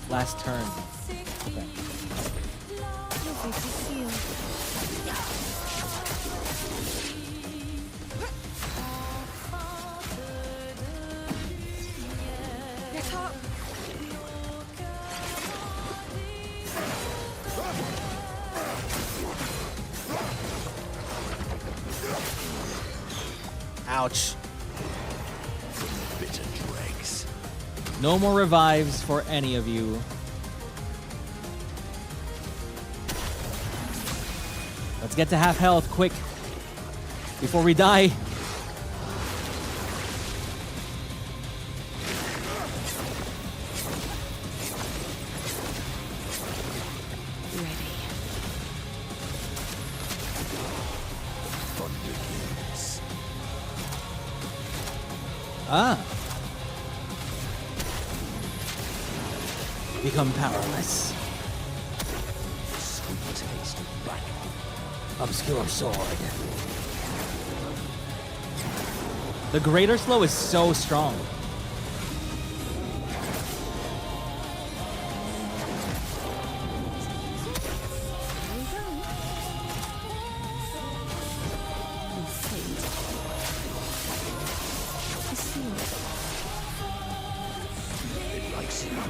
Last turn. Okay. Lovely to see you. Get up! Ouch. Bitter dregs. No more revives for any of you. Let's get to half health quick before we die. Ah. Become powerless. Sweet taste of battle. Obscure sword. The greater slow is so strong.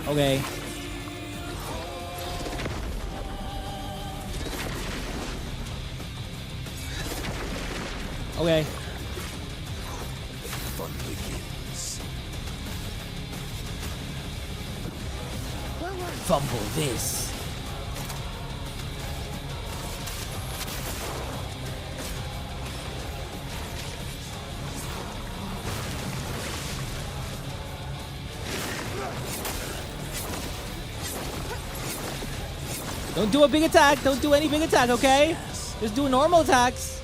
Okay. Okay. Fun begins. Fumble this. Don't do a big attack. Don't do any big attack, okay? Just do normal attacks.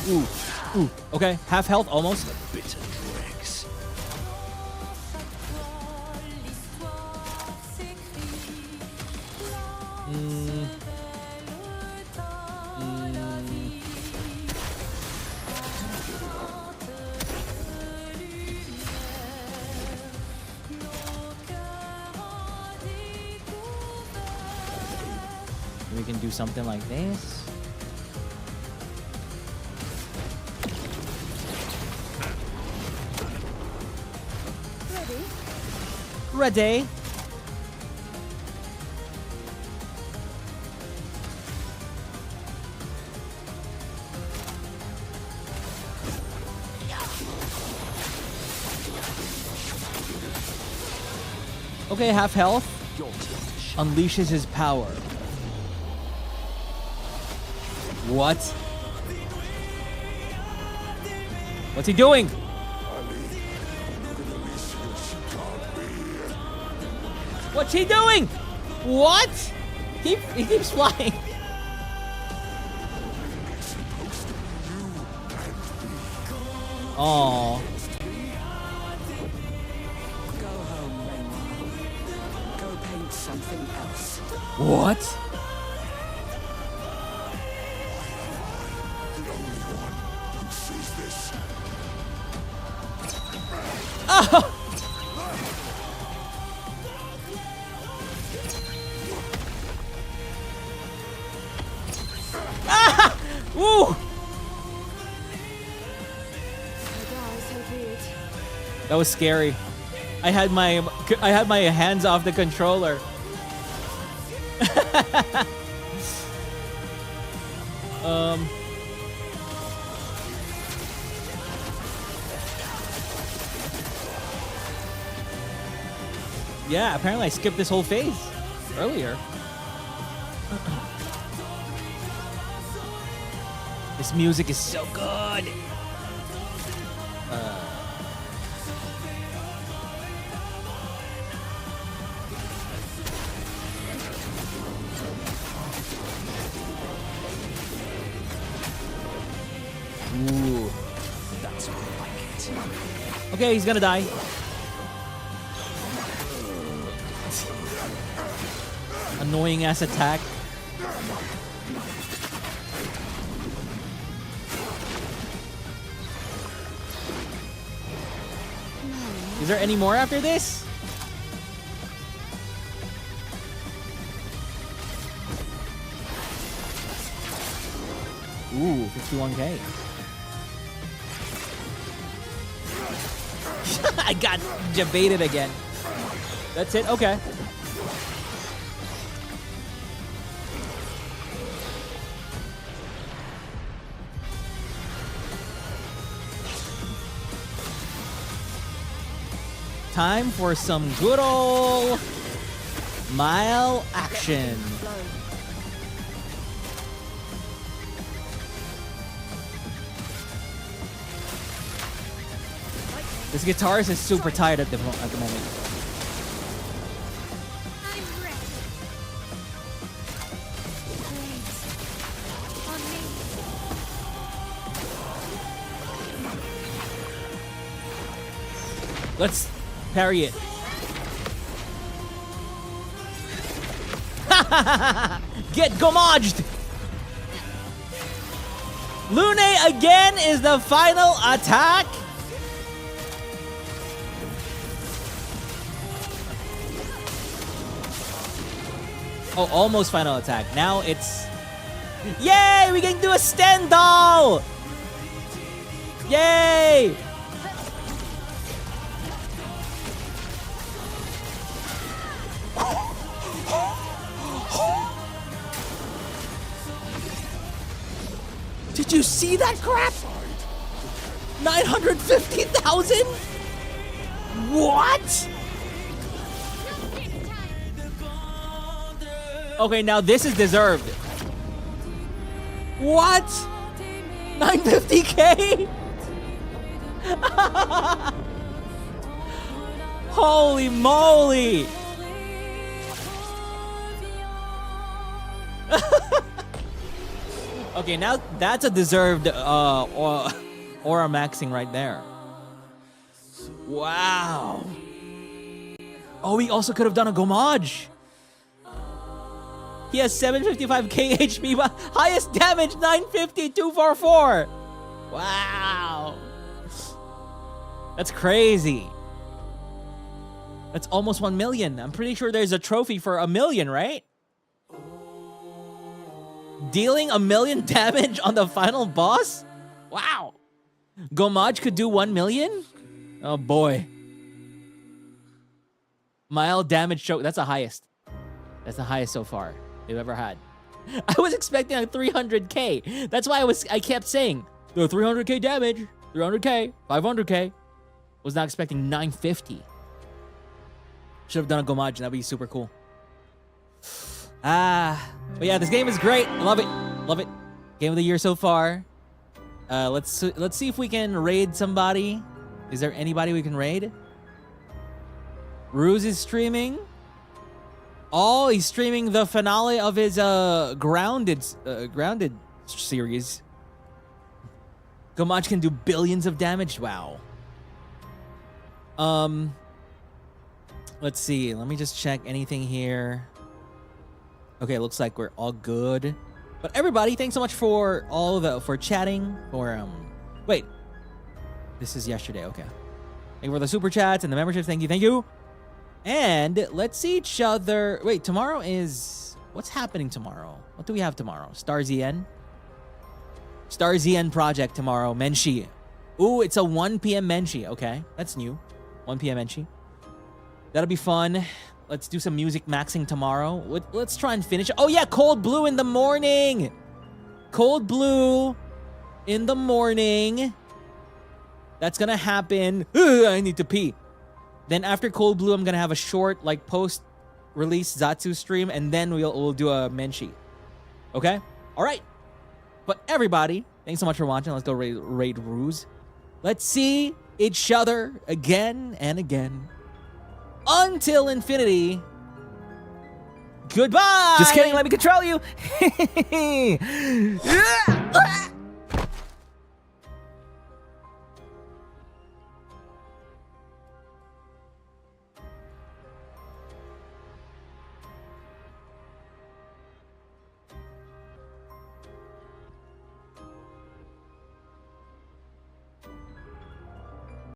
Ooh. Okay, half health almost. Bitter dregs. We can do something like this. Ready? Okay, half health. Unleashes his power. What? What's he doing? What's he doing? What? He keeps flying. Oh. Go home, Renoir. Go paint something else. What? Oh! Ah! Woo! That was scary. I had my hands off the controller. Yeah, apparently I skipped this whole phase earlier. This music is so good. Ooh. That's what I like it. Okay, he's gonna die. Annoying ass attack. Is there any more after this? 51k. I got debated again. That's it? Okay. Time for some good old mile action. This guitarist is super tight at the moment. I'm ready. Blades. On me. Let's parry it. Get gomaged! Lune again is the final attack. Oh, almost final attack. Now it's... Yay! We can do a Stendhal! Yay! Did you see that crap? 950,000? What? Okay, now this is deserved. What? 950k? Holy moly! Okay, now that's a deserved aura maxing right there. Wow. Oh, we also could have done a Gomage. He has 755k HP, but highest damage 950, 244. Wow. That's crazy. That's almost 1 million. I'm pretty sure there's a trophy for 1 million, right? Dealing 1 million damage on the final boss? Wow. Gomage could do 1 million? Oh boy. Mild damage choke. That's the highest. That's the highest so far they've ever had. I was expecting like 300k. That's why I kept saying, 300k damage, 300k, 500k. Was not expecting 950. Should have done a Gomage. That'd be super cool. But yeah, this game is great. Love it. Love it. Game of the year so far. Let's see if we can raid somebody. Is there anybody we can raid? Ruse is streaming. Oh, he's streaming the finale of his grounded series. Gomage can do billions of damage. Wow. Let's see. Let me just check anything here. Okay, looks like we're all good. But everybody, thanks so much for for chatting. Wait. This is yesterday. Okay. Thank you for the super chats and the memberships. Thank you. Thank you. And let's see each other. Wait, tomorrow is... What's happening tomorrow? What do we have tomorrow? STARS-EN? STARS-EN project tomorrow. Menshi. Ooh, it's a 1 p.m. Menshi. Okay, that's new. 1 p.m. Menshi. That'll be fun. Let's do some music maxing tomorrow. Let's try and finish. Oh yeah, Cold Blue in the morning. Cold Blue in the morning. That's gonna happen. Ugh, I need to pee. Then after Cold Blue, I'm gonna have a short, like, post-release Zatsu stream, and then we'll do a Menshi. Okay? All right. But everybody, thanks so much for watching. Let's go raid Ruse. Let's see each other again and again. Until infinity. Goodbye. Just kidding. Let me control you.